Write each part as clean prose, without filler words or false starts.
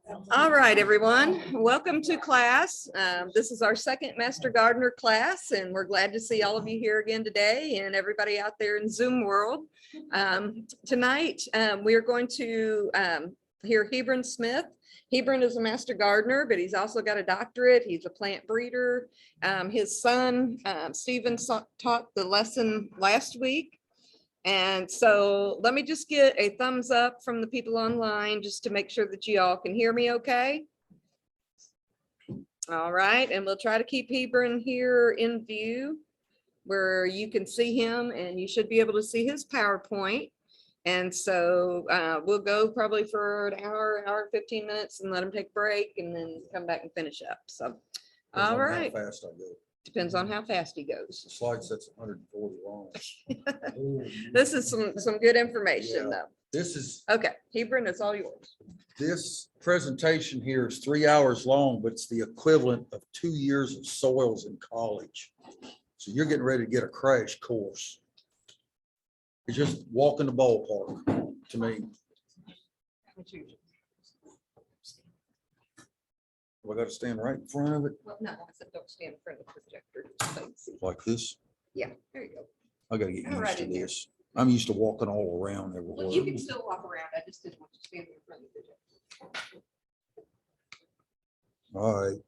All right, everyone, welcome to class. This is our second Master Gardener class, and we're glad to see all of you here again today and everybody out there in Zoom world. Tonight, we are going to hear Hebron Smith. Hebron is a Master Gardener, but he's also got a doctorate. He's a plant breeder. His son, Stephen, taught the lesson last week. And so let me just get a thumbs up from the people online just to make sure that you all can hear me okay. All right, and we'll try to keep Hebron here in view where you can see him and you should be able to see his PowerPoint. And so we'll go probably for an hour and 15 minutes and let him take a break and then come back and finish up. So, all right. How fast I go. Depends on how fast he goes. The slide set's 140 long. This is some good information though. This is, Okay, Hebron, it's all yours. this presentation here is 3 hours long, but it's the equivalent of 2 years of soils in college. So you're getting ready to get a crash course. It's just walking the ballpark to me. Do I got to stand right in front of it Well, no, I said don't stand in front of the projector. So you see. like this? Yeah, there you go. I gotta get All right, used to in there. this. I'm used to walking all around Well, you can everywhere. still walk around. I just didn't want you to stand in front of the projector. All right,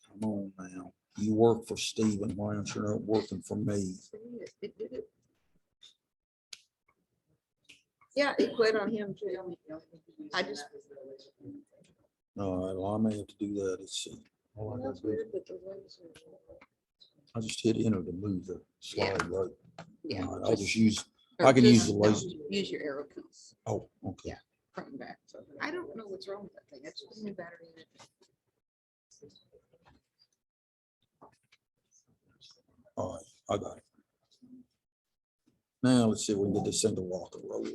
come on now. You work for Stephen. Why aren't you not working for me? It did it. Yeah, it quit on him too. I just. All right, well, I may have to do that. Let's see. Well, that's weird, but the legs are- I just hit enter to move the slide, right? Yeah. All right, I'll just use, or I can use just- the no, laser. Use your arrow keys, Oh, okay. Yeah. front and back. So I don't know what's wrong with that thing. It's just a new battery in it. All right, I got it. Now, let's see if we can get this thing to rock and roll.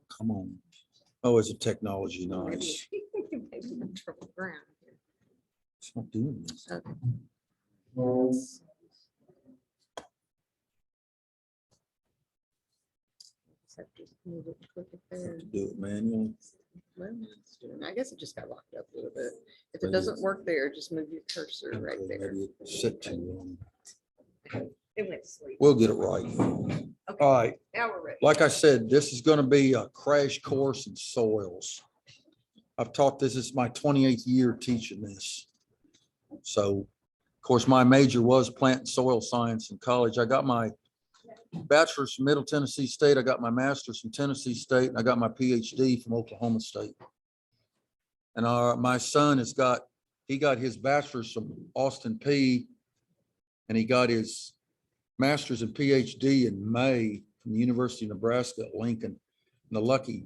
Come on. Oh, is it technology nice? Maybe I'm trouble ground here. It's not doing this. Okay. So just move it and click it there. Do it manually. Well, it's doing- I guess it just got locked up a little bit. If it Maybe doesn't it's- work there, just move your cursor right Okay, there. maybe it's set too long. It went to sleep. We'll get it right. Okay, All right. now we're ready. Like I said, this is going to be a crash course in soils. I've taught this, it's my 28th year teaching this. So, of course, my major was plant and soil science in college. I got my bachelor's from Middle Tennessee State. I got my master's from Tennessee State, and I got my PhD from Oklahoma State. And my son he got his bachelor's from Austin Peay, and he got his master's and PhD in May from the University of Nebraska at Lincoln. And the lucky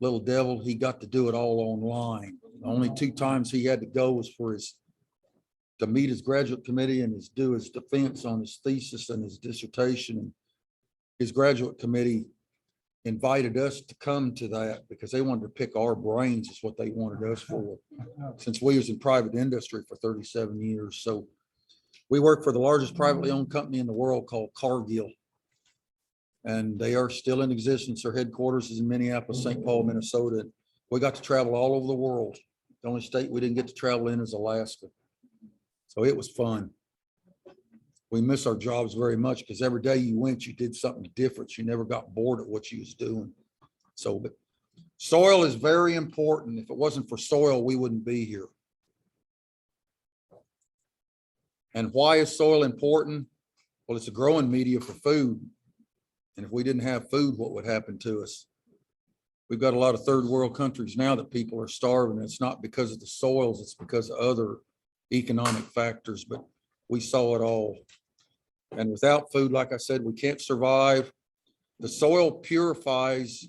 little devil, he got to do it all online. The only 2 times he had to go was to meet his graduate committee and do his defense on his thesis and his dissertation. And his graduate committee invited us to come to that because they wanted to pick our brains, is what they wanted us for, since we was in private industry for 37 years. So we work for the largest privately owned company in the world called Cargill. And they are still in existence. Their headquarters is in Minneapolis, St. Paul, Minnesota. We got to travel all over the world. The only state we didn't get to travel in is Alaska. So it was fun. We miss our jobs very much because every day you went, you did something different. You never got bored at what you was doing. So, but soil is very important. If it wasn't for soil, we wouldn't be here. And why is soil important? Well, it's a growing media for food. And if we didn't have food, what would happen to us? We've got a lot of third world countries now that people are starving. It's not because of the soils, it's because of other economic factors, but we saw it all. And without food, like I said, we can't survive. The soil purifies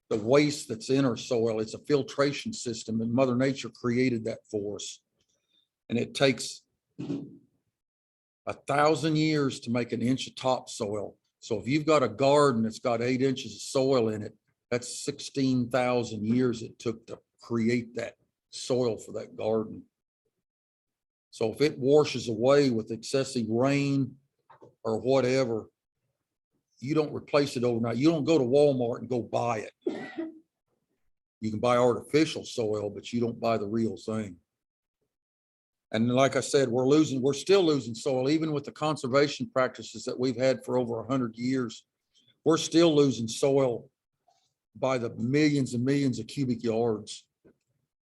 the waste that's in our soil. It's a filtration system, and Mother Nature created that for us. And it takes 1,000 years to make an inch of topsoil. So if you've got a garden that's got 8 inches of soil in it, that's 16,000 years it took to create that soil for that garden. So if it washes away with excessive rain or whatever, you don't replace it overnight. You don't go to Walmart and go buy it. You can buy artificial soil, but you don't buy the real thing. And like I said, we're still losing soil, even with the conservation practices that we've had for over 100 years. We're still losing soil by the millions and millions of cubic yards.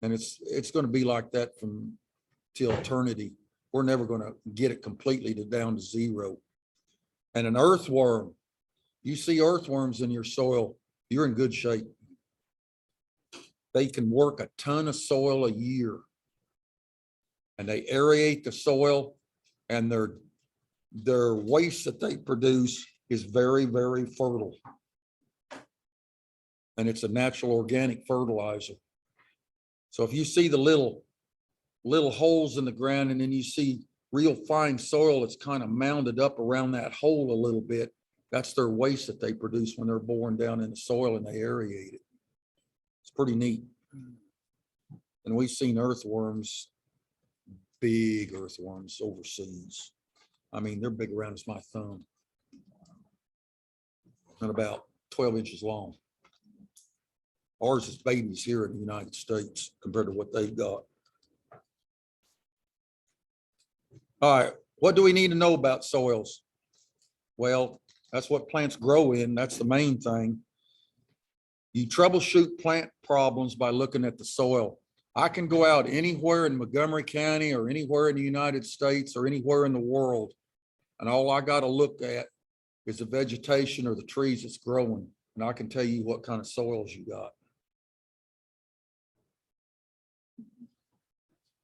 And it's going to be like that from till eternity. We're never going to get it completely down to zero. And an earthworm, you see earthworms in your soil, you're in good shape. They can work a ton of soil a year. And they aerate the soil, and their waste that they produce is very, very fertile. And it's a natural organic fertilizer. So if you see the little holes in the ground, and then you see real fine soil that's kind of mounded up around that hole a little bit, that's their waste that they produce when they're boring down in the soil and they aerate it. It's pretty neat. And we've seen earthworms, big earthworms overseas. I mean, they're big around as my thumb and about 12 inches long. Ours is babies here in the United States compared to what they've got. All right, what do we need to know about soils? Well, that's what plants grow in. That's the main thing. You troubleshoot plant problems by looking at the soil. I can go out anywhere in Montgomery County or anywhere in the United States or anywhere in the world, and all I got to look at is the vegetation or the trees that's growing, and I can tell you what kind of soils you got.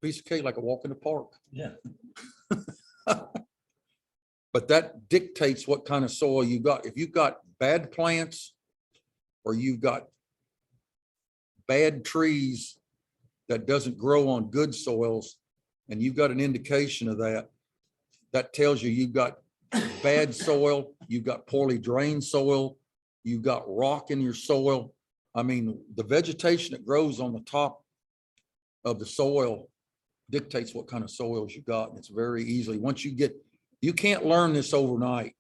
Piece of cake, like a walk in the park. Yeah. But that dictates what kind of soil you got. If you've got bad plants or you've got bad trees that doesn't grow on good soils, and you've got an indication of that, that tells you you've got bad soil, you've got poorly drained soil, you've got rock in your soil. I mean, the vegetation that grows on the top of the soil dictates what kind of soils you got. And it's very easily, once you get, you can't learn this overnight.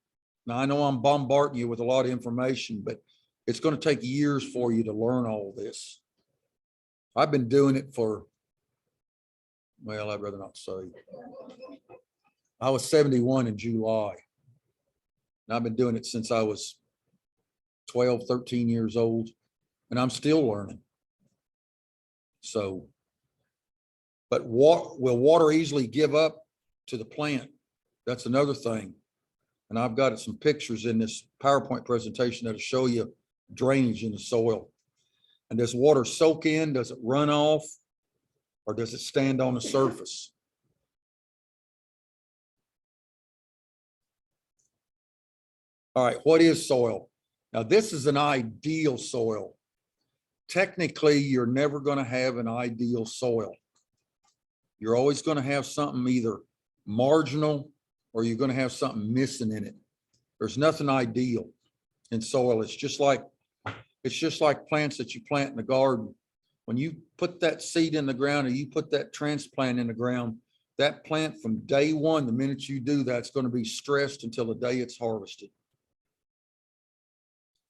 Now, I know I'm bombarding you with a lot of information, but it's going to take years for you to learn all this. I've been doing it for, well, I'd rather not say. I was 71 in July. And I've been doing it since I was 12, 13 years old, and I'm still learning. So, but will water easily give up to the plant? That's another thing. And I've got some pictures in this PowerPoint presentation that'll show you drainage in the soil. And does water soak in? Does it run off? Or does it stand on the surface? All right, what is soil? Now, this is an ideal soil. Technically, you're never going to have an ideal soil. You're always going to have something either marginal or you're going to have something missing in it. There's nothing ideal in soil. It's just like plants that you plant in the garden. When you put that seed in the ground or you put that transplant in the ground, that plant from day one, the minute you do that, it's going to be stressed until the day it's harvested.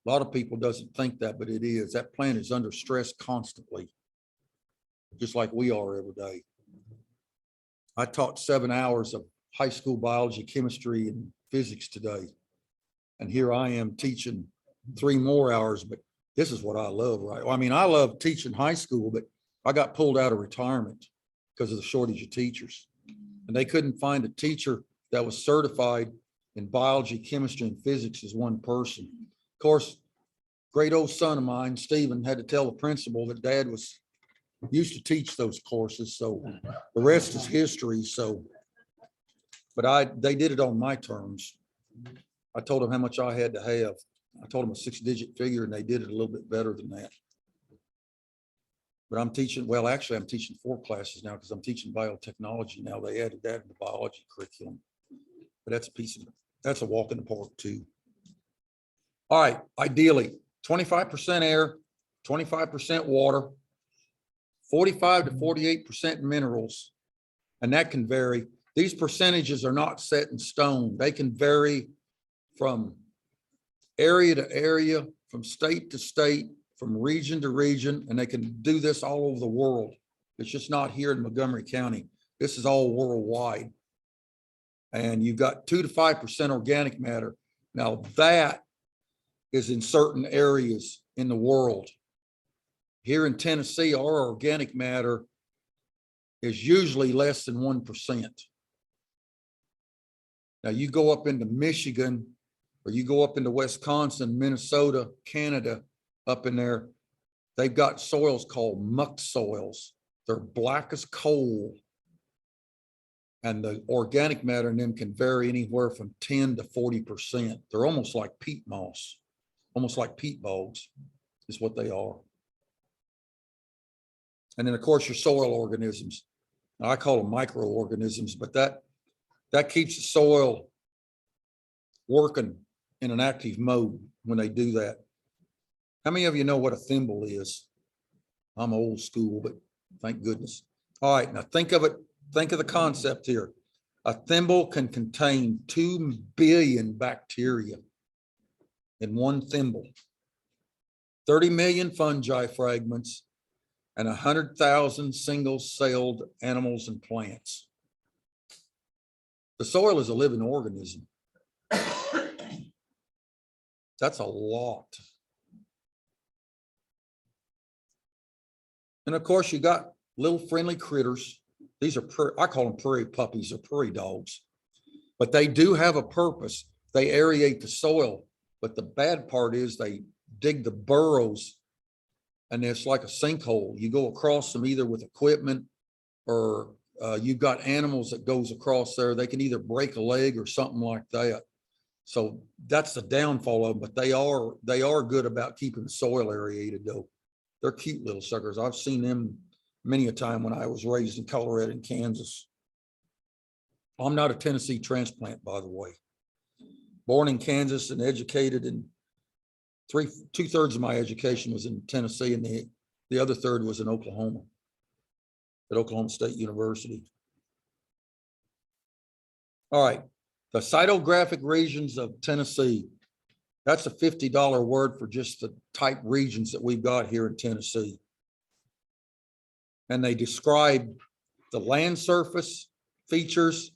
A lot of people doesn't think that, but it is. That plant is under stress constantly, just like we are every day. I taught 7 hours of high school biology, chemistry, and physics today. And here I am teaching 3 more hours, but this is what I love, right? Well, I mean, I love teaching high school, but I got pulled out of retirement because of the shortage of teachers. And they couldn't find a teacher that was certified in biology, chemistry, and physics as one person. Of course, great old son of mine, Stephen, had to tell the principal that Dad was used to teach those courses. So the rest is history. So, but they did it on my terms. I told them how much I had to have. I told them a 6-digit figure, and they did it a little bit better than that. But I'm teaching, well, actually I'm teaching 4 classes now because I'm teaching biotechnology now. They added that in the biology curriculum. But that's a walk in the park too. All right, ideally 25% air, 25% water, 45 to 48% minerals, and that can vary. These percentages are not set in stone. They can vary from area to area, from state to state, from region to region, and they can do this all over the world. It's just not here in Montgomery County. This is all worldwide. And you've got 2 to 5% organic matter. Now that is in certain areas in the world. Here in Tennessee, our organic matter is usually less than 1%. Now you go up into Michigan, or you go up into Wisconsin, Minnesota, Canada, up in there, they've got soils called muck soils. They're black as coal. And the organic matter in them can vary anywhere from 10 to 40%. They're almost like peat moss, almost like peat bogs is what they are. And then of course your soil organisms. Now, I call them microorganisms, but that keeps the soil working in an active mode when they do that. How many of you know what a thimble is? I'm old school, but thank goodness. All right, now think of it. Think of the concept here. A thimble can contain 2 billion bacteria in one thimble, 30 million fungi fragments, and 100,000 single-celled animals and plants. The soil is a living organism. That's a lot. And of course, you got little friendly critters. These are, I call them prairie puppies or prairie dogs, but they do have a purpose. They aerate the soil, but the bad part is they dig the burrows and it's like a sinkhole. You go across them either with equipment or you've got animals that goes across there. They can either break a leg or something like that. So that's the downfall of them, but they are good about keeping the soil aerated though. They're cute little suckers. I've seen them many a time when I was raised in Colorado and Kansas. I'm not a Tennessee transplant, by the way. Born in Kansas and educated in 2/3 of my education was in Tennessee, and the other third was in Oklahoma, at Oklahoma State University. All right, the cytographic regions of Tennessee. That's a $50 word for just the type regions that we've got here in Tennessee. And they describe the land surface features,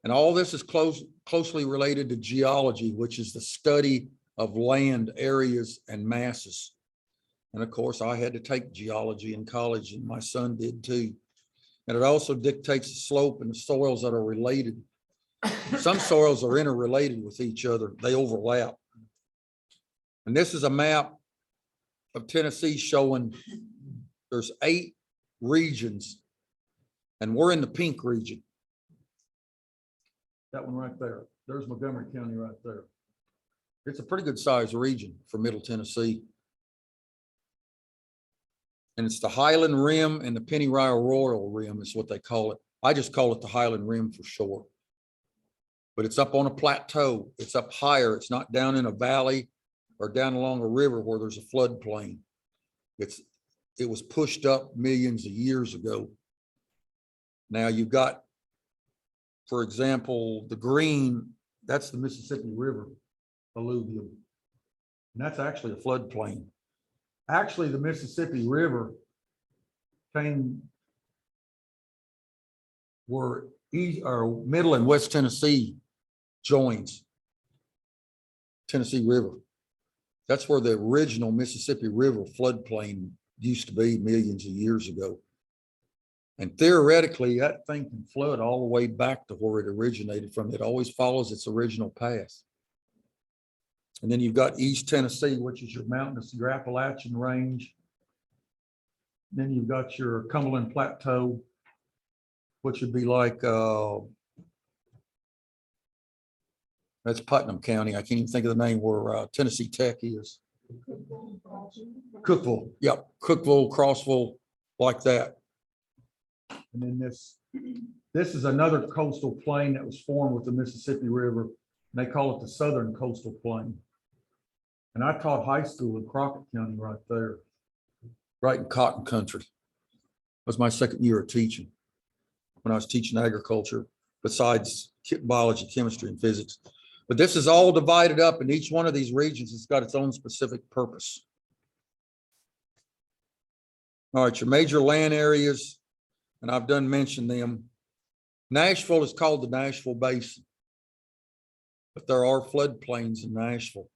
and all this is closely related to geology, which is the study of land areas and masses. And of course, I had to take geology in college, and my son did too. And it also dictates the slope and the soils that are related. Some soils are interrelated with each other. They overlap. And this is a map of Tennessee showing there's 8 regions, and we're in the pink region. That one right there. There's Montgomery County right there. It's a pretty good sized region for Middle Tennessee. And it's the Highland Rim and the Pennyroyal Royal Rim is what they call it. I just call it the Highland Rim for short. But it's up on a plateau. It's up higher. It's not down in a valley or down along a river where there's a floodplain. It was pushed up millions of years ago. Now you've got, for example, the green, that's the Mississippi River alluvium. And that's actually a floodplain. Actually, the Mississippi River came where Middle and West Tennessee joins Tennessee River. That's where the original Mississippi River floodplain used to be millions of years ago. And theoretically, that thing can flood all the way back to where it originated from. It always follows its original path. And then you've got East Tennessee, which is your mountainous, your Appalachian range. Then you've got your Cumberland Plateau, which would be like, that's Putnam County. I can't even think of the name where Tennessee Tech is. Cookeville, yep, Cookeville, Crossville, like that. And then this is another coastal plain that was formed with the Mississippi River. They call it the Southern Coastal Plain. And I taught high school in Crockett County right there, right in cotton country. It was my second year of teaching when I was teaching agriculture, besides biology, chemistry, and physics. But this is all divided up, and each one of these regions has got its own specific purpose. All right, your major land areas, and I've done mention them. Nashville is called the Nashville Basin, but there are floodplains in Nashville.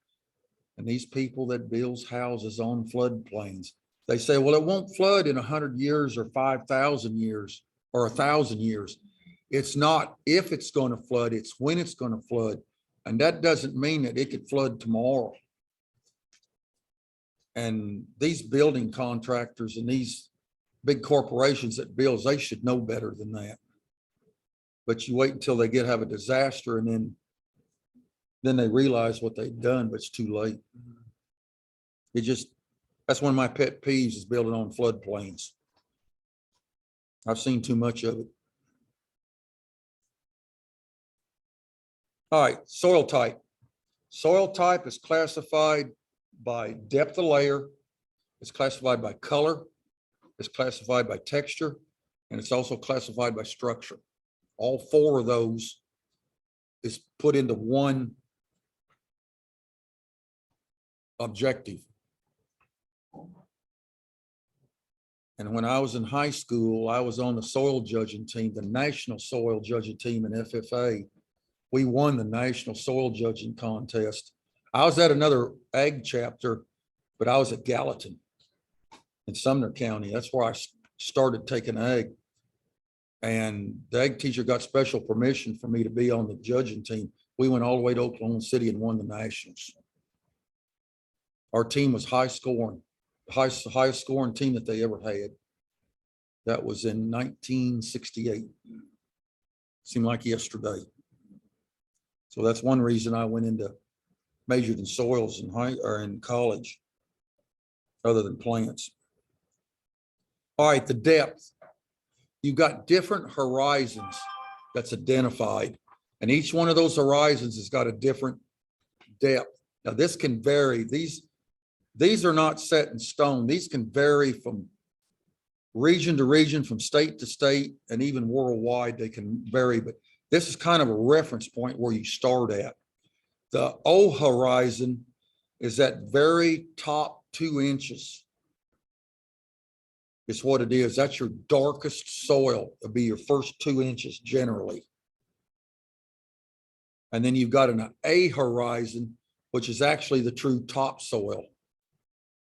And these people that builds houses on floodplains, they say, well, it won't flood in 100 years or 5,000 years or 1,000 years. It's not if it's going to flood, it's when it's going to flood. And that doesn't mean that it could flood tomorrow. And these building contractors and these big corporations that builds, they should know better than that. But you wait until they have a disaster, and then they realize what they've done, but it's too late. That's one of my pet peeves, is building on floodplains. I've seen too much of it. All right, soil type. Soil type is classified by depth of layer. It's classified by color. It's classified by texture, and it's also classified by structure. All four of those is put into one objective. And when I was in high school, I was on the soil judging team, the national soil judging team in FFA. We won the national soil judging contest. I was at another ag chapter, but I was at Gallatin in Sumner County. That's where I started taking ag. And the ag teacher got special permission for me to be on the judging team. We went all the way to Oklahoma City and won the nationals. Our team was high scoring, highest scoring team that they ever had. That was in 1968. Seemed like yesterday. So that's one reason I went into majored in soils in college, other than plants. All right, the depth. You've got different horizons that's identified, and each one of those horizons has got a different depth. Now this can vary. These are not set in stone. These can vary from region to region, from state to state, and even worldwide they can vary, but this is kind of a reference point where you start at. The O horizon is that very top 2 inches. It's what it is. That's your darkest soil. It'll be your first 2 inches generally. And then you've got an A horizon, which is actually the true topsoil.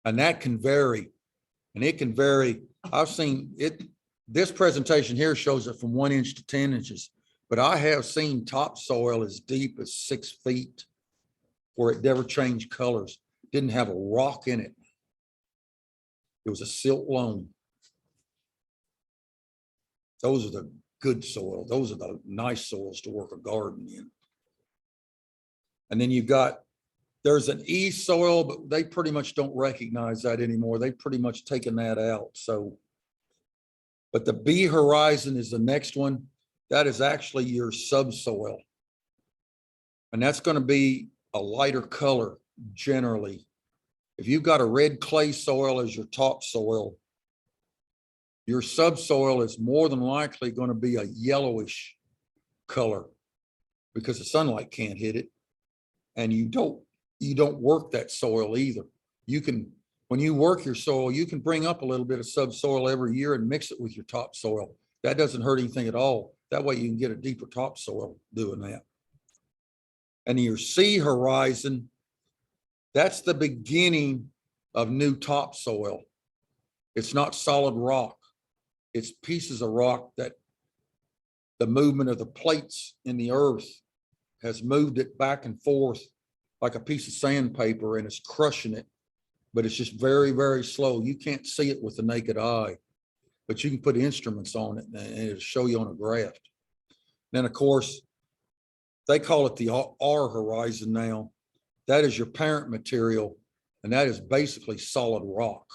And that can vary. And it can vary. I've seen it. This presentation here shows it from 1 inch to 10 inches. But I have seen topsoil as deep as 6 feet where it never changed colors. Didn't have a rock in it. It was a silt loam. Those are the good soil. Those are the nice soils to work a garden in. And then there's an E soil, but they pretty much don't recognize that anymore. They've pretty much taken that out. So, but the B horizon is the next one. That is actually your subsoil. And that's going to be a lighter color generally. If you've got a red clay soil as your topsoil, your subsoil is more than likely going to be a yellowish color because the sunlight can't hit it. And you don't work that soil either. When you work your soil, you can bring up a little bit of subsoil every year and mix it with your topsoil. That doesn't hurt anything at all. That way you can get a deeper topsoil doing that. And your C horizon, that's the beginning of new topsoil. It's not solid rock. It's pieces of rock that the movement of the plates in the earth has moved it back and forth like a piece of sandpaper, and it's crushing it, but it's just very, very slow. You can't see it with the naked eye, but you can put instruments on it and it'll show you on a graph. Then of course, they call it the R horizon now. That is your parent material, and that is basically solid rock.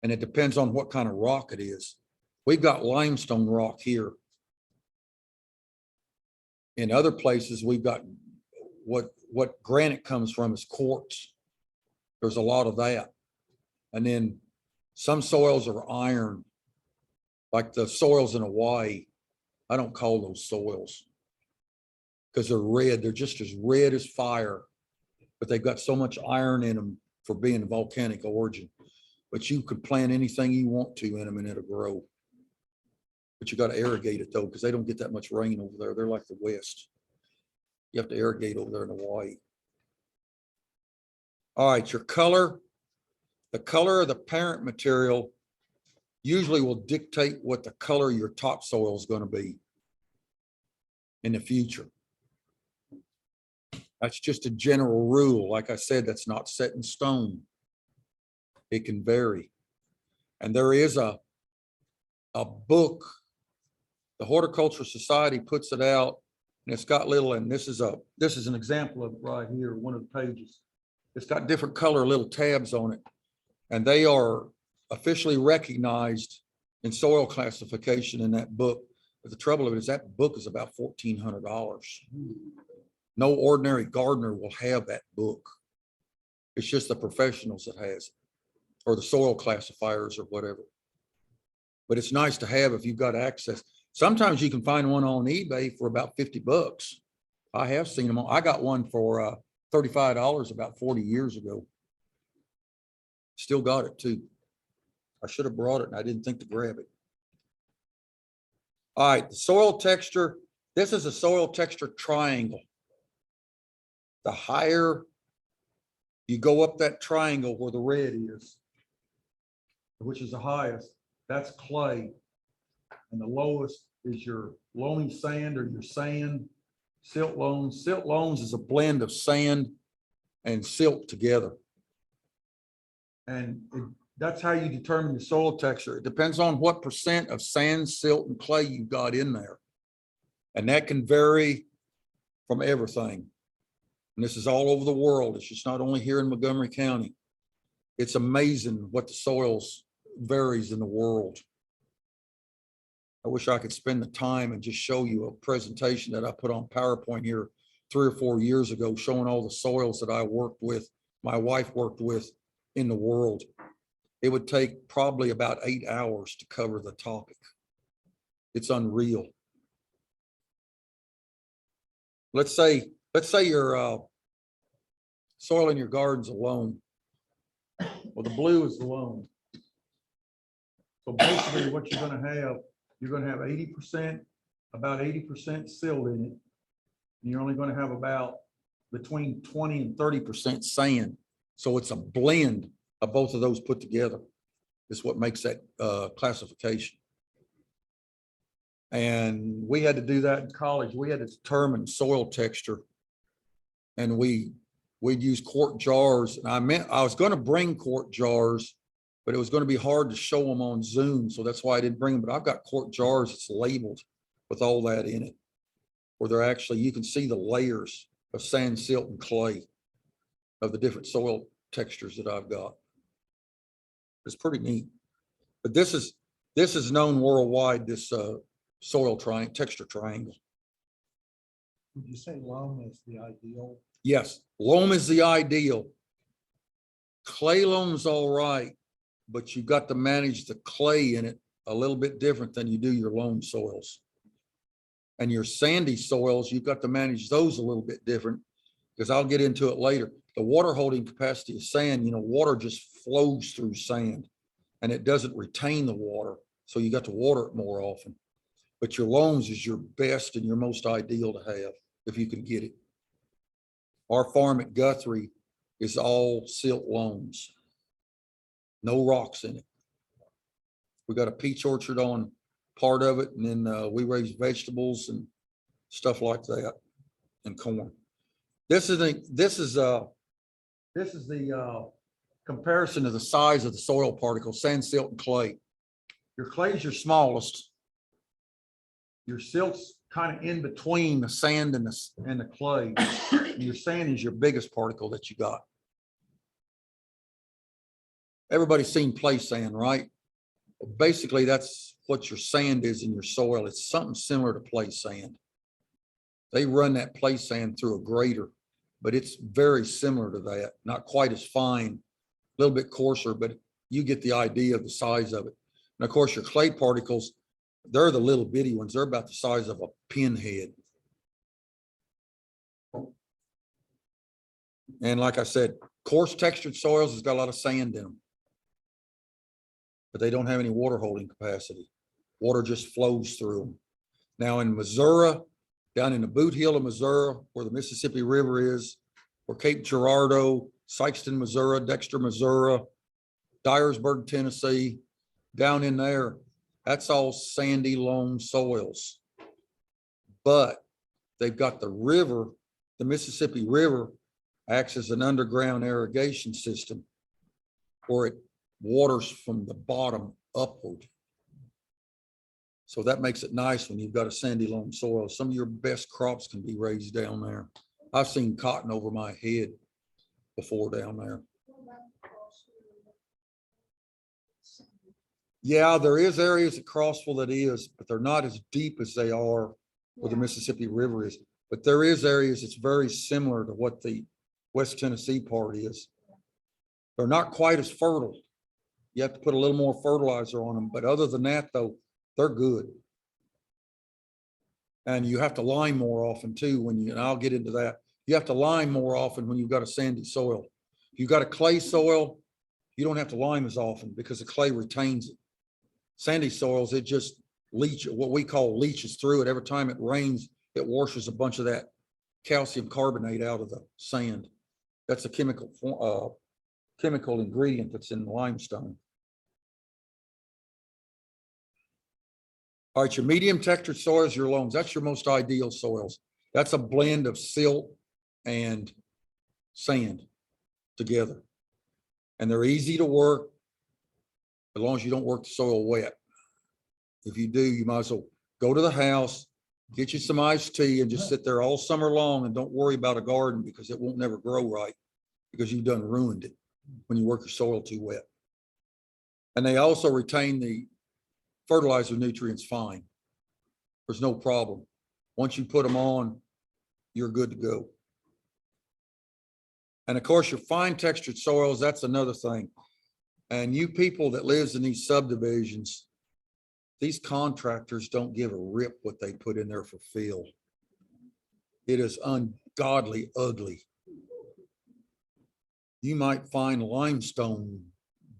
And it depends on what kind of rock it is. We've got limestone rock here. In other places, we've got what granite comes from is quartz. There's a lot of that. And then some soils are iron, like the soils in Hawaii. I don't call those soils. because they're red. They're just as red as fire, but they've got so much iron in them for being volcanic origin. But you could plant anything you want to in them and it'll grow. But you got to irrigate it though, because they don't get that much rain over there. They're like the West. You have to irrigate over there in Hawaii. All right, your color. The color of the parent material usually will dictate what the color of your topsoil is going to be in the future. That's just a general rule. Like I said, that's not set in stone. It can vary. And there is a book, the Horticultural Society puts it out, and it's got little, and this is an example of it right here, one of the pages. It's got different color little tabs on it, and they are officially recognized in soil classification in that book. But the trouble of it is that book is about $1,400. No ordinary gardener will have that book. It's just the professionals that has it, or the soil classifiers or whatever. But it's nice to have if you've got access. Sometimes you can find one on eBay for about $50. I have seen them. I got one for $35 about 40 years ago. Still got it too. I should have brought it and I didn't think to grab it. All right, the soil texture. This is a soil texture triangle. The higher you go up that triangle where the red is, which is the highest, that's clay. And the lowest is your loamy sand or your sand, silt loams. Silt loams is a blend of sand and silt together. And that's how you determine the soil texture. It depends on what percent of sand, silt, and clay you've got in there. And that can vary from everything. And this is all over the world. It's just not only here in Montgomery County. It's amazing what the soils varies in the world. I wish I could spend the time and just show you a presentation that I put on PowerPoint here 3 or 4 years ago, showing all the soils that I worked with, my wife worked with in the world. It would take probably about 8 hours to cover the topic. It's unreal. Let's say your soil in your garden's a loam. Well, the blue is the loam. So basically what you're going to have 80%, about 80% silt in it. And you're only going to have about between 20 and 30% sand. So it's a blend of both of those put together. Is what makes that classification. And we had to do that in college. We had to determine soil texture. And we'd use quart jars. And I was going to bring quart jars, but it was going to be hard to show them on Zoom. So that's why I didn't bring them. But I've got quart jars that's labeled with all that in it, where they're actually, you can see the layers of sand, silt, and clay of the different soil textures that I've got. It's pretty neat. But this is known worldwide, this soil texture triangle. Would you say loam is the ideal? Yes, loam is the ideal. Clay loam's all right, but you've got to manage the clay in it a little bit different than you do your loam soils. And your sandy soils, you've got to manage those a little bit different, because I'll get into it later. The water holding capacity of sand, water just flows through sand and it doesn't retain the water. So you got to water it more often. But your loams is your best and your most ideal to have if you can get it. Our farm at Guthrie is all silt loams. No rocks in it. We got a peach orchard on part of it, and then we raise vegetables and stuff like that, and corn. This is the comparison of the size of the soil particles, sand, silt, and clay. Your clay is your smallest. Your silt's kind of in between the sand and the clay. And your sand is your biggest particle that you got. Everybody's seen play sand, right? Basically, that's what your sand is in your soil. It's something similar to play sand. They run that play sand through a grater, but it's very similar to that. Not quite as fine, a little bit coarser, but you get the idea of the size of it. And of course, your clay particles, they're the little bitty ones. They're about the size of a pinhead. And like I said, coarse textured soils has got a lot of sand in them. But they don't have any water holding capacity. Water just flows through them. Now in Missouri, down in the Boot Heel of Missouri, where the Mississippi River is, or Cape Girardeau, Sykeston, Missouri, Dexter, Missouri, Dyersburg, Tennessee, down in there, that's all sandy loam soils. But they've got the river, the Mississippi River acts as an underground irrigation system where it waters from the bottom upward. So that makes it nice when you've got a sandy loam soil. Some of your best crops can be raised down there. I've seen cotton over my head before down there. Yeah, there is areas at Crossville that is, but they're not as deep as they are where the Mississippi River is. But there is areas that's very similar to what the West Tennessee part is. They're not quite as fertile. You have to put a little more fertilizer on them. But other than that, though, they're good. And you have to lime more often too when you, and I'll get into that. You have to lime more often when you've got a sandy soil. If you've got a clay soil, you don't have to lime as often because the clay retains it. Sandy soils, it just what we call leaches through it. Every time it rains, it washes a bunch of that calcium carbonate out of the sand. That's a chemical ingredient that's in limestone. All right, your medium textured soils, your loams, that's your most ideal soils. That's a blend of silt and sand together. And they're easy to work as long as you don't work the soil wet. If you do, you might as well go to the house, get you some iced tea and just sit there all summer long and don't worry about a garden because it won't never grow right because you've done ruined it when you work your soil too wet. And they also retain the fertilizer nutrients fine. There's no problem. Once you put them on, you're good to go. And of course, your fine textured soils, that's another thing. And you people that lives in these subdivisions, these contractors don't give a rip what they put in there for fill. It is ungodly ugly. You might find limestone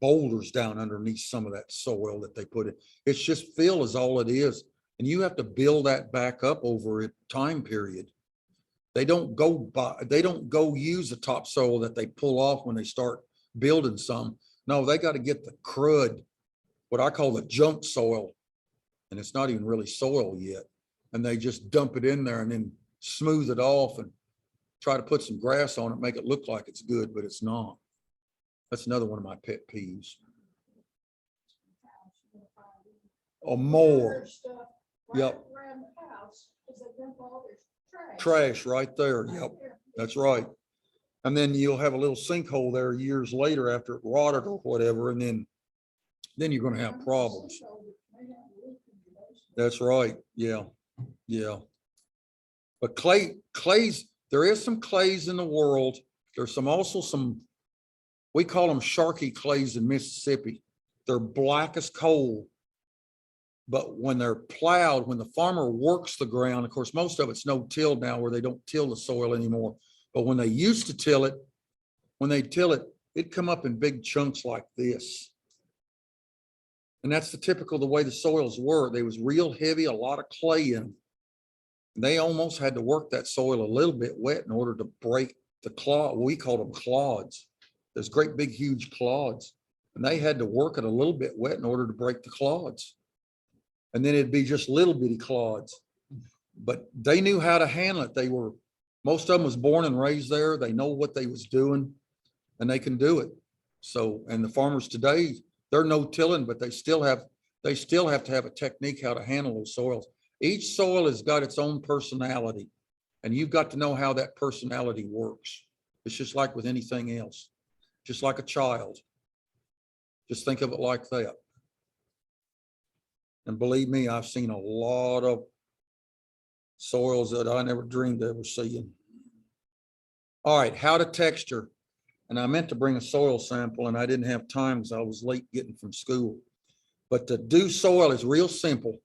boulders down underneath some of that soil that they put in. It's just fill is all it is. And you have to build that back up over a time period. They don't go use the topsoil that they pull off when they start building some. No, they got to get the crud, what I call the junk soil. And it's not even really soil yet. And they just dump it in there and then smooth it off and try to put some grass on it, make it look like it's good, but it's not. That's another one of my pet peeves. Or more. Yep. Trash right there. Yep. That's right. And then you'll have a little sinkhole there years later after it rotted or whatever. And then you're going to have problems. That's right. Yeah. Yeah. But clays, there is some clays in the world. There's also some, we call them Sharkey clays in Mississippi. They're black as coal. But when they're plowed, when the farmer works the ground, of course, most of it's no-till now where they don't till the soil anymore. But when they used to till it, when they till it, it'd come up in big chunks like this. And that's the typical, the way the soils were. They was real heavy, a lot of clay in them. And they almost had to work that soil a little bit wet in order to break the clod. We called them clods. There's great big, huge clods. And they had to work it a little bit wet in order to break the clods. And then it'd be just little bitty clods. But they knew how to handle it. Most of them was born and raised there. They know what they was doing and they can do it. So, and the farmers today, they're no-tilling, but they still have to have a technique how to handle those soils. Each soil has got its own personality and you've got to know how that personality works. It's just like with anything else, just like a child. Just think of it like that. And believe me, I've seen a lot of soils that I never dreamed of ever seeing. All right, how to texture. And I meant to bring a soil sample and I didn't have time because I was late getting from school. But to do soil is real simple.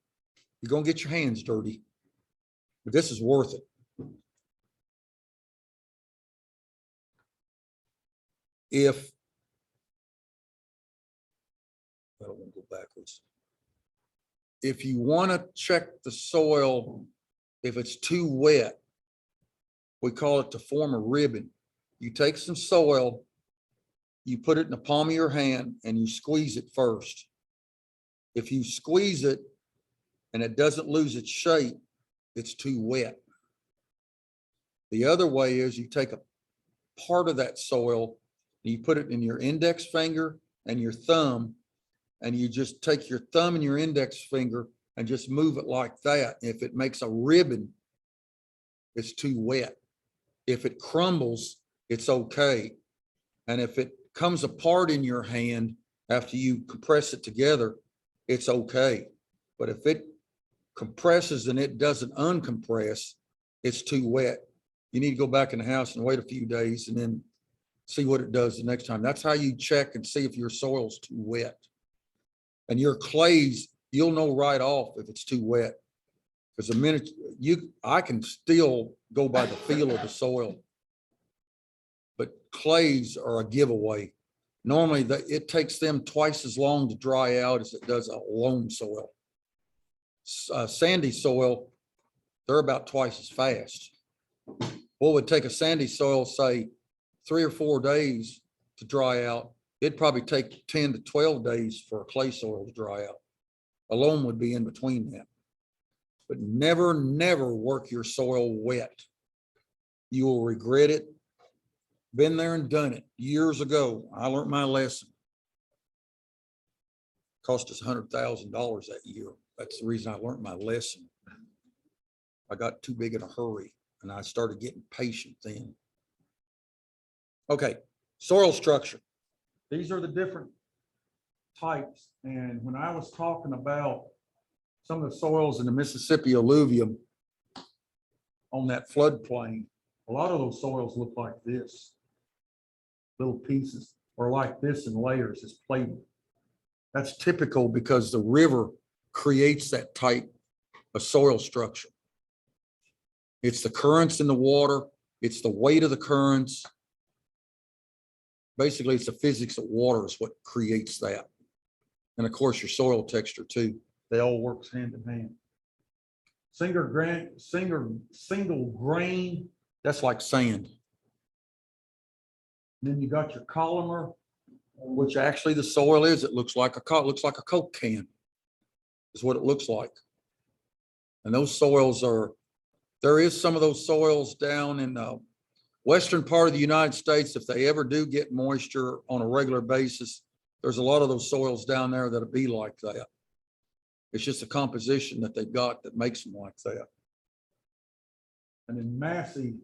You're going to get your hands dirty, but this is worth it. if I don't want to go backwards. If you want to check the soil, if it's too wet, we call it to form a ribbon. You take some soil, you put it in the palm of your hand and you squeeze it first. If you squeeze it and it doesn't lose its shape, it's too wet. The other way is you take a part of that soil, and you put it in your index finger and your thumb, and you just take your thumb and your index finger and just move it like that. If it makes a ribbon, it's too wet. If it crumbles, it's okay. And if it comes apart in your hand after you compress it together, it's okay. But if it compresses and it doesn't uncompress, it's too wet. You need to go back in the house and wait a few days and then see what it does the next time. That's how you check and see if your soil's too wet. And your clays, you'll know right off if it's too wet. Because the minute I can still go by the feel of the soil. But clays are a giveaway. Normally it takes them twice as long to dry out as it does a loam soil. Sandy soil, they're about twice as fast. What would take a sandy soil, say 3 or 4 days to dry out, it'd probably take 10 to 12 days for a clay soil to dry out. A loam would be in between that. But never, never work your soil wet. You will regret it. Been there and done it years ago. I learned my lesson. Cost us $100,000 that year. That's the reason I learned my lesson. I got too big in a hurry and I started getting patient then. Okay, soil structure. These are the different types. And when I was talking about some of the soils in the Mississippi alluvium on that floodplain, a lot of those soils look like this. Little pieces, or like this in layers, is plated. That's typical because the river creates that type of soil structure. It's the currents in the water. It's the weight of the currents. Basically, it's the physics of water is what creates that. And of course, your soil texture too. They all work hand in hand. Single grain, that's like sand. Then you got your columnar, which actually the soil is. It looks like a Coke can, is what it looks like. And those soils are, there is some of those soils down in the western part of the United States. If they ever do get moisture on a regular basis, there's a lot of those soils down there that'll be like that. It's just a composition that they've got that makes them like that. And then massy,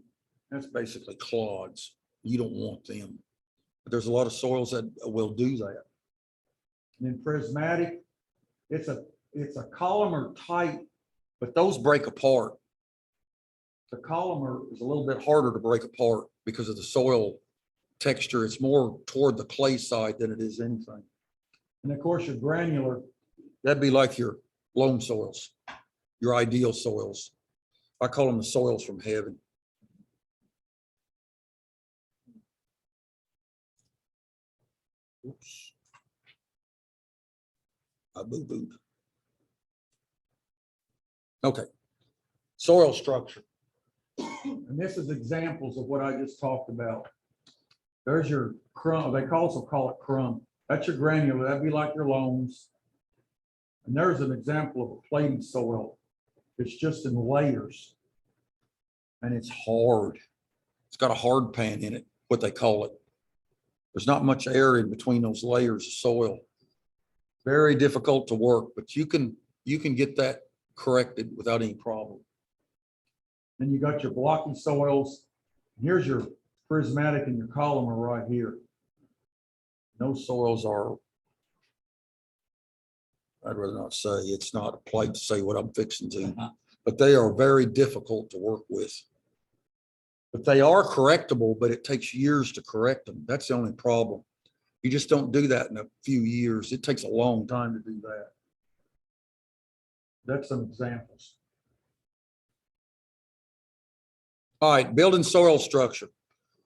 that's basically clods. You don't want them. But there's a lot of soils that will do that. And then prismatic, it's a columnar type, but those break apart. The columnar is a little bit harder to break apart because of the soil texture. It's more toward the clay side than it is anything. And of course, your granular, that'd be like your loam soils, your ideal soils. I call them the soils from heaven. Oops. I boo-booed. Okay. Soil structure. And this is examples of what I just talked about. There's your crumb. They also call it crumb. That's your granular. That'd be like your loams. And there's an example of a plated soil. It's just in layers. And it's hard. It's got a hard pan in it, what they call it. There's not much air in between those layers of soil. Very difficult to work, but you can get that corrected without any problem. Then you got your blocky soils. Here's your prismatic and your columnar right here. Those soils are, I'd rather not say, it's not a plight to say what I'm fixing to, but they are very difficult to work with. But they are correctable, but it takes years to correct them. That's the only problem. You just don't do that in a few years. It takes a long time to do that. That's some examples. All right, building soil structure.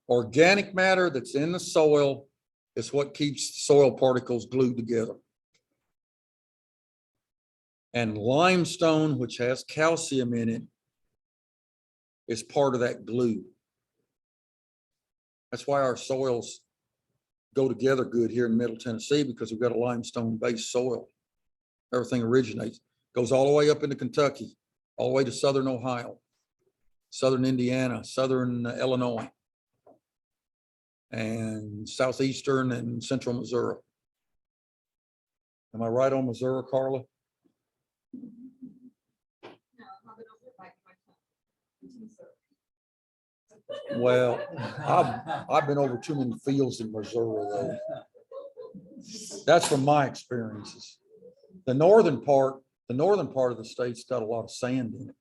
Organic matter that's in the soil is what keeps soil particles glued together. And limestone, which has calcium in it, is part of that glue. That's why our soils go together good here in Middle Tennessee, because we've got a limestone-based soil. Everything originates, goes all the way up into Kentucky, all the way to southern Ohio, southern Indiana, southern Illinois, and southeastern and central Missouri. Am I right on Missouri, Carla? Well, I've been over too many fields in Missouri though. That's from my experiences. The northern part of the state's got a lot of sand in it.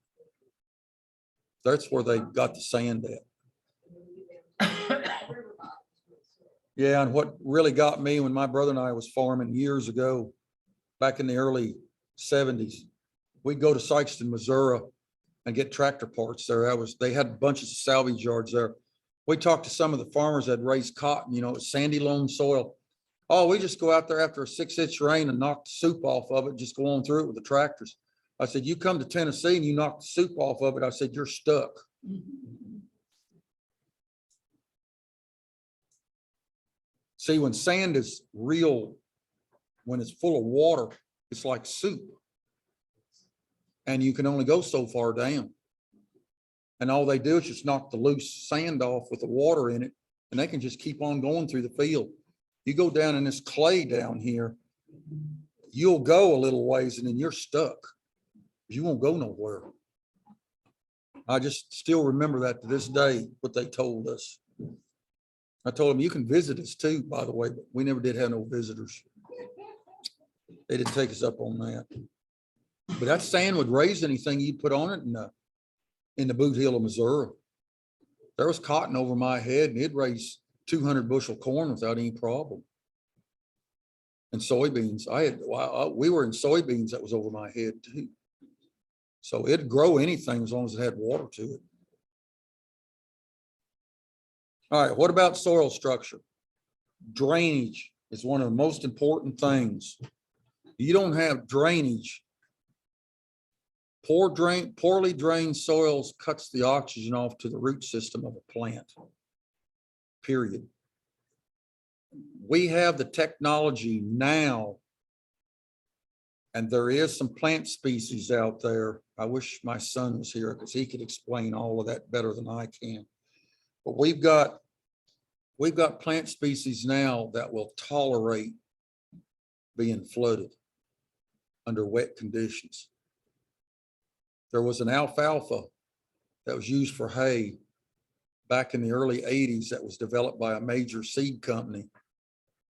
That's where they got the sand at. Yeah, and what really got me when my brother and I was farming years ago, back in the early 70s, we'd go to Sikeston, Missouri and get tractor parts there. They had bunches of salvage yards there. We talked to some of the farmers that raised cotton, you know, it's sandy loam soil. Oh, we just go out there after a 6-inch rain and knock the soup off of it, just go on through it with the tractors. I said, you come to Tennessee and you knock the soup off of it, I said, you're stuck. See, when sand is real, when it's full of water, it's like soup. And you can only go so far down. And all they do is just knock the loose sand off with the water in it, and they can just keep on going through the field. You go down in this clay down here, you'll go a little ways and then you're stuck. You won't go nowhere. I just still remember that to this day, what they told us. I told them, you can visit us too, by the way, but we never did have no visitors. They didn't take us up on that. But that sand would raise anything you'd put on it in the Boot Hill of Missouri. There was cotton over my head and it'd raise 200 bushel corn without any problem. And soybeans, we were in soybeans that was over my head too. So it'd grow anything as long as it had water to it. All right, what about soil structure? Drainage is one of the most important things. You don't have drainage. Poorly drained soils cuts the oxygen off to the root system of a plant, period. We have the technology now, and there is some plant species out there. I wish my son was here because he could explain all of that better than I can. But we've got plant species now that will tolerate being flooded under wet conditions. There was an alfalfa that was used for hay back in the early 80s that was developed by a major seed company,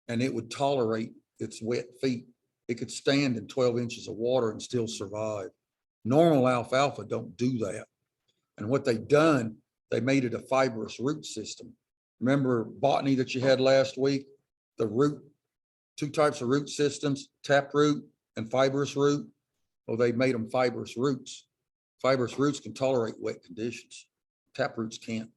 and it would tolerate its wet feet. It could stand in 12 inches of water and still survive. Normal alfalfa don't do that. And what they've done, they made it a fibrous root system. Remember botany that you had last week? The root, 2 types of root systems, taproot and fibrous root. Well, they made them fibrous roots. Fibrous roots can tolerate wet conditions. Taproots can't.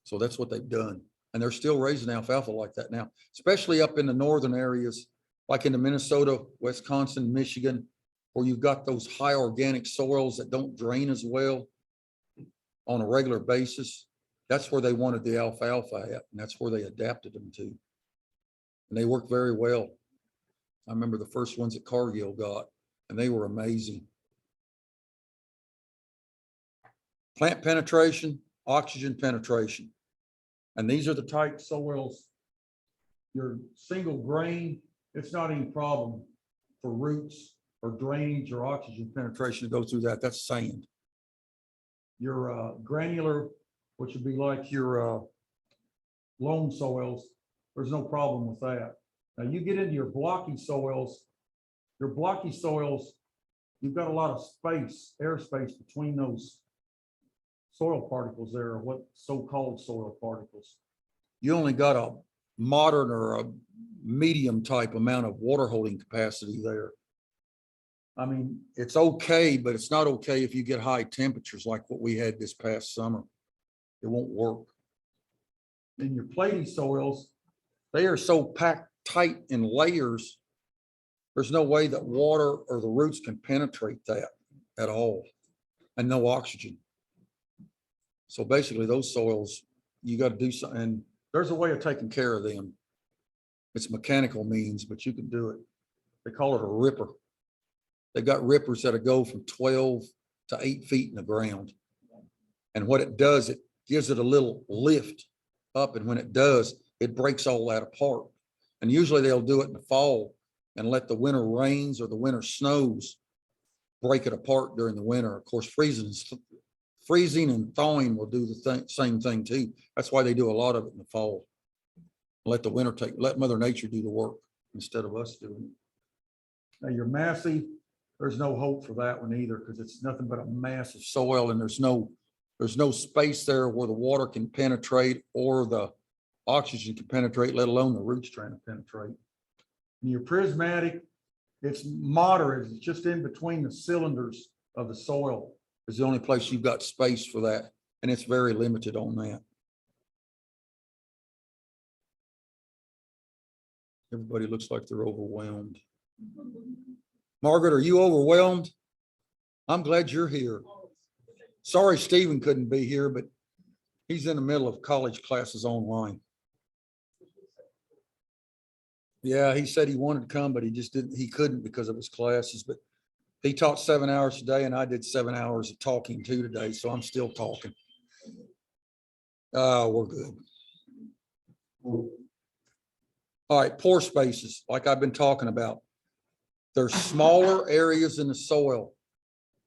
So that's what they've done. And they're still raising alfalfa like that now, especially up in the northern areas, like in the Minnesota, Wisconsin, Michigan, where you've got those high organic soils that don't drain as well on a regular basis. That's where they wanted the alfalfa at, and that's where they adapted them to. And they worked very well. I remember the first ones that Cargill got, and they were amazing. Plant penetration, oxygen penetration. And these are the type soils. Your single grain, it's not any problem for roots or drainage or oxygen penetration to go through that. That's sand. Your granular, which would be like your loam soils, there's no problem with that. Now you get into your blocky soils, you've got a lot of space, airspace between those soil particles there, what so-called soil particles. You only got a modern or a medium type amount of water holding capacity there. I mean, it's okay, but it's not okay if you get high temperatures like what we had this past summer. It won't work. In your platy soils, they are so packed tight in layers. There's no way that water or the roots can penetrate that at all, and no oxygen. So basically those soils, you got to do something. And there's a way of taking care of them. It's mechanical means, but you can do it. They call it a ripper. They've got rippers that go from 12 to 8 feet in the ground. And what it does, it gives it a little lift up. And when it does, it breaks all that apart. And usually they'll do it in the fall and let the winter rains or the winter snows break it apart during the winter. Of course, freezing and thawing will do the same thing too. That's why they do a lot of it in the fall. Let the winter let Mother Nature do the work instead of us doing it. Now your massey, there's no hope for that one either, because it's nothing but a mass of soil, and there's no space there where the water can penetrate or the oxygen can penetrate, let alone the roots trying to penetrate. And your prismatic, it's moderate. It's just in between the cylinders of the soil is the only place you've got space for that. And it's very limited on that. Everybody looks like they're overwhelmed. Margaret, are you overwhelmed? I'm glad you're here. Sorry, Stephen couldn't be here, but he's in the middle of college classes online. Yeah, he said he wanted to come, but he couldn't because of his classes, but he taught 7 hours today and I did 7 hours of talking too today. So I'm still talking. We're good. All right, pore spaces, like I've been talking about. There's smaller areas in the soil.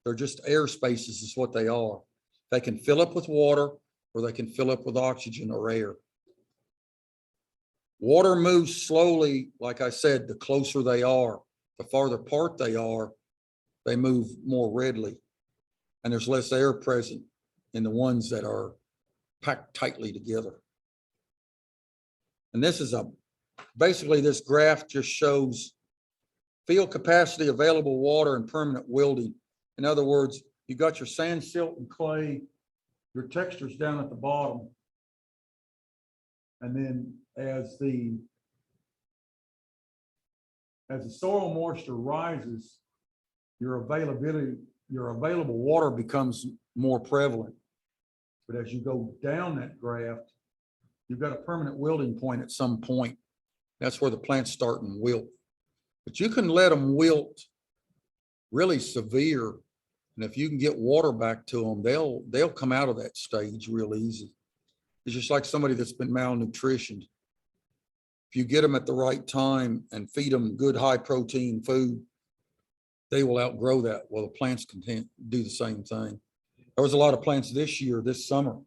They're just air spaces is what they are. They can fill up with water or they can fill up with oxygen or air. Water moves slowly, like I said, the closer they are, the farther apart they are, they move more readily. And there's less air present in the ones that are packed tightly together. And this is basically this graph just shows field capacity, available water, and permanent wilding. In other words, you got your sand, silt, and clay, your textures down at the bottom. And then as the soil moisture rises, your available water becomes more prevalent. But as you go down that graph, you've got a permanent wilting point at some point. That's where the plants start and wilt. But you can let them wilt really severe. And if you can get water back to them, they'll come out of that stage real easy. It's just like somebody that's been malnutritioned. If you get them at the right time and feed them good high protein food, they will outgrow that. Well, the plants can do the same thing. There was a lot of plants this summer,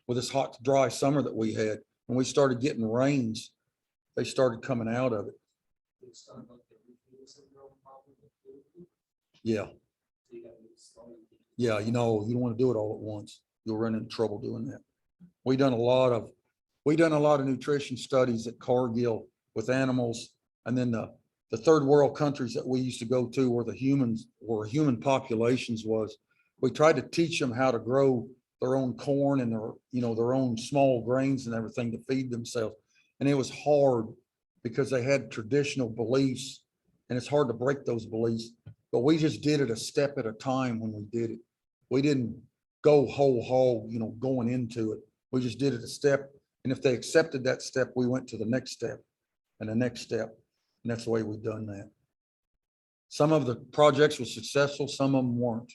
with this hot, dry summer that we had. When we started getting rains, they started coming out of it. Yeah. Yeah, you don't want to do it all at once. You'll run into trouble doing that. We've done a lot of nutrition studies at Cargill with animals, and then the third world countries that we used to go to where human populations was. We tried to teach them how to grow their own corn and their own small grains and everything to feed themselves. And it was hard because they had traditional beliefs, and it's hard to break those beliefs. But we just did it a step at a time when we did it. We didn't go whole hog, going into it. We just did it a step. And if they accepted that step, we went to the next step and the next step. And that's the way we've done that. Some of the projects were successful, some of them weren't.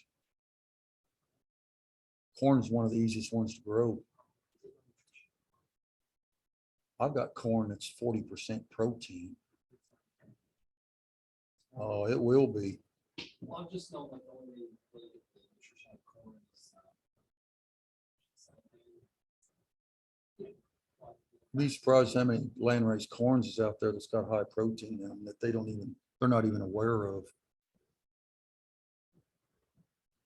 Corn is one of the easiest ones to grow. I've got corn that's 40% protein. Oh, it will be. Well, I'm just not like the only way to get the nutrition of corn is Be surprised how many land raised corns is out there that's got high protein in them that they're not even aware of.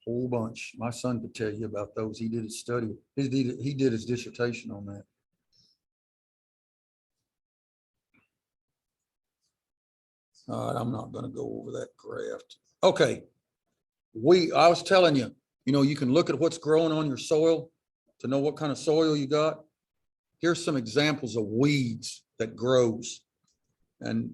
Whole bunch. My son could tell you about those. He did his study. He did his dissertation on that. All right, I'm not going to go over that graph. Okay. I was telling you, you can look at what's growing on your soil to know what kind of soil you got. Here's some examples of weeds that grows. And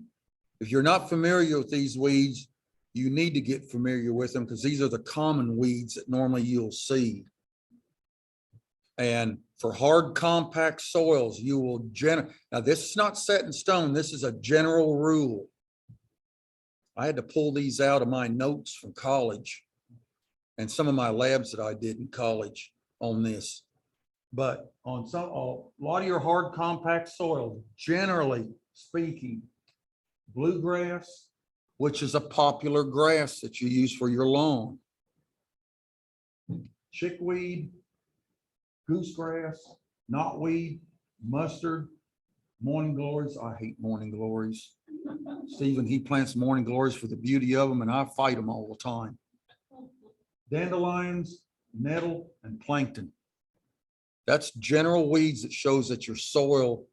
if you're not familiar with these weeds, you need to get familiar with them because these are the common weeds that normally you'll see. And for hard, compact soils, you will now this is not set in stone. This is a general rule. I had to pull these out of my notes from college and some of my labs that I did in college on this. But on a lot of your hard, compact soils, generally speaking, bluegrass, which is a popular grass that you use for your lawn, chickweed, goosegrass, knotweed, mustard, morning glories. I hate morning glories. Stephen, he plants morning glories for the beauty of them, and I fight them all the time. Dandelions, nettle, and plankton. That's general weeds that shows that your soil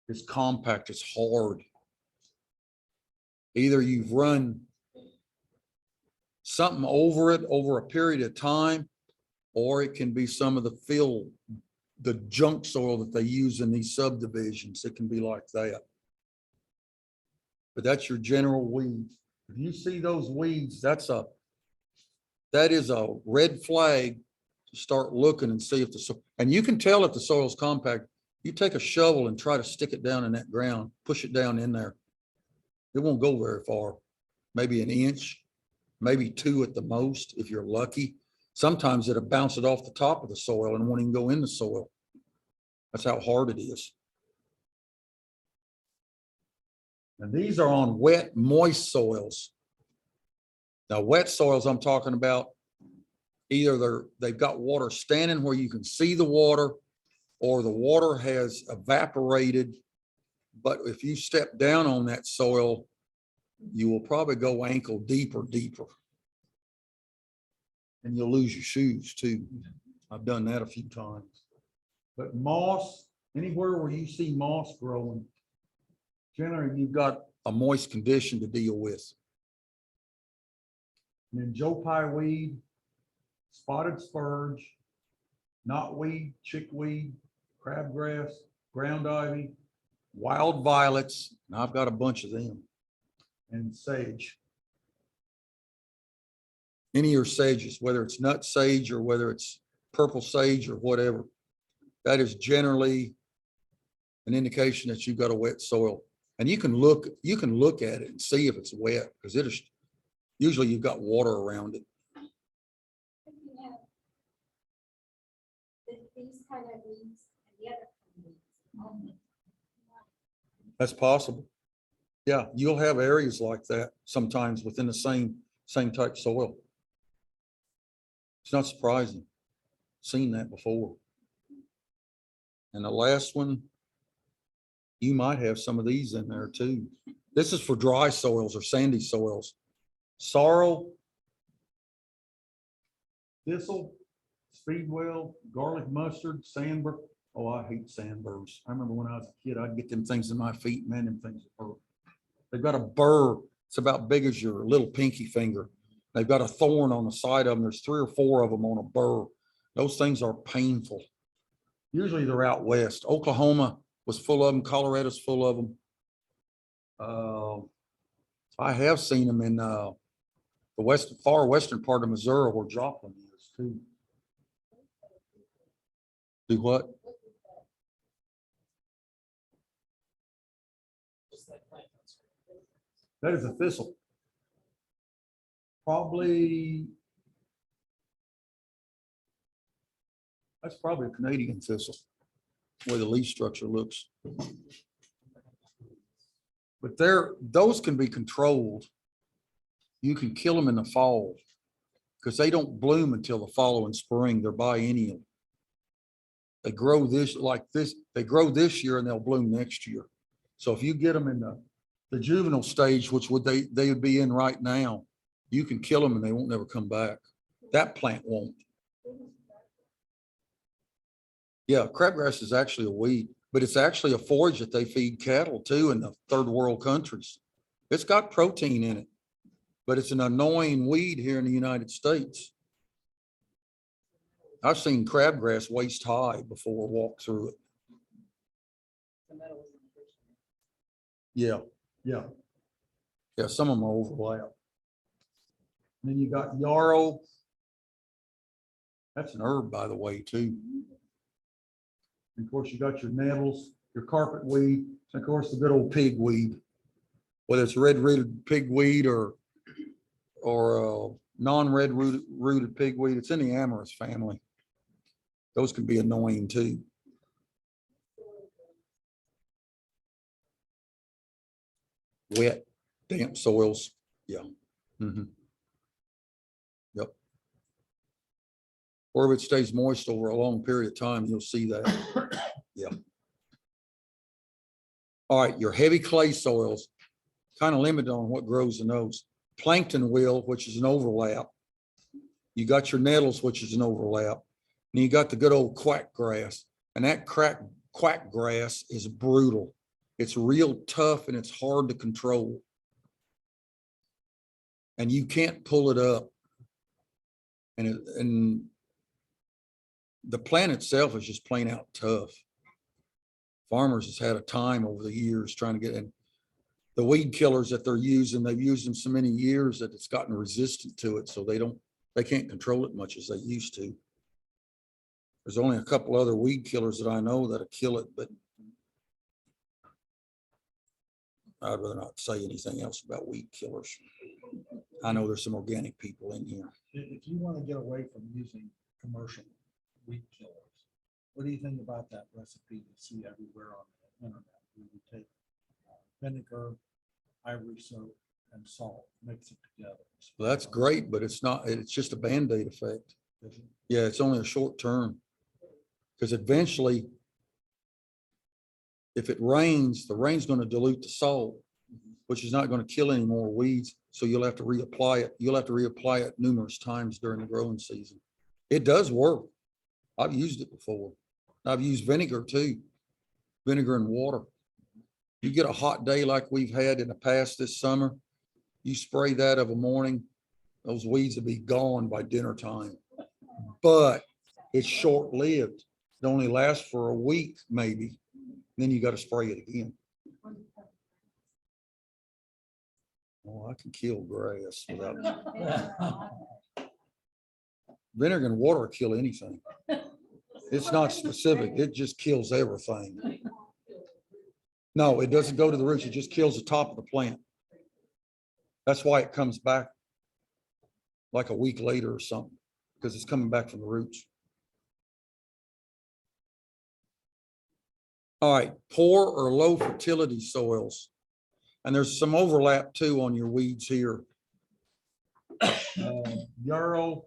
is compact, it's hard. Either you've run something over it over a period of time, or it can be some of the fill, the junk soil that they use in these subdivisions. It can be like that. But that's your general weeds. If you see those weeds, that is a red flag to start looking and see if and you can tell if the soil is compact. You take a shovel and try to stick it down in that ground, push it down in there. It won't go very far, maybe an inch, maybe 2 at the most, if you're lucky. Sometimes it'll bounce it off the top of the soil and won't even go in the soil. That's how hard it is. And these are on wet, moist soils. Now, wet soils I'm talking about, either they've got water standing where you can see the water, or the water has evaporated. But if you step down on that soil, you will probably go ankle deep or deeper. And you'll lose your shoes too. I've done that a few times. But moss, anywhere where you see moss growing, generally you've got a moist condition to deal with. And then Joe Pye weed, spotted spurge, knotweed, chickweed, crabgrass, ground ivy, wild violets, and I've got a bunch of them, and sage. Any of your sages, whether it's nut sage or whether it's purple sage or whatever, that is generally an indication that you've got a wet soil. And you can look at it and see if it's wet, because it is usually you've got water around it. These kind of weeds and the other kind of weeds. That's possible. Yeah, you'll have areas like that sometimes within the same type soil. It's not surprising. Seen that before. And the last one, you might have some of these in there too. This is for dry soils or sandy soils. Sorrel, thistle, speedwell, garlic mustard, sandbur. Oh, I hate sandburrs. I remember when I was a kid, I'd get them things in my feet, man, them things hurt. They've got a burr. It's about big as your little pinky finger. They've got a thorn on the side of them. There's 3 or 4 of them on a burr. Those things are painful. Usually they're out west. Oklahoma was full of them. Colorado's full of them. I have seen them in the far western part of Missouri where Joplin is too. Do what? That is a thistle. That's probably a Canadian thistle, the way the leaf structure looks. But those can be controlled. You can kill them in the fall because they don't bloom until the following spring. They're biennial. They grow they grow this year and they'll bloom next year. So if you get them in the juvenile stage, which they would be in right now, you can kill them and they won't never come back. That plant won't. Yeah, crabgrass is actually a weed, but it's actually a forage that they feed cattle too in the third world countries. It's got protein in it, but it's an annoying weed here in the United States. I've seen crabgrass waist high before I walk through it. Yeah, Yeah. yeah, some of them overlap. Then you got yarrow. That's an herb, by the way, too. And of course, you got your nettles, your carpet weed, and of course, the good old pigweed. Whether it's red-rooted pigweed or non-red rooted pigweed, it's in the amorous family. Those can be annoying too. Wet, damp soils, yeah. Mhm. Yep. Or if it stays moist over a long period of time, you'll see that. Yeah. All right, your heavy clay soils, kind of limited on what grows in those. Plankton will, which is an overlap. You got your nettles, which is an overlap. And you got the good old quack grass. And that quack grass is brutal. It's real tough and it's hard to control. And you can't pull it up. And the plant itself is just plain out tough. Farmers has had a time over the years trying to get in. The weed killers that they're using, they've used them so many years that it's gotten resistant to it. So they can't control it much as they used to. There's only a couple other weed killers that I know that'll kill it, but I'd rather not say anything else about weed killers. I know there's some organic people in here. If you want to get away from using commercial weed killers, what do you think about that recipe you see everywhere on the internet? Where you take vinegar, ivory soap, and salt, mix it together. Well, that's great, but it's not, it's just a Band-Aid effect. Yeah, it's only a short term. Because eventually, if it rains, the rain's going to dilute the salt, which is not going to kill any more weeds. So you'll have to reapply it. You'll have to reapply it numerous times during the growing season. It does work. I've used it before. I've used vinegar too. Vinegar and water. You get a hot day like we've had in the past this summer, you spray that of a morning, those weeds will be gone by dinner time. But it's short-lived. It only lasts for a week, maybe. Then you got to spray it again. Oh, I can kill grass without vinegar and water kill anything. It's not specific. It just kills everything. No, it doesn't go to the roots. It just kills the top of the plant. That's why it comes back like a week later or something, because it's coming back from the roots. All right, poor or low fertility soils. And there's some overlap too on your weeds here. Yarrow,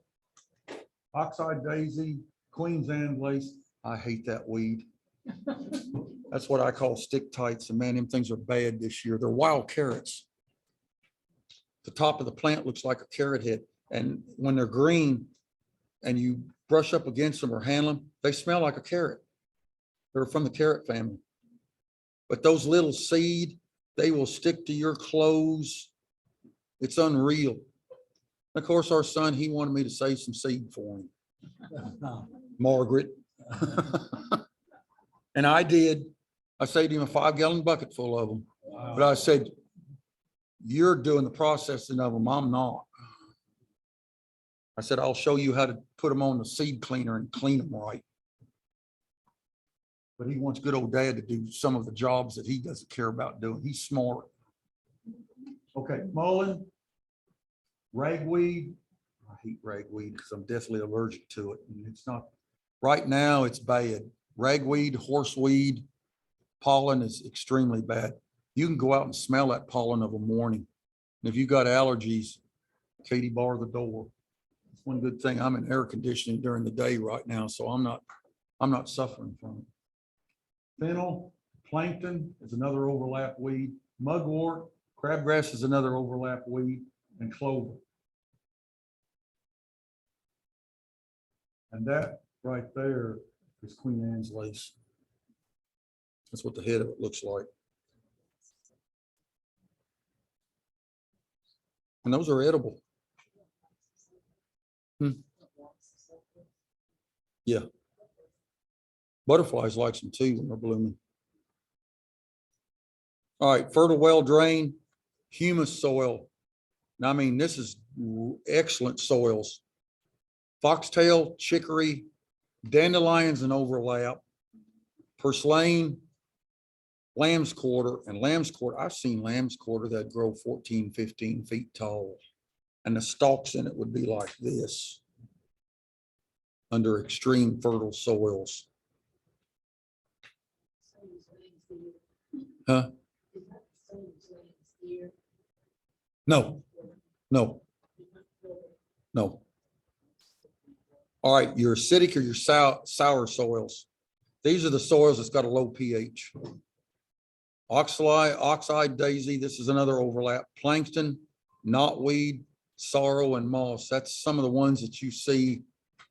oxeye daisy, Queen's Anne lace. I hate that weed. That's what I call stick tights. And man, them things are bad this year. They're wild carrots. The top of the plant looks like a carrot head. And when they're green and you brush up against them or handle them, they smell like a carrot. They're from the carrot family. But those little seed, they will stick to your clothes. It's unreal. Of course, our son, he wanted me to save some seed for him. Margaret. And I did. I saved him a 5-gallon bucket full of them. But I said, you're doing the processing of them. I'm not. I said, I'll show you how to put them on the seed cleaner and clean them right. But he wants good old dad to do some of the jobs that he doesn't care about doing. He's smart. Okay, mullein, ragweed. I hate ragweed because I'm deathly allergic to it. And it's not, right now it's bad. Ragweed, horseweed, pollen is extremely bad. You can go out and smell that pollen of a morning. And if you got allergies, Katie, bar the door. It's one good thing. I'm in air conditioning during the day right now, so I'm not suffering from it. Fennel, plankton is another overlap weed. Mugwort, crabgrass is another overlap weed, and clover. And that right there is Queen Anne's lace. That's what the head of it looks like. And those are edible. Yeah. Butterflies like them too when they're blooming. All right, fertile well drain, humus soil. Now, I mean, this is excellent soils. Foxtail, chicory, dandelions and overlap, purslane, lamb's quarter, and lamb's quarter. I've seen lamb's quarter that grow 14, 15 feet tall. And the stalks in it would be like this under extreme fertile soils. Huh? No, no, no. All right, your acidic or your sour soils. These are the soils that's got a low pH. Oxide daisy, this is another overlap. Plankton, knotweed, sorrel, and moss. That's some of the ones that you see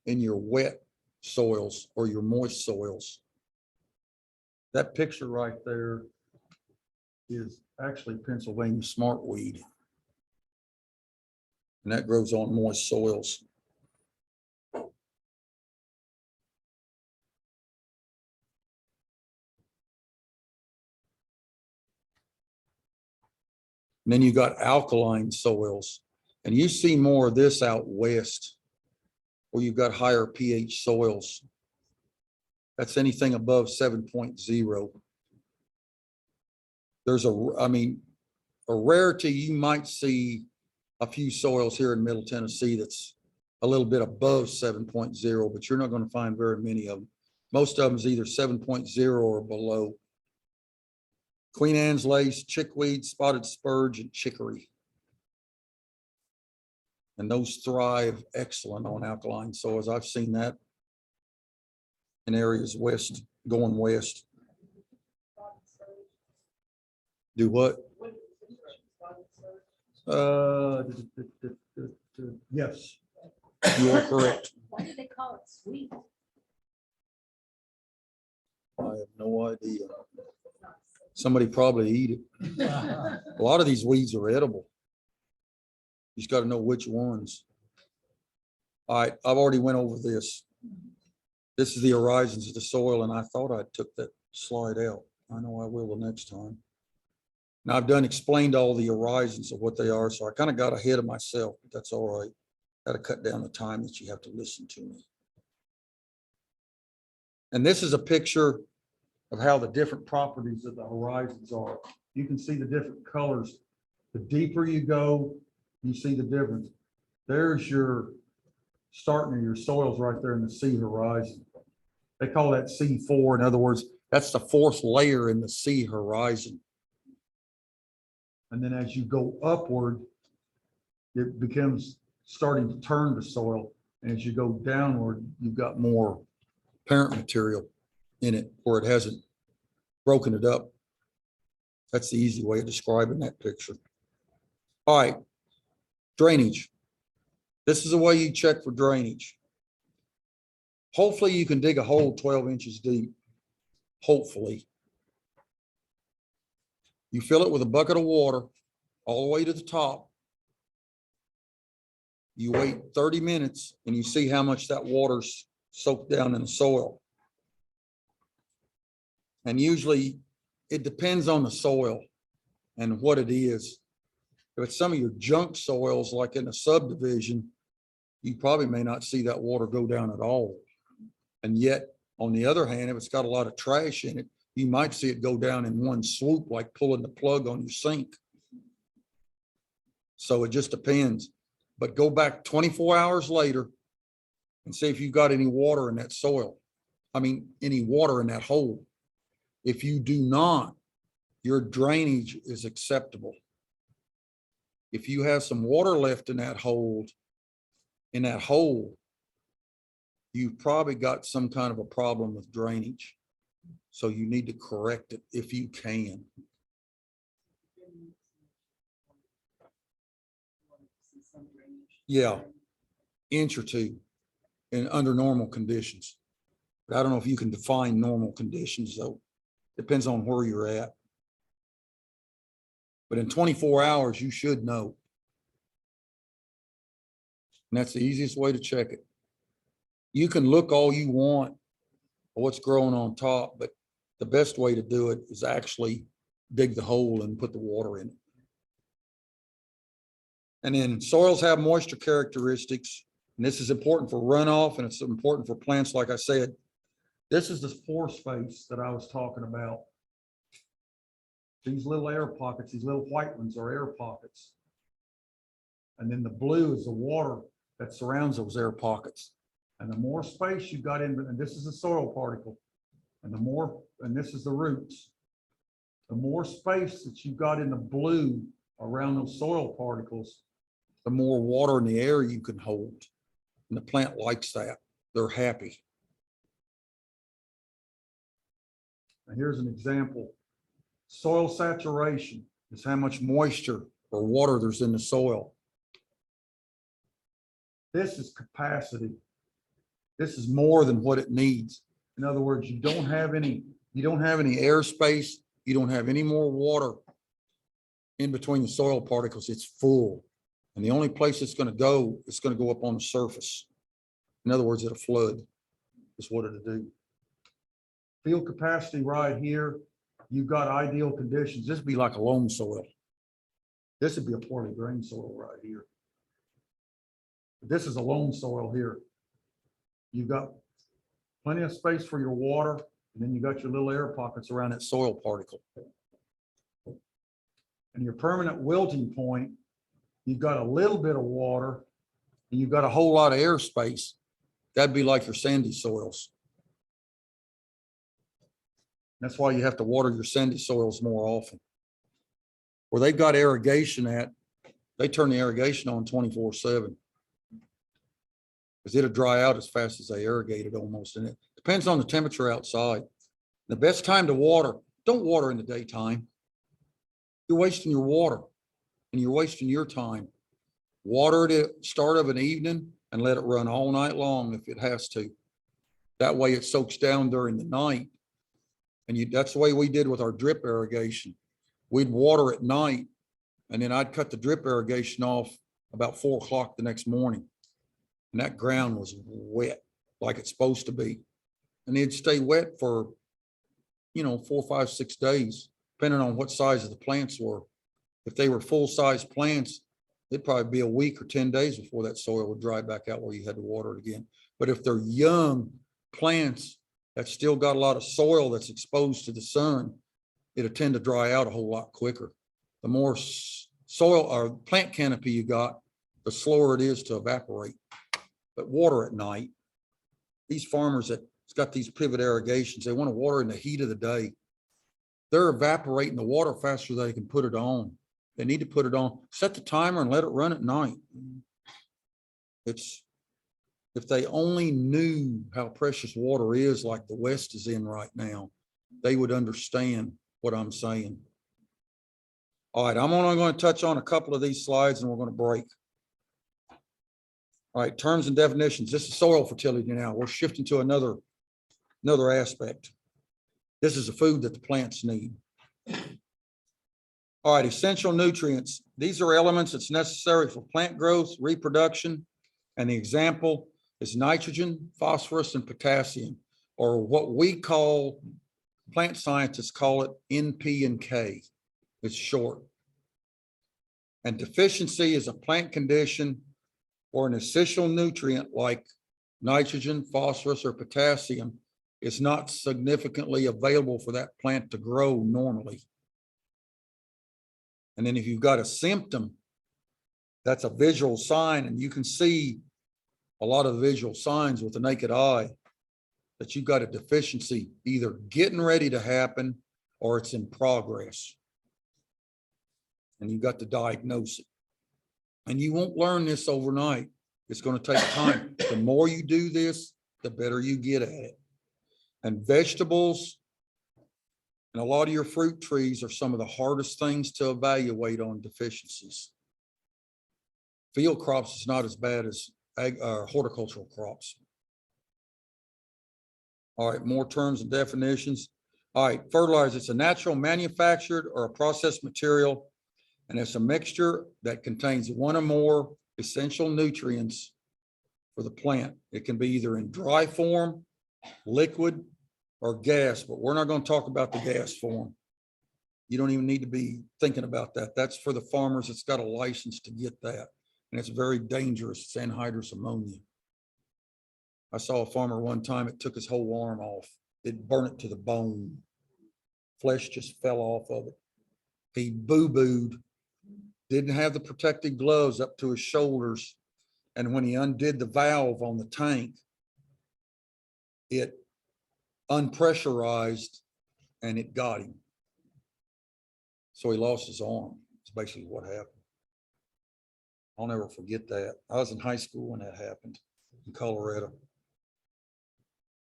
in your wet soils or your moist soils. That picture right there is actually Pennsylvania smartweed. And that grows on moist soils. And then you got alkaline soils. And you see more of this out west where you've got higher pH soils. That's anything above 7.0. There's a rarity. You might see a few soils here in Middle Tennessee that's a little bit above 7.0, but you're not going to find very many of them. Most of them is either 7.0 or below. Queen Anne's lace, chickweed, spotted spurge, and chicory. And those thrive excellent on alkaline soils. I've seen that in areas west, going west. Do what? Yes. You are correct. Why do they call it sweet? I have no idea. Somebody probably eat it. A lot of these weeds are edible. You just got to know which ones. All right, I've already went over this. This is the horizons of the soil, and I thought I took that slide out. I know I will the next time. Now I've explained all the horizons of what they are, so I kind of got ahead of myself, but that's all right. Got to cut down the time that you have to listen to me. And this is a picture of how the different properties of the horizons are. You can see the different colors. The deeper you go, you see the difference. There's your starting of your soils right there in the sea horizon. They call that C4. In other words, that's the fourth layer in the sea horizon. And then as you go upward, it becomes starting to turn to soil. And as you go downward, you've got more parent material in it where it hasn't broken it up. That's the easy way of describing that picture. All right, drainage. This is the way you check for drainage. Hopefully you can dig a hole 12 inches deep. Hopefully. You fill it with a bucket of water all the way to the top. You wait 30 minutes and you see how much that water's soaked down in the soil. And usually it depends on the soil and what it is. If it's some of your junk soils, like in a subdivision, you probably may not see that water go down at all. And yet, on the other hand, if it's got a lot of trash in it, you might see it go down in one swoop, like pulling the plug on your sink. So it just depends. But go back 24 hours later and see if you've got any water in that soil. I mean, any water in that hole. If you do not, your drainage is acceptable. If you have some water left in that hole, you've probably got some kind of a problem with drainage. So you need to correct it if you can. Yeah, inch or two and under normal conditions. But I don't know if you can define normal conditions though. Depends on where you're at. But in 24 hours, you should know. And that's the easiest way to check it. You can look all you want at what's growing on top, but the best way to do it is actually dig the hole and put the water in it. And then soils have moisture characteristics, and this is important for runoff and it's important for plants. Like I said, this is the pore space that I was talking about. These little air pockets, these little white ones are air pockets. And then the blue is the water that surrounds those air pockets. And the more space you got in, and this is a soil particle, and the more, and this is the roots. The more space that you got in the blue around those soil particles, the more water in the air you can hold. And the plant likes that. They're happy. And here's an example. Soil saturation is how much moisture or water there's in the soil. This is capacity. This is more than what it needs. In other words, you don't have any airspace. You don't have any more water in between the soil particles. It's full. And the only place it's going to go up on the surface. In other words, it'll flood is what it'll do. Field capacity right here. You've got ideal conditions. This would be like a loam soil. This would be a poorly drained soil right here. This is a loam soil here. You've got plenty of space for your water, and then you got your little air pockets around that soil particle. And your permanent wilting point, you've got a little bit of water, and you've got a whole lot of air space. That'd be like your sandy soils. That's why you have to water your sandy soils more often. Where they've got irrigation at, they turn the irrigation on 24/7. Because it'll dry out as fast as they irrigate it almost. And it depends on the temperature outside. The best time to water, don't water in the daytime. You're wasting your water and you're wasting your time. Water it at the start of an evening and let it run all night long if it has to. That way it soaks down during the night. And that's the way we did with our drip irrigation. We'd water at night and then I'd cut the drip irrigation off about 4 o'clock the next morning. And that ground was wet like it's supposed to be. And it'd stay wet for, 4, 5, 6 days, depending on what size of the plants were. If they were full-size plants, it'd probably be a week or 10 days before that soil would dry back out where you had to water it again. But if they're young plants that still got a lot of soil that's exposed to the sun, it'll tend to dry out a whole lot quicker. The more soil or plant canopy you got, the slower it is to evaporate. But water at night. These farmers that's got these pivot irrigations, they want to water in the heat of the day. They're evaporating the water faster than they can put it on. They need to put it on, set the timer and let it run at night. If they only knew how precious water is like the West is in right now, they would understand what I'm saying. All right, I'm only going to touch on a couple of these slides and we're going to break. All right, terms and definitions. This is soil fertility now. We're shifting to another aspect. This is the food that the plants need. All right, essential nutrients. These are elements that's necessary for plant growth, reproduction, and the example is nitrogen, phosphorus, and potassium, or what we call, plant scientists call it NP and K. It's short. And deficiency is a plant condition or an essential nutrient like nitrogen, phosphorus, or potassium is not significantly available for that plant to grow normally. And then if you've got a symptom, that's a visual sign, and you can see a lot of the visual signs with the naked eye that you've got a deficiency either getting ready to happen or it's in progress. And you've got to diagnose it. And you won't learn this overnight. It's going to take time. The more you do this, the better you get at it. And vegetables and a lot of your fruit trees are some of the hardest things to evaluate on deficiencies. Field crops is not as bad as horticultural crops. All right, more terms and definitions. All right, fertilizer, it's a natural manufactured or a processed material, and it's a mixture that contains one or more essential nutrients for the plant. It can be either in dry form, liquid, or gas, but we're not going to talk about the gas form. You don't even need to be thinking about that. That's for the farmers that's got a license to get that. And it's very dangerous. It's anhydrous ammonia. I saw a farmer one time, it took his whole arm off. It burned it to the bone. Flesh just fell off of it. He boo-booed, didn't have the protective gloves up to his shoulders. And when he undid the valve on the tank, it unpressurized and it got him. So he lost his arm. It's basically what happened. I'll never forget that. I was in high school when that happened in Colorado.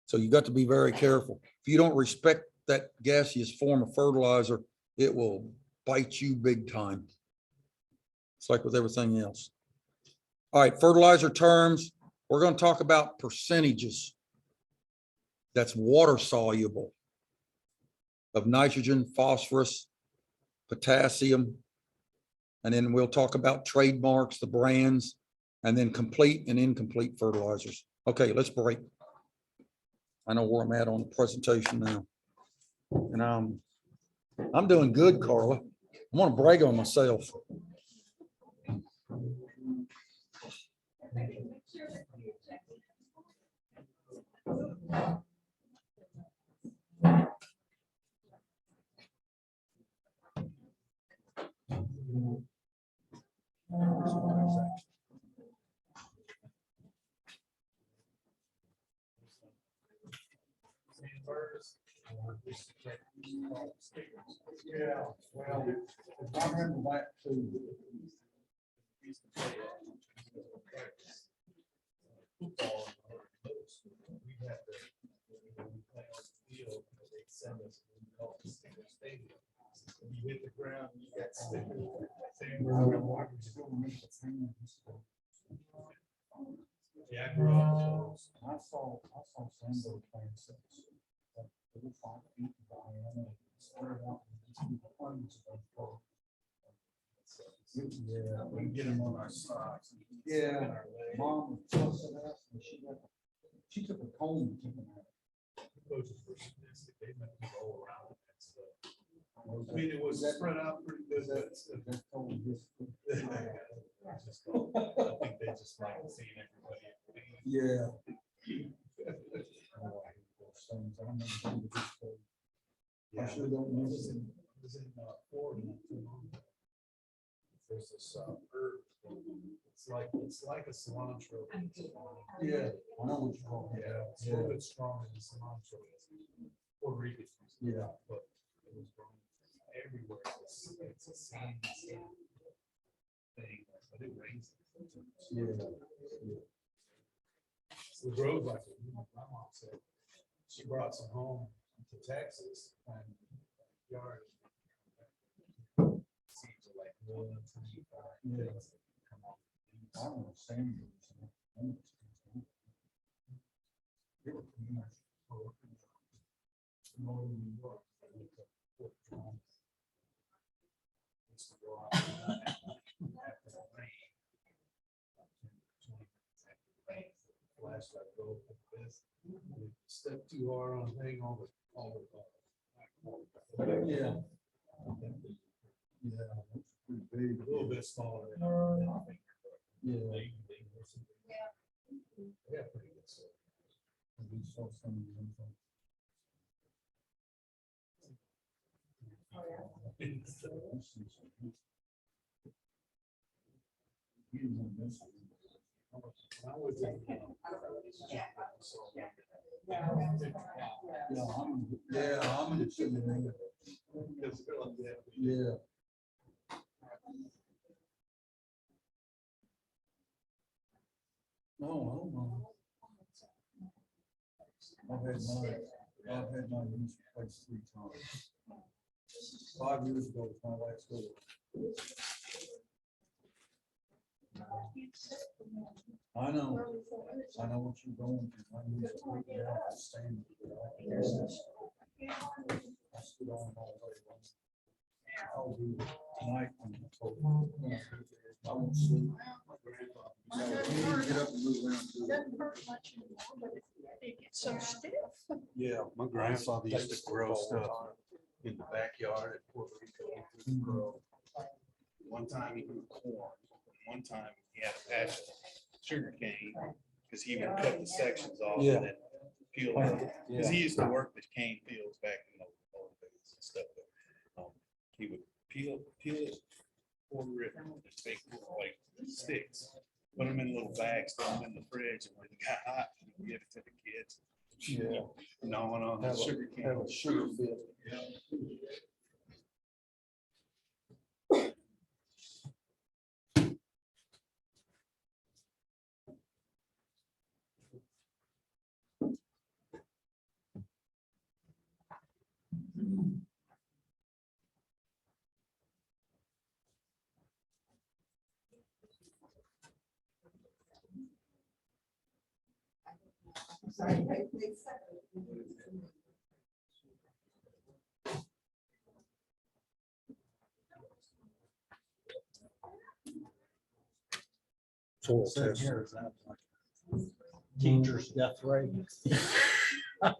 So you got to be very careful. If you don't respect that gaseous form of fertilizer, it will bite you big time. It's like with everything else. All right, fertilizer terms. We're going to talk about percentages. That's water soluble of nitrogen, phosphorus, potassium. And then we'll talk about trademarks, the brands, and then complete and incomplete fertilizers. Okay, let's break. I know where I'm at on the presentation now. And I'm doing good, Carla. I want to brag on myself. Yeah, well, I remember that too. You hit the ground, you got stickers. Yeah, I grew up. I saw Sambo playing six. Like, they were 5 feet in diameter, spread out in two hundreds of them. Yeah, we can get them on our socks. Yeah, mom was busting us and she took a comb and took them out. Coaches were sadistic. They meant to roll around and stuff. I mean, it was spread out pretty good. That comb just. I think they just like seeing everybody. Yeah. I sure don't know. It was in Florida not too long ago. There's this herb. It's like a cilantro. Yeah, I know what you're talking Yeah, about. it's a little bit stronger than cilantro is. Puerto Rican. Yeah. But it was growing everywhere. It's a sand thing, but it rains. Yeah. So it grows like it. My mom said she brought some home to Texas and yard. Seeds are like 125 things that come off. I don't know, Sam. They were clean. Northern New York. Used to go out after the rain. 20 minutes after the rain, flashlight go up like this. Step too hard on the thing, all the. Yeah. Yeah, that's pretty big. A little bit smaller. Than my finger, but Yeah. they- Yeah, pretty good. So, We saw some of them. when I was in, so, I'm in the city. because they're like that. Yeah. No, I don't know. I've had my knees replaced 3 times. 5 years ago was my last go. I know what you're going through. My knees are really out to stand. I stood on them all day long. I'll do it tonight when I told you. I won't sleep. We need to get up and move around. Doesn't hurt much anymore, but it gets so stiff. Yeah, my grandfather used to grow stuff in the backyard at Puerto Rico. He would grow. One time he grew corn. One time he had a patch of sugar cane because he would cut the sections off Yeah. and then peel it. Because he used to work the cane fields back in the old days and stuff. But, he would peel it, quarter it, and make like sticks. Put them in little bags, throw them in the fridge, and when it got hot, he'd give it to the kids. Yeah. Gnawing on the Have sugar a, have cane. a sugar fit. Soil Said test. here is that like teacher's death rate. A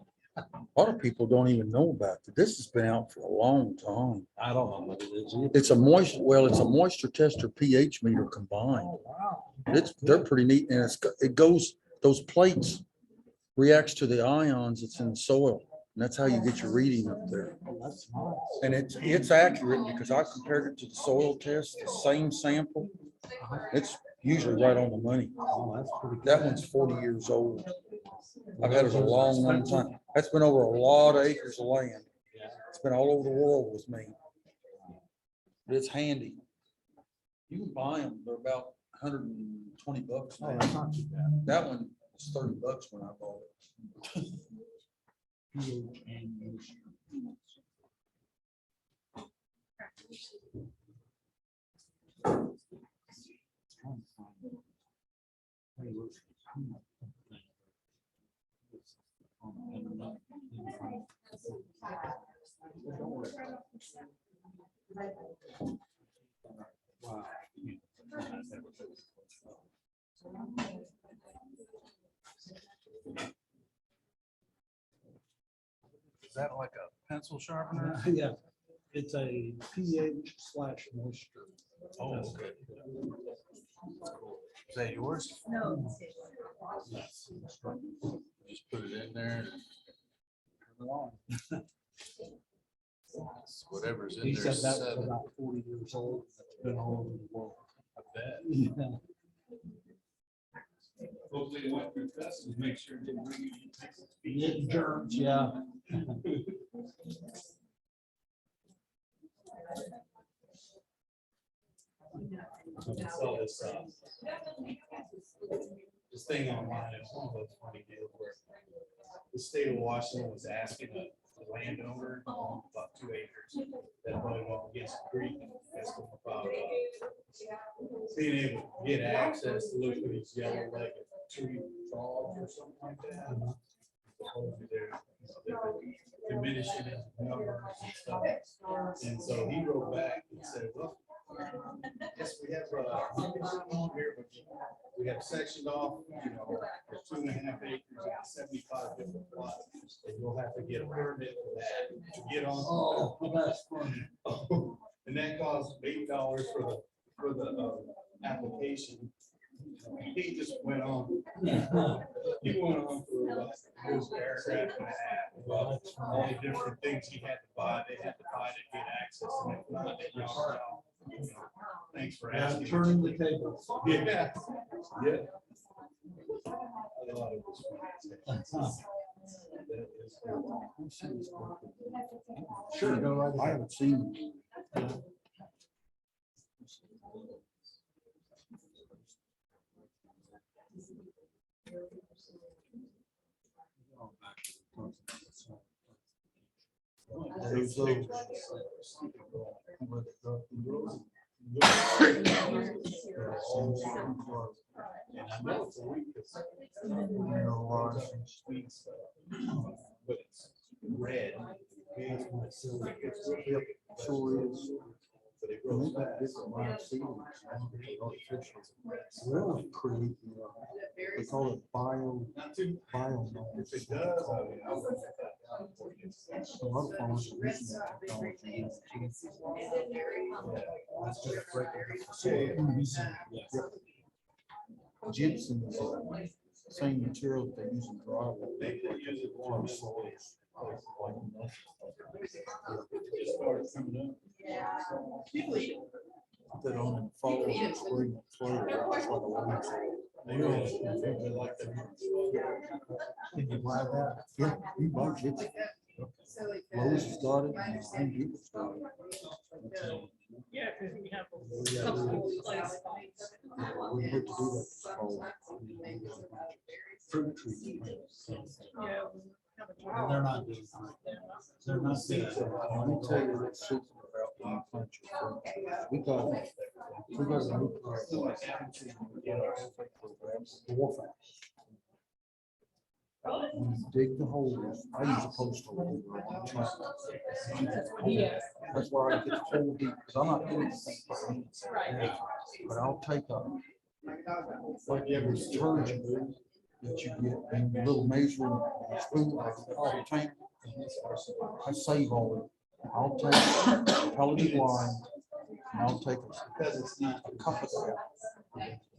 lot of people don't even know about it. This has been out for a long time. I don't know what it is either. It's a moisture tester pH meter combined. Oh, wow. They're pretty neat and it goes, those plates reacts to the ions that's in the soil. And that's how you get your reading up there. Oh, that's nice. And it's accurate because I compared it to the soil test, the same sample. It's usually right on the money. Oh, that's pretty good. That one's 40 years old. I've had it a long, long time. That's been over a lot of acres of land. Yeah. It's been all over the world with me. But it's handy. You can buy them. They're about $120 Oh, now. that's not too bad. That one was $30 when I bought it. pH and moisture. Wow. Is that like a pencil sharpener? Yeah, it's a pH slash moisture. Oh, okay. Is that yours? No. Just put it in there. Whatever's in He there. said that was Seven. about 40 years old. It's been all over the world. I bet. Yeah. Hopefully it went through customs, make sure it didn't bring you. Getting germs, yeah. I saw this thing online, it's one of those funny deals where the state of Washington was asking a landowner on about 2 acres that running up against the creek, and asked them about being able to get access to look at these yellow like tree frogs or something like that. Supposedly they're diminishing in numbers and stuff. And so he wrote back and said, well, yes, we have on here, but we have sectioned off, for 2.5 acres and 75 different plots. And you'll have to get a permit for that to get on. Oh, that's funny. And that costs $8 for the application. He just went on. He went on for about a good paragraph and a half about all the different things he had to buy. They had to buy to get access. And if not, they just, thanks for Yeah, asking. turning the tables. Yeah. Yeah. I thought it was fantastic. That is cool. Sure, go right I ahead. haven't seen it. There's those. And I know it's a week. Sweet stuff, but it's red. It's real big. But if We've got different line seedlings, artificial. Really create, they call it bio. If it does, I mean, I would. A lot of farmers are using that technology. That's just breaking the soil. Yep. Gypsum is the same material that they use in drywall. They use it more Close as soils. just started coming That on in fall, and spring, and fall, it's like a lawn soil. They like that. Can you buy that? Yeah, you buy gypsum. Lowe's has got it, and Home Depot's got it. Yeah, because we have Yeah, a couple we- of places. We had to do that. for fruit trees. Yeah. we have a- And they're not doing that. They're not doing that. Let me tell you the secret about when you plant your fruit trees. We got a new program. Dwarf house. When you dig the holes, I use a postal holder on the tractor. Yeah. That's why I get the hole deep, because I'm not doing anything for me. Right. But I'll take a, like this detergent that you get in a little measuring spoon, like a coffee tank. I save all of it. I'll take pelleted lime, and I'll take a cup of that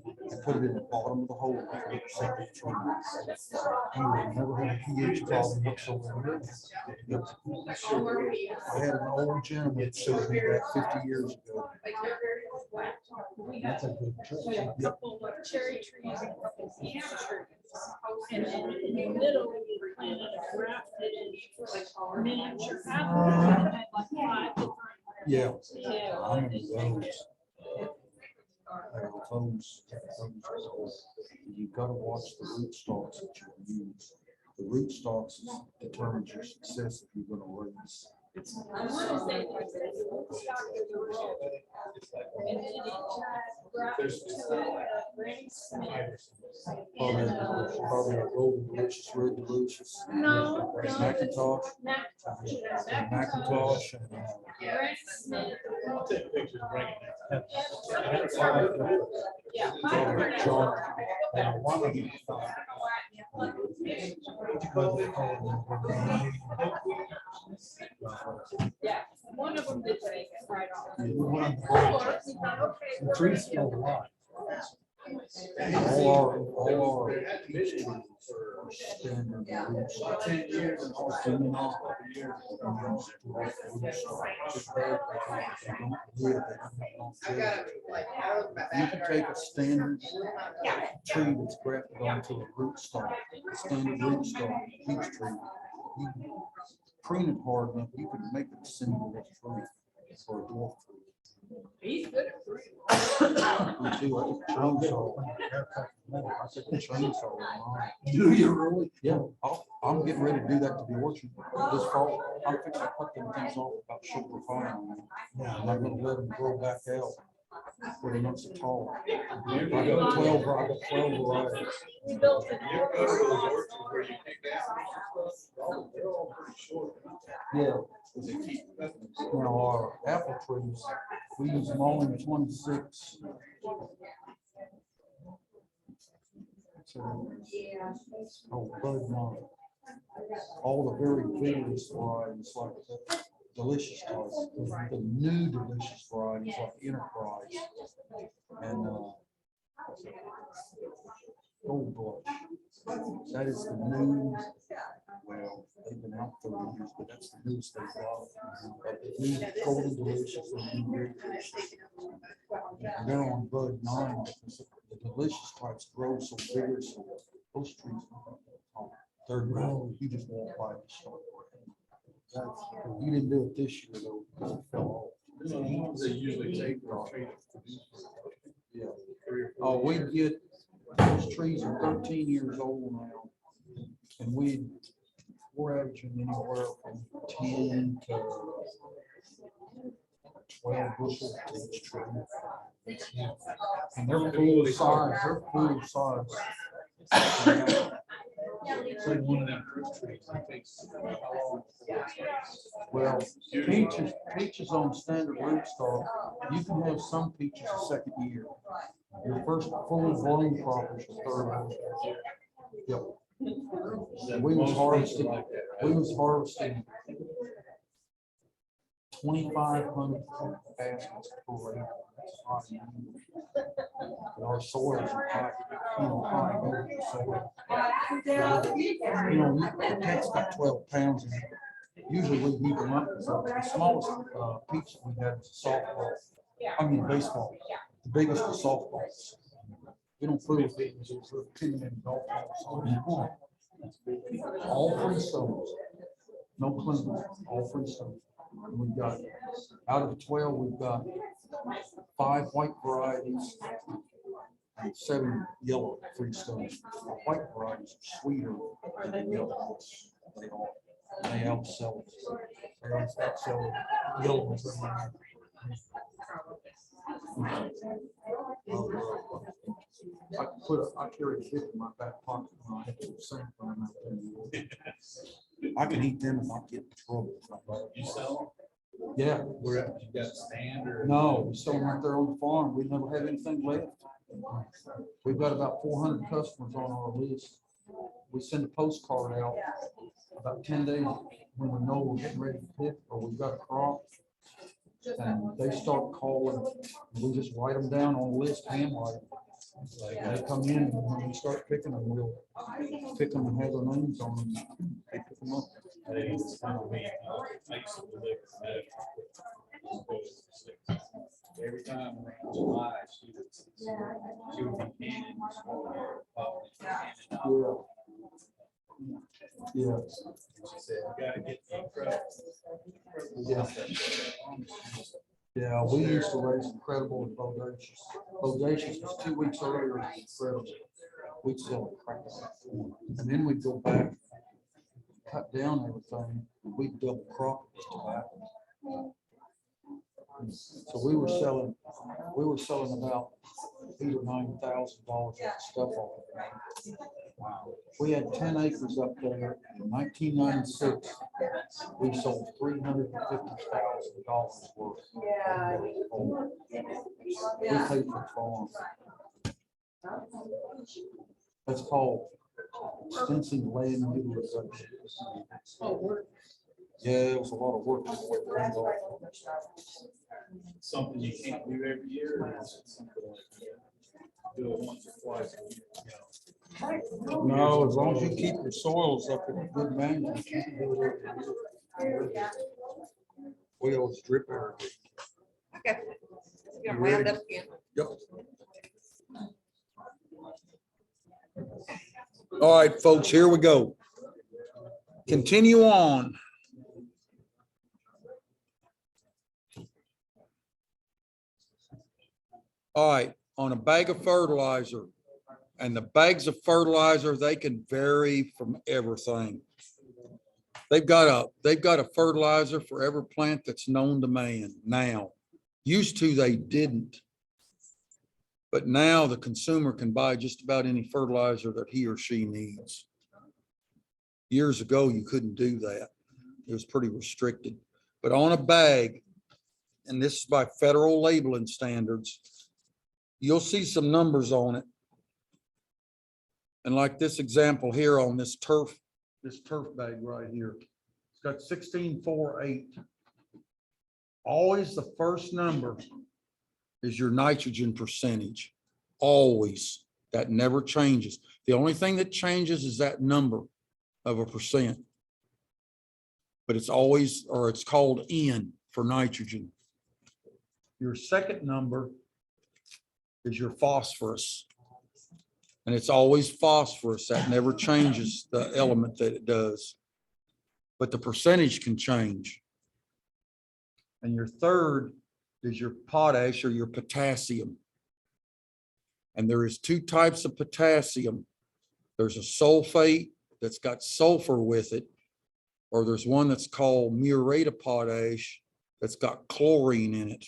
and put it in the bottom of the hole. And we'll never have a pH problem whatsoever. I had an old gentleman that showed me that 50 years ago. That's a good We trick. have a Yep. couple of cherry trees and a couple of peach trees. And then in the middle, we planted a grafted miniature apple. It had like 5 different. Yeah. Yeah. I'm in those. You've got to watch the root stocks that you use. The root stocks determines your success if you're going to raise. I want to say like this. And then it grafted to Granny Smith. Probably a golden delicious, red delicious. No, Macintosh. Macintosh. And, Granny Smith. I'll take pictures, bring it next. Yeah. probably John. And one of them. Yeah, one of them did take it right off. The trees smell a lot. All our peach trees are standard roots. 10 years and all. Do not use root stock. Just very careful. They don't live, they don't live. You can take a standard tree that's grafted onto a root stock, a standard root stock, peach tree. You prune it hard enough, you can make it a single tree for a dwarf tree. He's good at fruit. Me too, I took a chainsaw. I took a chainsaw. Do you really? Yeah, I'm getting ready to do that to the orchard this fall. I'm fixing to cut them things off about shoulder fine. Yeah, and I'm gonna let them grow back out where they're not so tall. I got 12 varieties. We built it. You go to those orchards where you pick out. They're all pretty short. Yeah. They keep cutting them. Now, our apple trees, we use them all in 26. Oh, bud nine. All the very vigorous varieties like the delicious type, the new delicious varieties like Enterprise and Gold Blush. That is the new, well, they've been out 30 years, but that's the newest they've got. The new Golden Delicious and new Very Delicious. And they're on bud nine because the delicious types grow so vigorously. Those trees, they're growing, you just walk by the store. You didn't do it this year though, because it fell off. They usually take or trade it. Yeah. Oh, we get, those trees are 13 years old now. And we're averaging anywhere from 10 to 12 bushels to each tree. And they're full size, Say one of them fruit trees, it takes how long? Well, peaches on standard root stock, you can have some peaches a second year. Your first full bloom crop is the third one. Yep. We was harvesting, we was harvesting 2,500 baskets per acre. That's high. And our soil is high, high moisture soil. It takes about 12 pounds. And usually we heat them up. So the smallest peach we had was a softball. I mean, baseball. The biggest was softballs. We don't fool with it. It's a 10-minute golf balls. All free stones. No cleaning, all free stones. And we've got, out of 12, we've got 5 white varieties and 7 yellow free stones. The white varieties are sweeter than the yellow. They are. They outsell it. They outsell it. Yellow ones. I carry a dip in my back pocket when I have to sing from them out there. I can eat them if I get in trouble. You sell Yeah, them? Where, you got a stand or? no, we sell them out there on the farm. We never had anything left. We've got about 400 customers on our list. We send a postcard out about 10 days when we know we're getting ready to pick or we've got a crop. And they start calling. We just write them down on a list, hand write. They come in and when we start picking them, we'll pick them and have their names on them. They pick them up. Every time around July, she would be canning. Yeah. She said, you gotta get the Yeah, we used to raise Incredible and Bodacious. Bodacious was 2 weeks earlier than Incredible. We'd sell a crap. And then we'd go back, cut down everything, and we'd double crop this tobacco. So we were selling about $8,000 or $9,000 worth of stuff off of that. Wow. We had 10 acres up there in 1996. We sold $350,000 worth. We paid for farm. That's called extensive land utilization. Yeah, it was a lot of work. Something you can't do every year. Or is it something like do it once or twice a year, No, as long as you keep your soils up in good management, you can do it every year. We always drip irrigate. Okay. You Gonna round ready? up again. Yep. All right, folks, here we go. Continue on. All right, on a bag of fertilizer, and the bags of fertilizer, they can vary from everything. They've got a fertilizer for every plant that's known to man now. Used to, they didn't. But now the consumer can buy just about any fertilizer that he or she needs. Years ago, you couldn't do that. It was pretty restricted. But on a bag, and this is by federal labeling standards, you'll see some numbers on it. And like this example here on this turf bag right here, it's got 1648. Always the first number is your nitrogen percentage. Always. That never changes. The only thing that changes is that number of a percent. But it's always, or it's called N for nitrogen. Your second number is your phosphorus. And it's always phosphorus. That never changes the element that it does. But the percentage can change. And your third is your potash or your potassium. And there is 2 types of potassium. There's a sulfate that's got sulfur with it, or there's one that's called muriate of potash that's got chlorine in it.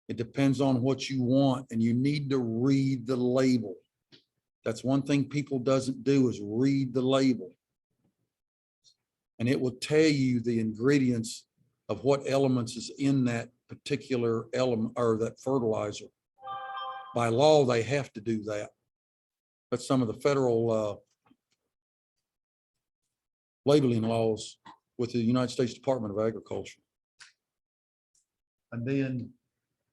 It depends on what you want, and you need to read the label. That's one thing people doesn't do is read the label. And it will tell you the ingredients of what elements is in that particular element or that fertilizer. By law, they have to do that. But some of the federal labeling laws with the United States Department of Agriculture. And then,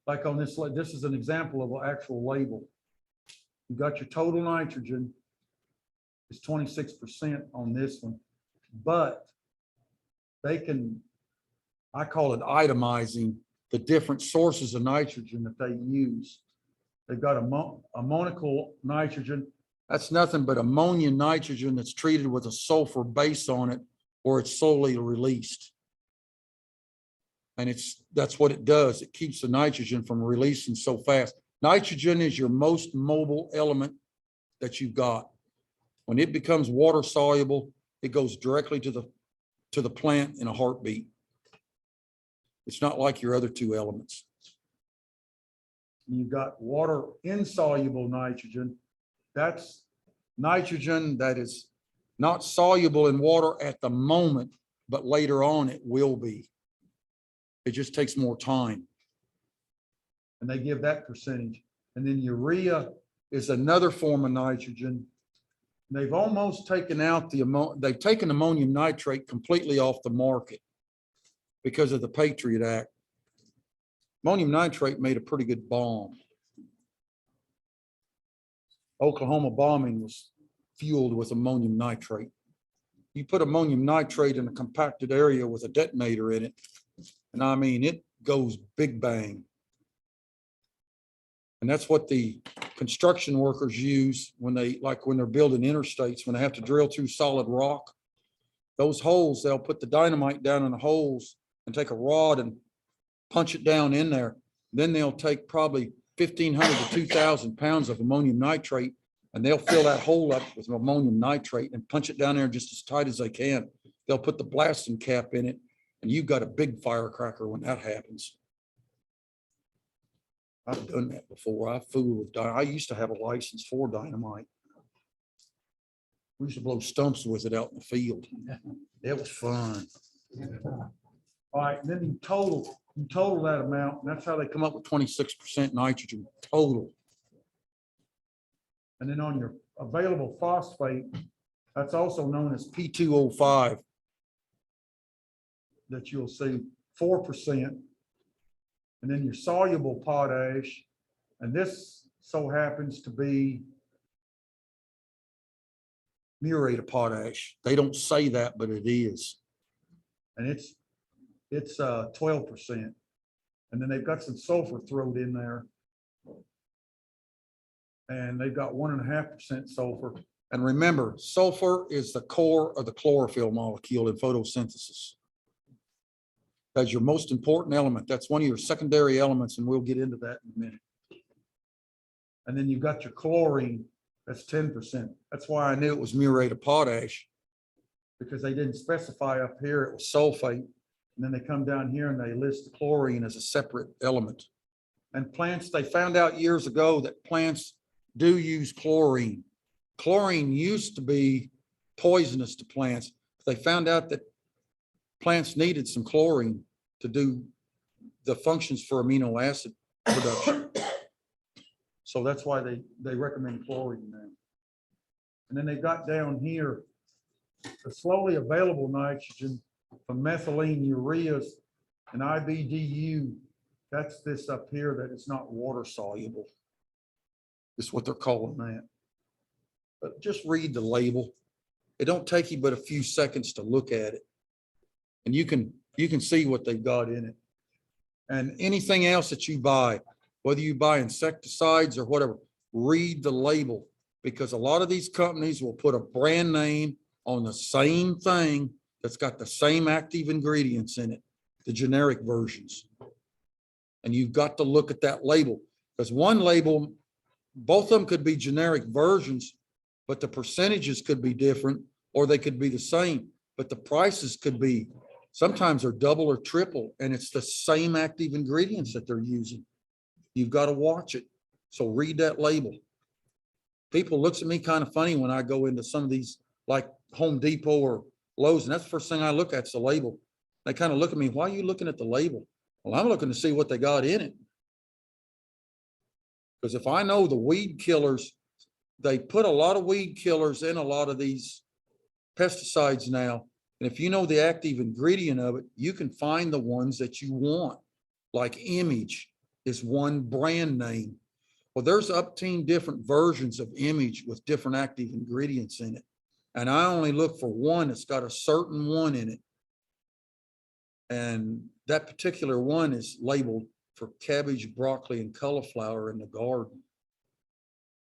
like on this, this is an example of an actual label. You got your total nitrogen is 26% on this one, but they can, I call it itemizing the different sources of nitrogen that they use. They've got ammonical nitrogen. That's nothing but ammonium nitrogen that's treated with a sulfur base on it, or it's solely released. And that's what it does. It keeps the nitrogen from releasing so fast. Nitrogen is your most mobile element that you've got. When it becomes water soluble, it goes directly to the plant in a heartbeat. It's not like your other two elements. You've got water insoluble nitrogen. That's nitrogen that is not soluble in water at the moment, but later on it will be. It just takes more time. And they give that percentage. And then urea is another form of nitrogen. They've almost taken out they've taken ammonium nitrate completely off the market because of the Patriot Act. Ammonium nitrate made a pretty good bomb. Oklahoma bombing was fueled with ammonium nitrate. You put ammonium nitrate in a compacted area with a detonator in it, and I mean, it goes big bang. And that's what the construction workers use when they're building interstates, when they have to drill through solid rock. Those holes, they'll put the dynamite down in the holes and take a rod and punch it down in there. Then they'll take probably 1,500 to 2,000 pounds of ammonium nitrate, and they'll fill that hole up with ammonium nitrate and punch it down there just as tight as they can. They'll put the blasting cap in it, and you've got a big firecracker when that happens. I've done that before. I fooled with dynamite. I used to have a license for dynamite. We used to blow stumps with it out in the field. It was fun. All right, and then you total that amount, and that's how they come up with 26% nitrogen total. And then on your available phosphate, that's also known as P2O5. That you'll see 4%. And then your soluble potash, and this so happens to be muriate of potash. They don't say that, but it is. And it's 12%. And then they've got some sulfur thrown in there. And they've got 1.5% sulfur. And remember, sulfur is the core of the chlorophyll molecule in photosynthesis. That's your most important element. That's one of your secondary elements, and we'll get into that in a minute. And then you've got your chlorine, that's 10%. That's why I knew it was muriate of potash, because they didn't specify up here it was sulfate. And then they come down here and they list the chlorine as a separate element. And plants, they found out years ago that plants do use chlorine. Chlorine used to be poisonous to plants. They found out that plants needed some chlorine to do the functions for amino acid production. So that's why they recommend chlorine now. And then they've got down here the slowly available nitrogen from methylene ureas and IBDU. That's this up here that is not water soluble. Is what they're calling that. But just read the label. It don't take you but a few seconds to look at it. And you can see what they've got in it. And anything else that you buy, whether you buy insecticides or whatever, read the label, because a lot of these companies will put a brand name on the same thing that's got the same active ingredients in it, the generic versions. And you've got to look at that label, because one label, both of them could be generic versions, but the percentages could be different, or they could be the same, but the prices could be, sometimes they're double or triple, and it's the same active ingredients that they're using. You've got to watch it. So read that label. people looks at me kind of funny when I go into some of these like Home Depot or Lowe's, and that's the first thing I look at is the label. They kind of look at me, why are you looking at the label? Well, I'm looking to see what they got in it. Because if I know the weed killers, they put a lot of weed killers in a lot of these pesticides now. And if you know the active ingredient of it, you can find the ones that you want. Like Image is one brand name. Well, there's up to different versions of Image with different active ingredients in it. And I only look for one that's got a certain one in it. And that particular one is labeled for cabbage, broccoli, and cauliflower in the garden.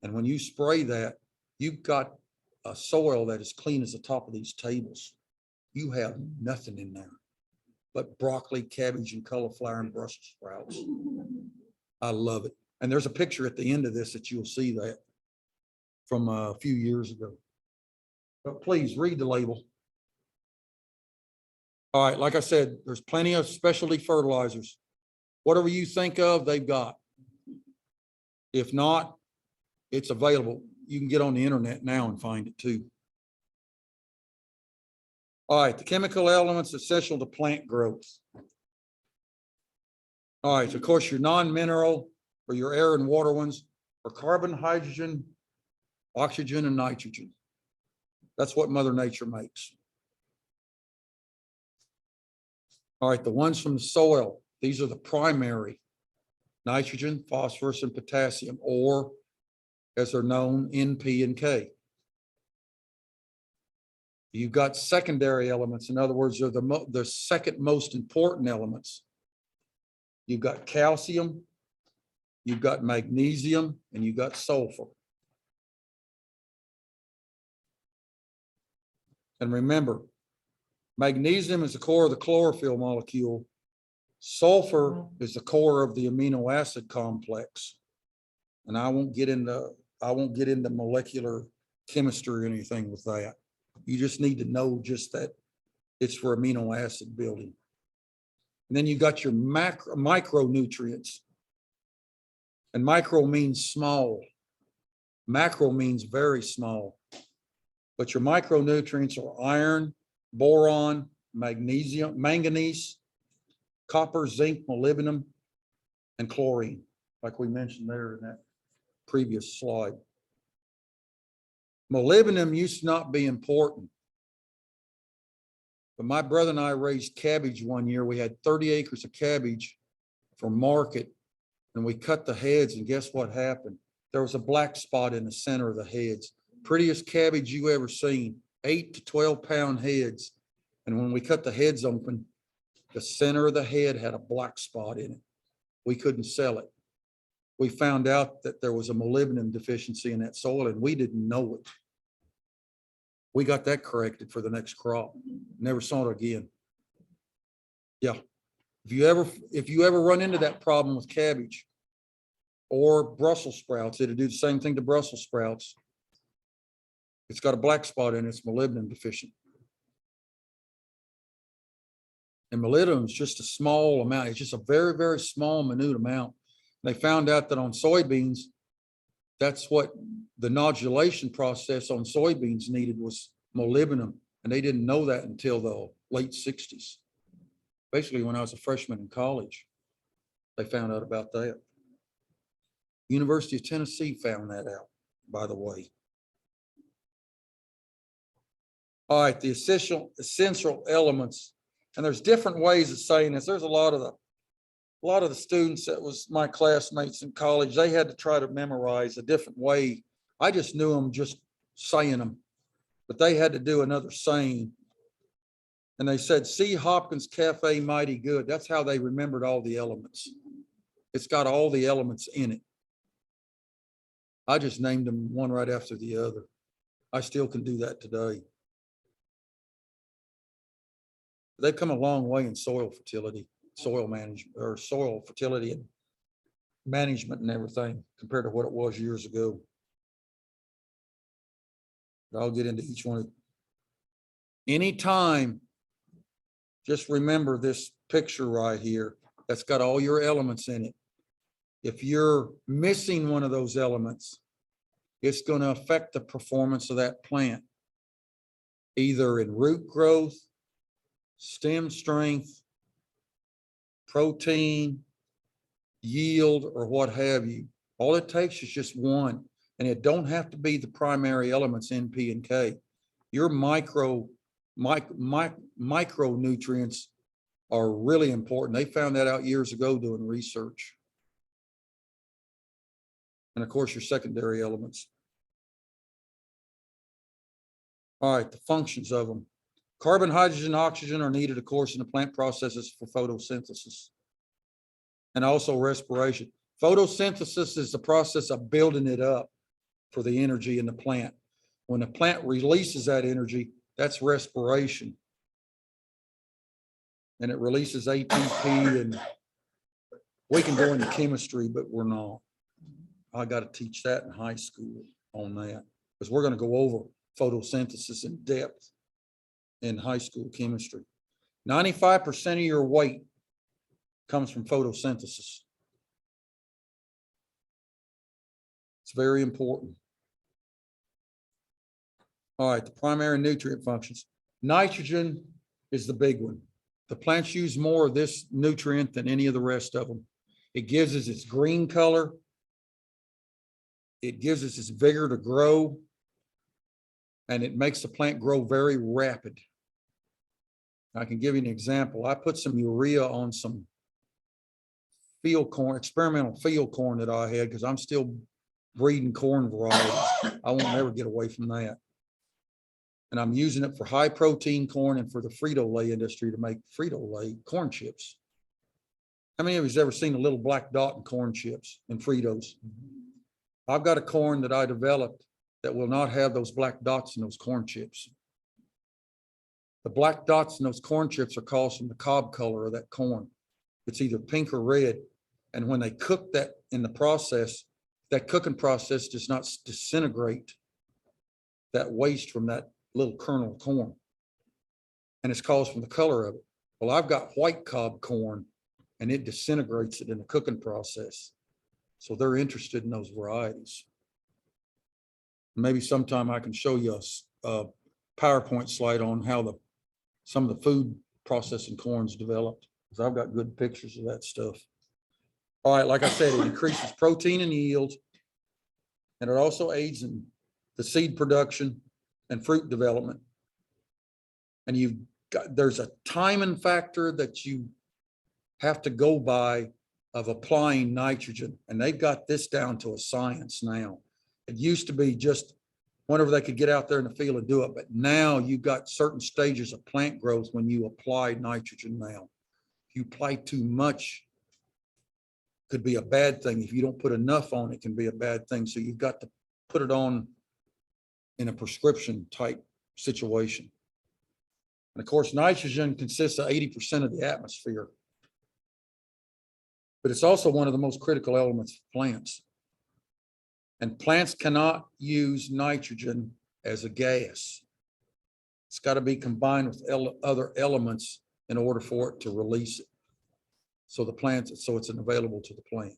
And when you spray that, you've got a soil that is clean as the top of these tables. You have nothing in there but broccoli, cabbage, and cauliflower and Brussels sprouts. I love it. And there's a picture at the end of this that you'll see that from a few years ago. But please read the label. All right, like I said, there's plenty of specialty fertilizers. Whatever you think of, they've got. If not, it's available. You can get on the internet now and find it too. All right, the chemical elements essential to plant growth. All right, of course, your non-mineral or your air and water ones are carbon, hydrogen, oxygen, and nitrogen. That's what Mother Nature makes. All right, the ones from the soil, these are the primary: nitrogen, phosphorus, and potassium, or as they're known, N, P, and K. You've got secondary elements. In other words, they're the second most important elements. You've got calcium, you've got magnesium, and you've got sulfur. And remember, magnesium is the core of the chlorophyll molecule. Sulfur is the core of the amino acid complex. And I won't get into molecular chemistry or anything with that. You just need to know just that it's for amino acid building. And then you got your micronutrients. And micro means small. Macro means very small. But your micronutrients are iron, boron, magnesium, manganese, copper, zinc, molybdenum, and chlorine, like we mentioned there in that previous slide. Molybdenum used to not be important. But my brother and I raised cabbage one year. We had 30 acres of cabbage for market, and we cut the heads, and guess what happened? There was a black spot in the center of the heads. Prettiest cabbage you ever seen, 8 to 12 pound heads. And when we cut the heads open, the center of the head had a black spot in it. We couldn't sell it. We found out that there was a molybdenum deficiency in that soil, and we didn't know it. We got that corrected for the next crop. Never saw it again. Yeah. If you ever run into that problem with cabbage or Brussels sprouts, it'll do the same thing to Brussels sprouts. It's got a black spot in it, it's molybdenum deficient. And molybdenum is just a small amount. It's just a very, very small, minute amount. They found out that on soybeans, that's what the nodulation process on soybeans needed, was molybdenum. And they didn't know that until the late 60s. Basically, when I was a freshman in college, they found out about that. University of Tennessee found that out, by the way. All right, the essential elements. And there's different ways of saying this. There's a lot of the students that was my classmates in college, they had to try to memorize a different way. I just knew them just saying them, but they had to do another saying. And they said, C. Hopkins Cafe Mighty Good. That's how they remembered all the elements. It's got all the elements in it. I just named them one right after the other. I still can do that today. They've come a long way in soil fertility, soil management, or soil fertility and management and everything compared to what it was years ago. But I'll get into each one. Anytime, just remember this picture right here that's got all your elements in it. If you're missing one of those elements, it's going to affect the performance of that plant, either in root growth, stem strength, protein, yield, or what have you. All it takes is just one, and it don't have to be the primary elements N, P, and K. Your micronutrients are really important. They found that out years ago doing research. And of course, your secondary elements. All right, the functions of them. Carbon, hydrogen, oxygen are needed, of course, in the plant processes for photosynthesis and also respiration. Photosynthesis is the process of building it up for the energy in the plant. When the plant releases that energy, that's respiration. And it releases ATP, and we can go into chemistry, but we're not. I got to teach that in high school on that, because we're going to go over photosynthesis in depth in high school chemistry. 95% of your weight comes from photosynthesis. It's very important. All right, the primary nutrient functions. Nitrogen is the big one. The plants use more of this nutrient than any of the rest of them. It gives us its green color. It gives us its vigor to grow. And it makes the plant grow very rapid. I can give you an example. I put some urea on some field corn, experimental field corn that I had, because I'm still breeding corn varieties. I won't ever get away from that. And I'm using it for high protein corn and for the Frito-Lay industry to make Frito-Lay corn chips. How many of you have ever seen a little black dot in corn chips and Fritos? I've got a corn that I developed that will not have those black dots in those corn chips. The black dots in those corn chips are caused from the cob color of that corn. It's either pink or red. And when they cook that in the process, that cooking process does not disintegrate that waste from that little kernel of corn. And it's caused from the color of it. Well, I've got white cob corn and it disintegrates it in the cooking process. So they're interested in those varieties. Maybe sometime I can show you a PowerPoint slide on how some of the food processing corns developed, because I've got good pictures of that stuff. All right, like I said, it increases protein and yield, and it also aids in the seed production and fruit development. And there's a timing factor that you have to go by of applying nitrogen, and they've got this down to a science now. It used to be just whenever they could get out there in the field and do it, but now you've got certain stages of plant growth when you apply nitrogen now. If you apply too much, could be a bad thing. If you don't put enough on, it can be a bad thing. So you've got to put it on in a prescription type situation. And of course, nitrogen consists of 80% of the atmosphere, but it's also one of the most critical elements of plants. And plants cannot use nitrogen as a gas. It's got to be combined with other elements in order for it to release it. So it's available to the plant.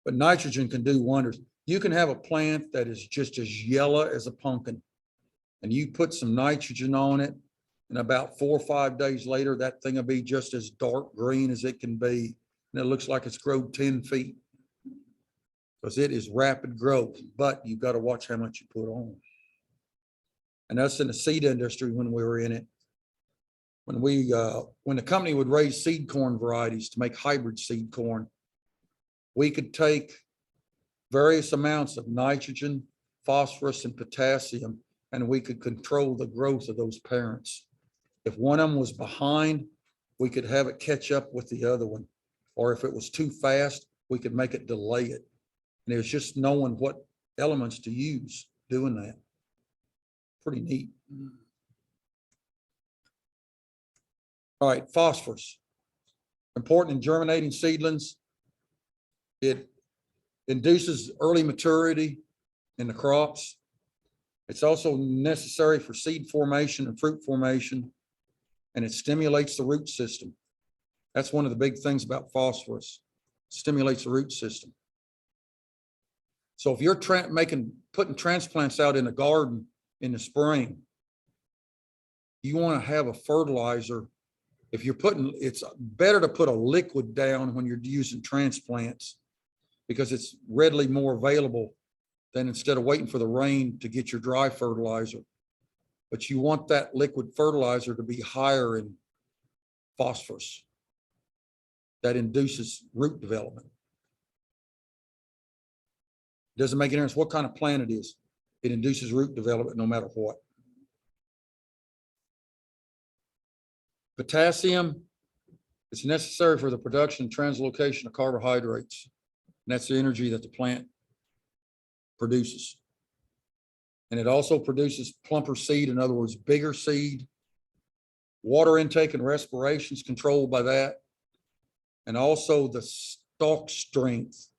But nitrogen can do wonders. You can have a plant that is just as yellow as a pumpkin, and you put some nitrogen on it, and about 4 or 5 days later, that thing will be just as dark green as it can be. And it looks like it's grown 10 feet. Because it is rapid growth, but you've got to watch how much you put on. And us in the seed industry, when we were in it, when the company would raise seed corn varieties to make hybrid seed corn, we could take various amounts of nitrogen, phosphorus, and potassium, and we could control the growth of those parents. If one of them was behind, we could have it catch up with the other one. Or if it was too fast, we could make it delay it. And it was just knowing what elements to use doing that. Pretty neat. All right, phosphorus. Important in germinating seedlings. It induces early maturity in the crops. It's also necessary for seed formation and fruit formation, and it stimulates the root system. That's one of the big things about phosphorus. It stimulates the root system. So if you're putting transplants out in the garden in the spring, you want to have a fertilizer. If you're it's better to put a liquid down when you're using transplants because it's readily more available than instead of waiting for the rain to get your dry fertilizer. But you want that liquid fertilizer to be higher in phosphorus. That induces root development. Doesn't make any difference what kind of plant it is. It induces root development no matter what. Potassium is necessary for the production and translocation of carbohydrates. And that's the energy that the plant produces. And it also produces plumper seed, in other words, bigger seed. Water intake and respiration is controlled by that. And also the stalk strength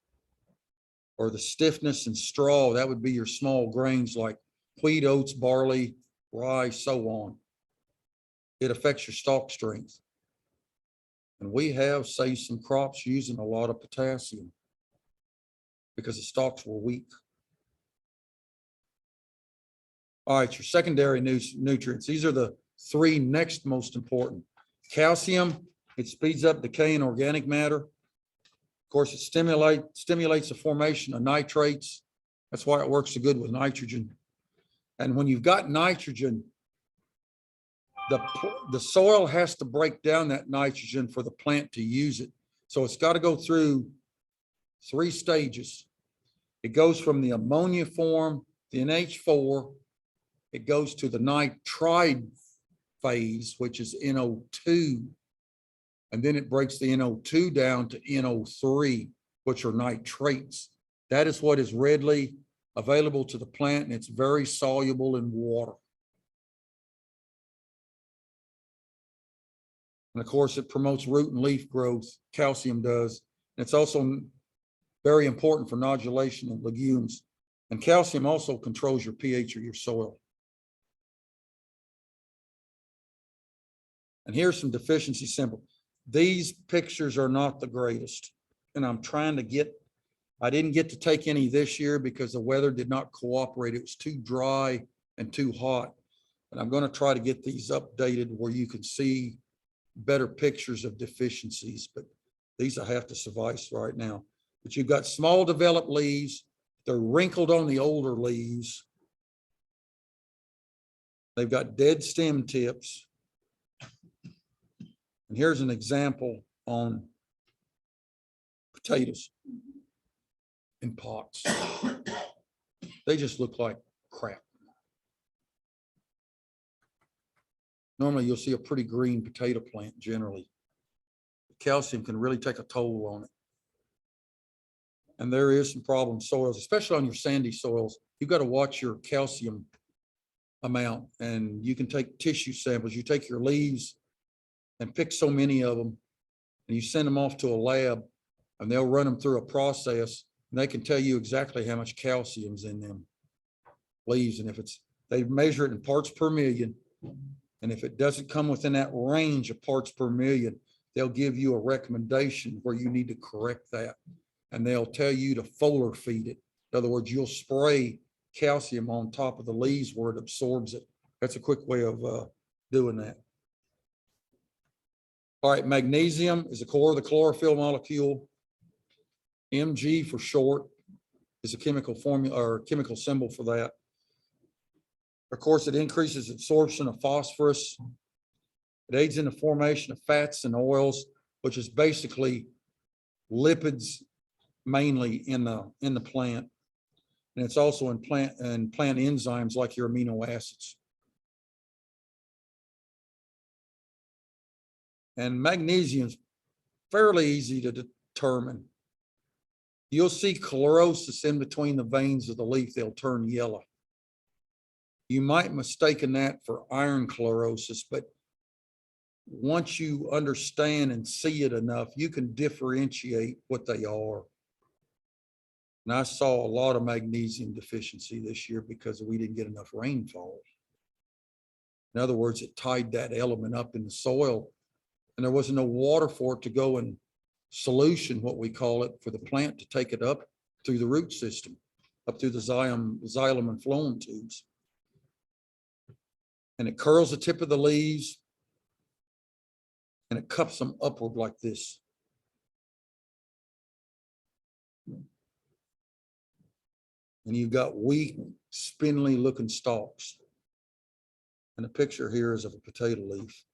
or the stiffness and straw, that would be your small grains like wheat, oats, barley, rye, so on. It affects your stalk strength. And we have saved some crops using a lot of potassium because the stalks were weak. All right, your secondary nutrients. These are the three next most important. Calcium, it speeds up decay in organic matter. Of course, it stimulates the formation of nitrates. That's why it works so good with nitrogen. And when you've got nitrogen, the soil has to break down that nitrogen for the plant to use it. So it's got to go through 3 stages. It goes from the ammonia form, the NH4, it goes to the nitride phase, which is NO2. And then it breaks the NO2 down to NO3, which are nitrates. That is what is readily available to the plant, and it's very soluble in water. And of course, it promotes root and leaf growth. Calcium does. And it's also very important for nodulation of legumes. And calcium also controls your pH of your soil. And here's some deficiency symptoms. These pictures are not the greatest. And I'm trying to I didn't get to take any this year because the weather did not cooperate. It was too dry and too hot. And I'm going to try to get these updated where you can see better pictures of deficiencies, but these I have to suffice right now. But you've got small developed leaves. They're wrinkled on the older leaves. They've got dead stem tips. And here's an example on potatoes in pots. They just look like crap. Normally you'll see a pretty green potato plant generally. Calcium can really take a toll on it. And there is some problem soils, especially on your sandy soils. You've got to watch your calcium amount, and you can take tissue samples. You take your leaves and pick so many of them, and you send them off to a lab, and they'll run them through a process, and they can tell you exactly how much calcium's in them leaves. And if they measure it in parts per million, and if it doesn't come within that range of parts per million, they'll give you a recommendation where you need to correct that. And they'll tell you to foliar feed it. In other words, you'll spray calcium on top of the leaves where it absorbs it. That's a quick way of doing that. All right, magnesium is the core of the chlorophyll molecule. Mg for short is a chemical formula or chemical symbol for that. Of course, it increases absorption of phosphorus. It aids in the formation of fats and oils, which is basically lipids mainly in the plant. And it's also in plant enzymes like your amino acids. And magnesium is fairly easy to determine. You'll see chlorosis in between the veins of the leaf. They'll turn yellow. You might mistake that for iron chlorosis, but once you understand and see it enough, you can differentiate what they are. And I saw a lot of magnesium deficiency this year because we didn't get enough rainfall. In other words, it tied that element up in the soil, and there wasn't no water for it to go in solution, what we call it, for the plant to take it up through the root system. up through the xylem and phloem tubes. And it curls the tip of the leaves and it cups them upward like this. And you've got weak, spindly looking stalks. And the picture here is of a potato leaf.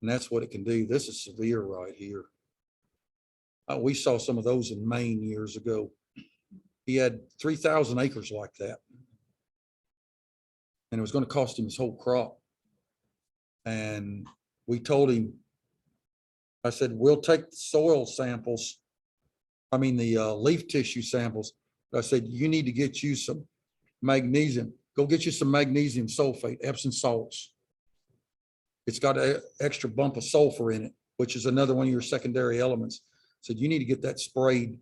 And that's what it can do. This is severe right here. We saw some of those in Maine years ago. He had 3,000 acres like that. And it was going to cost him his whole crop. And we told him, I said, we'll take the soil samples, I mean, the leaf tissue samples. I said, you need to get you some magnesium. Go get you some magnesium sulfate, Epsom salts. It's got an extra bump of sulfur in it, which is another one of your secondary elements. I said, you need to get that sprayed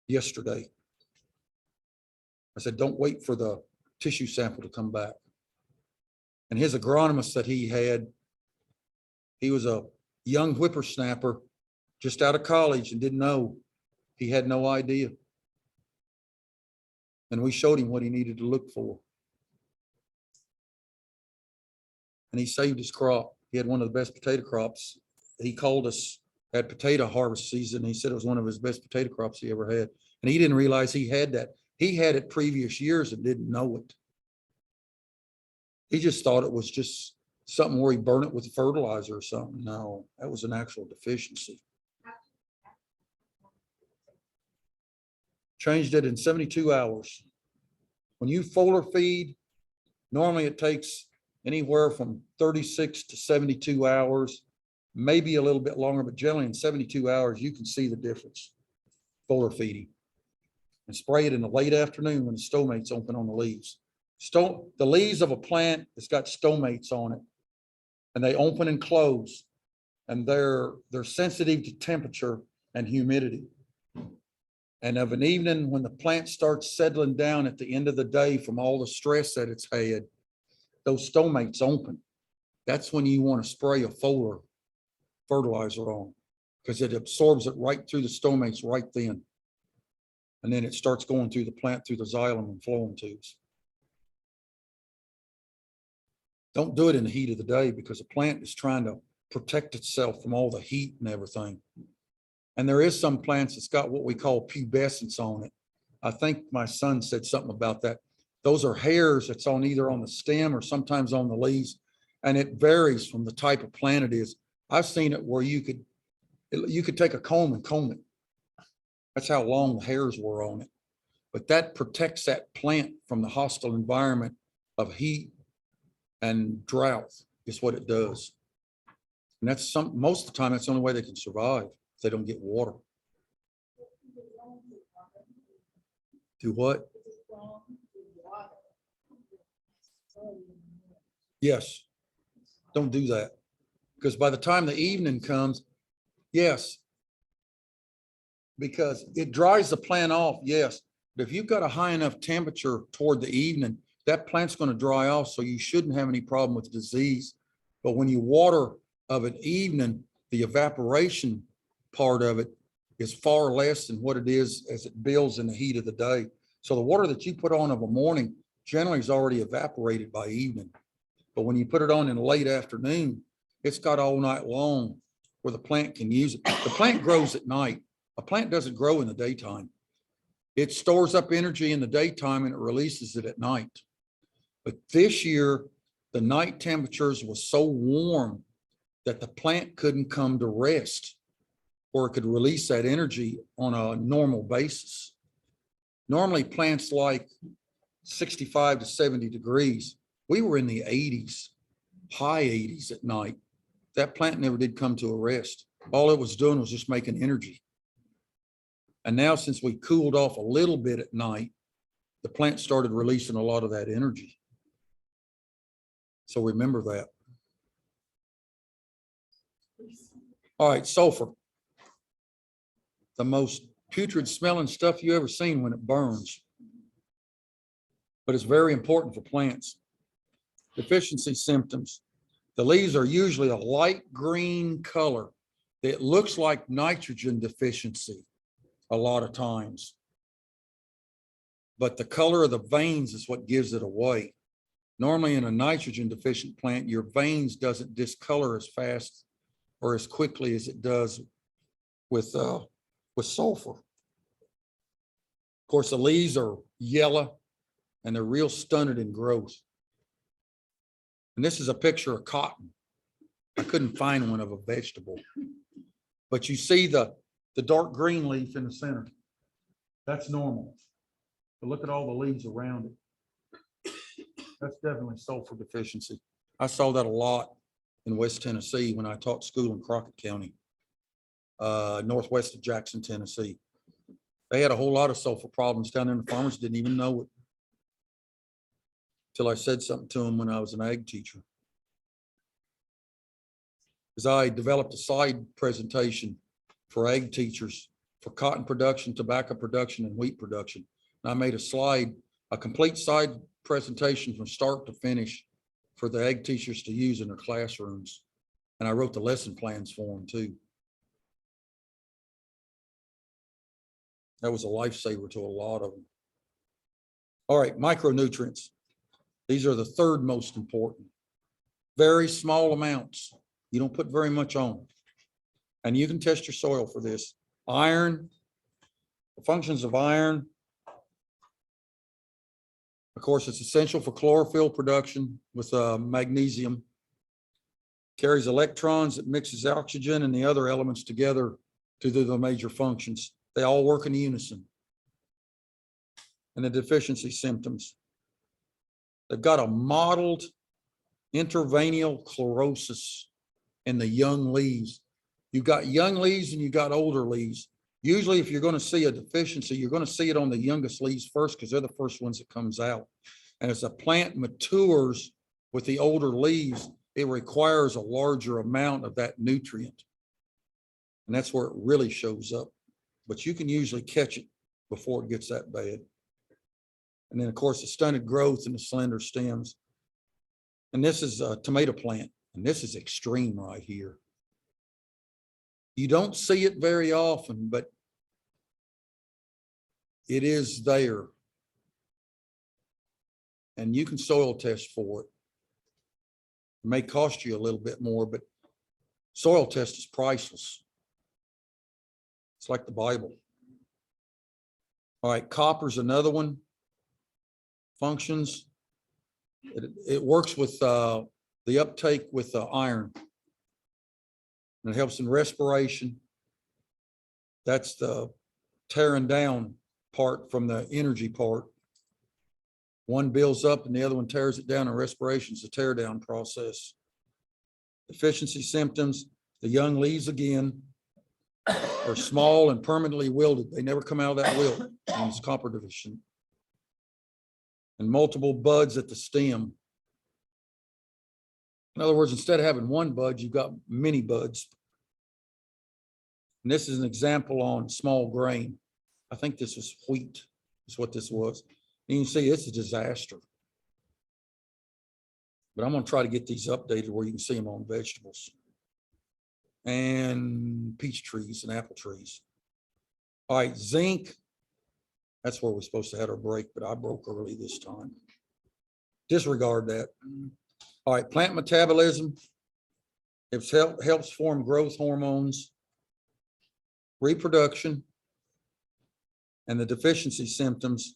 yesterday. I said, don't wait for the tissue sample to come back. And his agronomist that he had, he was a young whippersnapper just out of college and didn't know. He had no idea. And we showed him what he needed to look for. And he saved his crop. He had one of the best potato crops. He called us at potato harvest season. He said it was one of his best potato crops he ever had. And he didn't realize he had that. He had it previous years and didn't know it. He just thought it was just something where he burned it with fertilizer or something. No, that was an actual deficiency. Changed it in 72 hours. When you foliar feed, normally it takes anywhere from 36 to 72 hours, maybe a little bit longer, but generally in 72 hours, you can see the difference. Foliar feeding. And spray it in the late afternoon when the stomates open on the leaves. The leaves of a plant that's got stomates on it, and they open and close, and they're sensitive to temperature and humidity. And of an evening, when the plant starts settling down at the end of the day from all the stress that it's had, those stomates open. That's when you want to spray a foliar fertilizer on, because it absorbs it right through the stomates right then. And then it starts going through the plant through the xylem and phloem tubes. Don't do it in the heat of the day, because the plant is trying to protect itself from all the heat and everything. And there is some plants that's got what we call pubescence on it. I think my son said something about that. Those are hairs that's on either on the stem or sometimes on the leaves. And it varies from the type of plant it is. I've seen it where you could take a comb and comb it. That's how long the hairs were on it. But that protects that plant from the hostile environment of heat and drought is what it does. And that's most of the time, that's the only way they can survive if they don't get water. Do what? Yes. Don't do that. Because by the time the evening comes, yes, because it dries the plant off, yes. But if you've got a high enough temperature toward the evening, that plant's going to dry off, so you shouldn't have any problem with disease. But when you water of an evening, the evaporation part of it is far less than what it is as it builds in the heat of the day. So the water that you put on of a morning generally is already evaporated by evening. But when you put it on in the late afternoon, it's got all night long where the plant can use it. The plant grows at night. A plant doesn't grow in the daytime. It stores up energy in the daytime and it releases it at night. But this year, the night temperatures were so warm that the plant couldn't come to rest or it could release that energy on a normal basis. Normally plants like 65 to 70 degrees. We were in the 80s, high 80s at night. That plant never did come to a rest. All it was doing was just making energy. And now since we cooled off a little bit at night, the plant started releasing a lot of that energy. So remember that. All right, sulfur. The most putrid smelling stuff you ever seen when it burns. But it's very important for plants. Deficiency symptoms. The leaves are usually a light green color. It looks like nitrogen deficiency a lot of times. but the color of the veins is what gives it away. Normally in a nitrogen deficient plant, your veins doesn't discolor as fast or as quickly as it does with sulfur. Of course, the leaves are yellow and they're real stunted in growth. And this is a picture of cotton. I couldn't find one of a vegetable. But you see the dark green leaf in the center. That's normal. But look at all the leaves around it. That's definitely sulfur deficiency. I saw that a lot in West Tennessee when I taught school in Crockett County, northwest of Jackson, Tennessee. They had a whole lot of sulfur problems down there, and the farmers didn't even know it till I said something to them when I was an ag teacher. As I developed a slide presentation for ag teachers for cotton production, tobacco production, and wheat production. And I made a slide, a complete slide presentation from start to finish for the ag teachers to use in their classrooms. And I wrote the lesson plans for them too. That was a lifesaver to a lot of them. All right, micronutrients. These are the third most important. Very small amounts. You don't put very much on. And you can test your soil for this. Iron, the functions of iron. Of course, it's essential for chlorophyll production with magnesium. Carries electrons, it mixes oxygen and the other elements together to do the major functions. They all work in unison. And the deficiency symptoms. They've got a mottled intraveinal chlorosis in the young leaves. You've got young leaves and you got older leaves. Usually if you're going to see a deficiency, you're going to see it on the youngest leaves first because they're the first ones that comes out. And as a plant matures with the older leaves, it requires a larger amount of that nutrient. And that's where it really shows up. But you can usually catch it before it gets that bad. And then of course the stunted growth and the slender stems. And this is a tomato plant. And this is extreme right here. You don't see it very often, but it is there. And you can soil test for it. It may cost you a little bit more, but soil test is priceless. It's like the Bible. All right, copper's another one. Functions. It works with the uptake with iron. And it helps in respiration. That's the tearing down part from the energy part. One builds up and the other one tears it down, and respiration is the tear down process. Deficiency symptoms, the young leaves again are small and permanently wilted. They never come out of that wilt, and it's copper deficient. And multiple buds at the stem. In other words, instead of having one bud, you've got many buds. And this is an example on small grain. I think this was wheat, is what this was. And you can see it's a disaster. But I'm going to try to get these updated where you can see them on vegetables and peach trees and apple trees. All right, zinc. That's where we're supposed to have our break, but I broke early this time. Disregard that. All right, plant metabolism. It helps form growth hormones, reproduction, and the deficiency symptoms.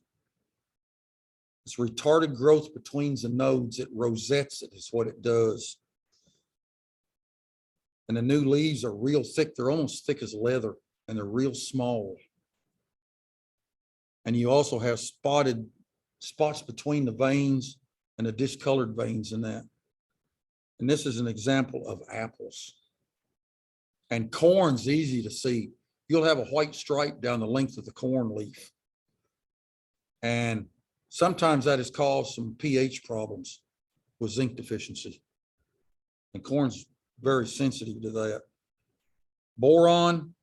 It's retarded growth between the nodes. It rosettes it is what it does. And the new leaves are real thick. They're almost thick as leather, and they're real small. And you also have spots between the veins and the discolored veins in that. And this is an example of apples. And corn's easy to see. You'll have a white stripe down the length of the corn leaf. And sometimes that has caused some pH problems with zinc deficiency. And corn's very sensitive to that. Boron,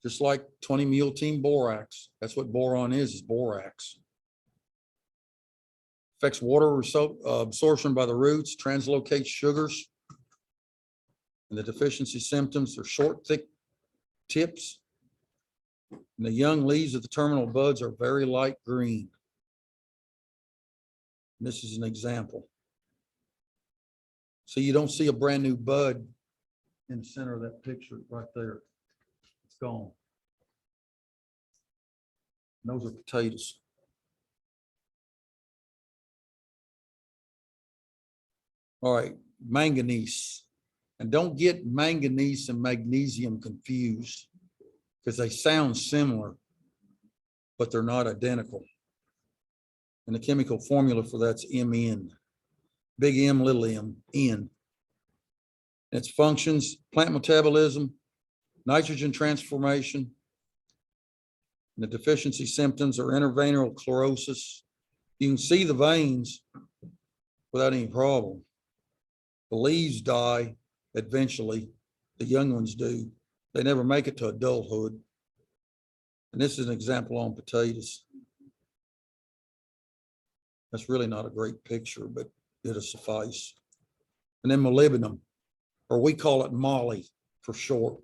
just like 20-mule team borax. That's what boron is borax. Affects water absorption by the roots, translocates sugars. And the deficiency symptoms are short, thick tips, And the young leaves of the terminal buds are very light green. And this is an example. So you don't see a brand new bud in the center of that picture right there. It's gone. And those are potatoes. All right, manganese. And don't get manganese and magnesium confused because they sound similar, but they're not identical. And the chemical formula for that's Mn. Big M, little m, N. Its functions, plant metabolism, nitrogen transformation. And the deficiency symptoms are interveinal chlorosis. You can see the veins without any problem. The leaves die eventually. The young ones do. They never make it to adulthood. And this is an example on potatoes. That's really not a great picture, but it'll suffice. And then molybdenum, or we call it Molly for short.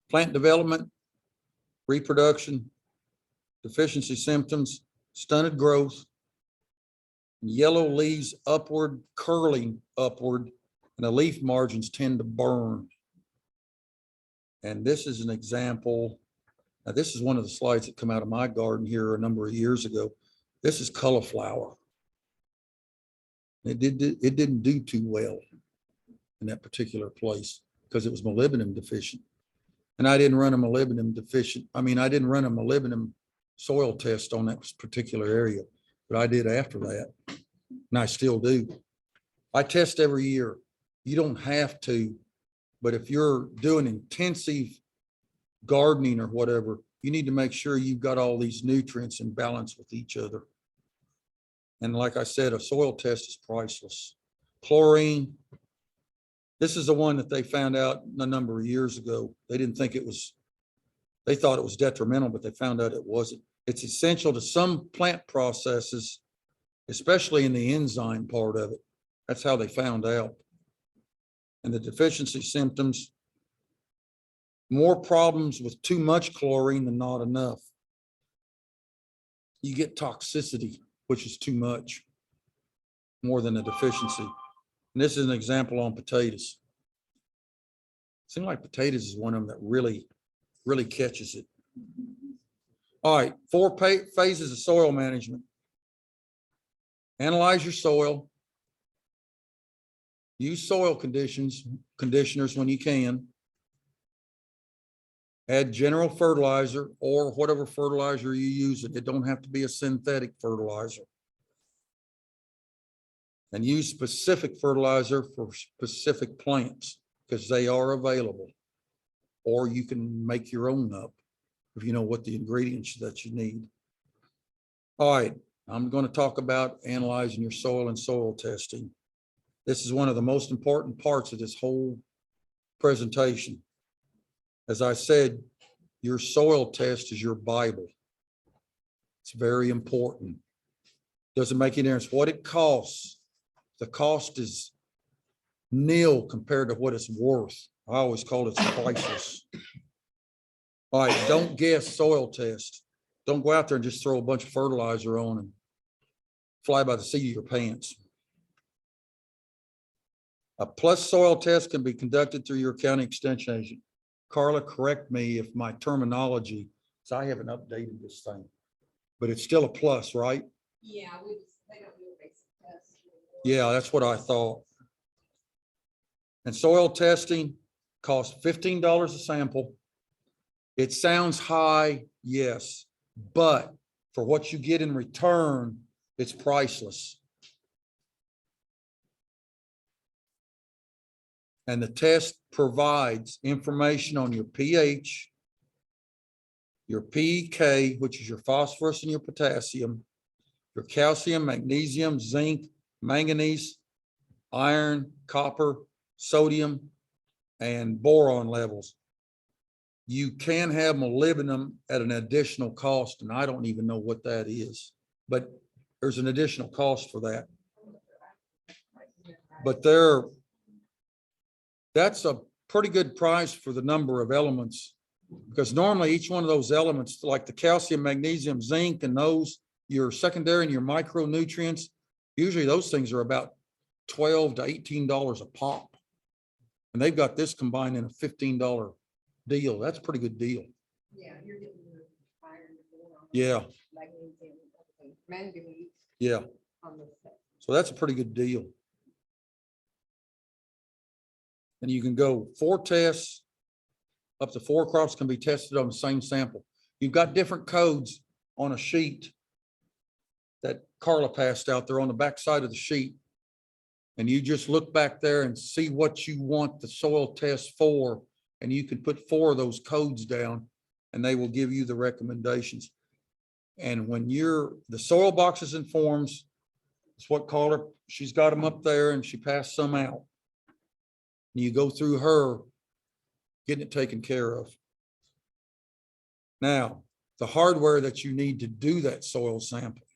Plant development, reproduction, deficiency symptoms, stunted growth, yellow leaves upward, curling upward, and the leaf margins tend to burn. And this is an example. Now, this is one of the slides that come out of my garden here a number of years ago. This is cauliflower. It didn't do too well in that particular place because it was molybdenum deficient. And I didn't run a molybdenum soil test on that particular area, but I did after that. And I still do. I test every year. You don't have to, but if you're doing intensive gardening or whatever, you need to make sure you've got all these nutrients in balance with each other. And like I said, a soil test is priceless. Chlorine. This is the one that they found out a number of years ago. They didn't think it was, they thought it was detrimental, but they found out it wasn't. It's essential to some plant processes, especially in the enzyme part of it. That's how they found out. And the deficiency symptoms, more problems with too much chlorine than not enough. You get toxicity, which is too much, more than a deficiency. And this is an example on potatoes. Seems like potatoes is one of them that really catches it. All right, 4 phases of soil management. Analyze your soil. Use soil conditioners when you can. Add general fertilizer or whatever fertilizer you use. It don't have to be a synthetic fertilizer. And use specific fertilizer for specific plants because they are available. Or you can make your own up if you know what the ingredients that you need. All right, I'm going to talk about analyzing your soil and soil testing. This is one of the most important parts of this whole presentation. As I said, your soil test is your Bible. It's very important. Doesn't make any difference what it costs. The cost is nil compared to what it's worth. I always call it priceless. All right, don't guess soil test. Don't go out there and just throw a bunch of fertilizer on and fly by the seat of your pants. A plus soil test can be conducted through your county extension agent. Carla, correct me if my terminology, so I haven't updated this thing, but it's still a plus, right? Yeah, they don't do a basic test. Yeah, that's what I thought. And soil testing costs $15 a sample. It sounds high, yes, but for what you get in return, it's priceless. And the test provides information on your pH, your pK, which is your phosphorus and your potassium, your calcium, magnesium, zinc, manganese, iron, copper, sodium, and boron levels. You can have molybdenum at an additional cost, and I don't even know what that is, but there's an additional cost for that. But that's a pretty good price for the number of elements. Because normally each one of those elements, like the calcium, magnesium, zinc, and those, your secondary and your micronutrients, usually those things are about $12 to $18 a pop. And they've got this combined in a $15 deal. That's a pretty good deal. Yeah, you're getting the iron, Yeah, magnesium, manganese yeah. on this set. So that's a pretty good deal. And you can go 4 tests, up to 4 crops can be tested on the same sample. You've got different codes on a sheet that Carla passed out there on the back side of the sheet. And you just look back there and see what you want the soil test for. And you can put 4 of those codes down and they will give you the recommendations. And when the soil boxes and forms, it's what Carla, she's got them up there and she passed some out. And you go through her, getting it taken care of. Now, the hardware that you need to do that soil sample.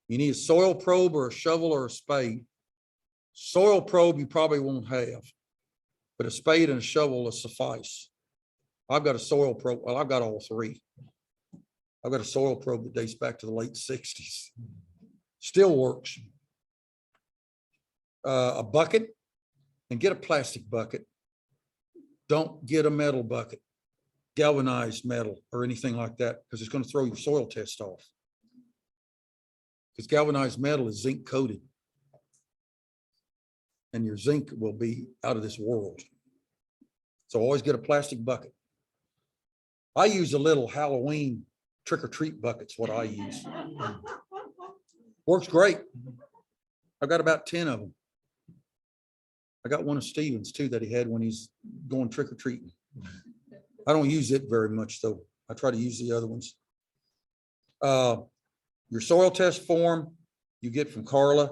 You need a soil probe or a shovel or a spade. Soil probe you probably won't have, but a spade and a shovel will suffice. I've got a soil probe, well, I've got all 3. I've got a soil probe that dates back to the late 60s. Still works. A bucket, and get a plastic bucket. Don't get a metal bucket, galvanized metal or anything like that, because it's going to throw your soil test off. Because galvanized metal is zinc coated. And your zinc will be out of this world. So always get a plastic bucket. I use a little Halloween trick or treat bucket's what I use. Works great. I've got about 10 of them. I got one of Steven's too that he had when he's going trick or treating. I don't use it very much though. I try to use the other ones. Your soil test form you get from Carla,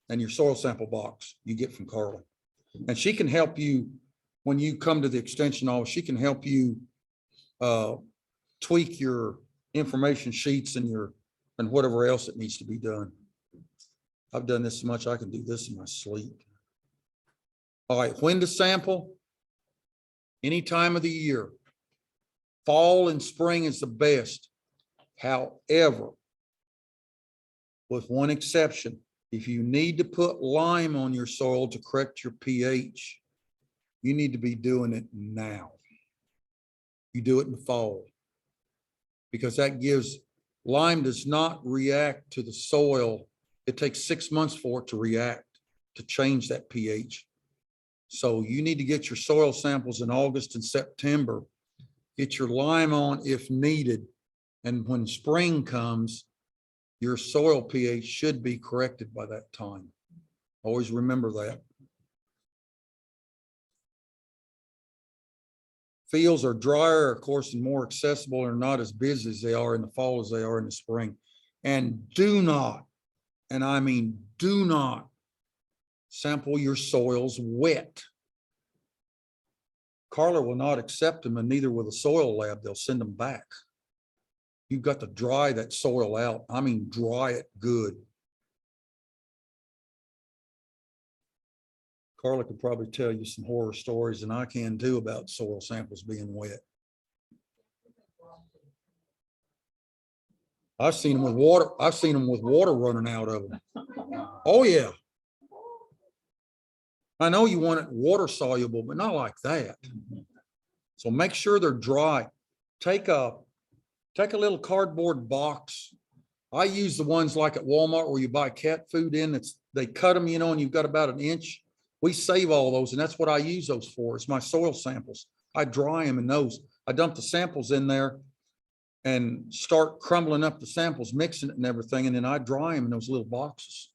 and your soil sample box you get from Carla. And she can help you when you come to the extension office. She can help you tweak your information sheets and whatever else that needs to be done. I've done this so much I can do this in my sleep. All right, when to sample? Any time of the year. Fall and spring is the best. However, with one exception, if you need to put lime on your soil to correct your pH, you need to be doing it now. You do it in the fall, because that gives, lime does not react to the soil. It takes 6 months for it to react, to change that pH. So you need to get your soil samples in August and September, get your lime on if needed. And when spring comes, your soil pH should be corrected by that time. Always remember that. Fields are drier, of course, and more accessible, and not as busy as they are in the fall as they are in the spring. And do not, and I mean do not, sample your soils wet. Carla will not accept them, and neither will the soil lab. They'll send them back. You've got to dry that soil out. I mean, dry it good. Carla could probably tell you some horror stories, and I can too, about soil samples being wet. I've seen them with water. I've seen them with water running out of them. Oh yeah. I know you want it water soluble, but not like that. So make sure they're dry. Take a little cardboard box. I use the ones like at Walmart where you buy cat food in. They cut them, you know, and you've got about an inch. We save all those, and that's what I use those for. It's my soil samples. I dry them in those. I dump the samples in there and start crumbling up the samples, mixing it and everything, and then I dry them in those little boxes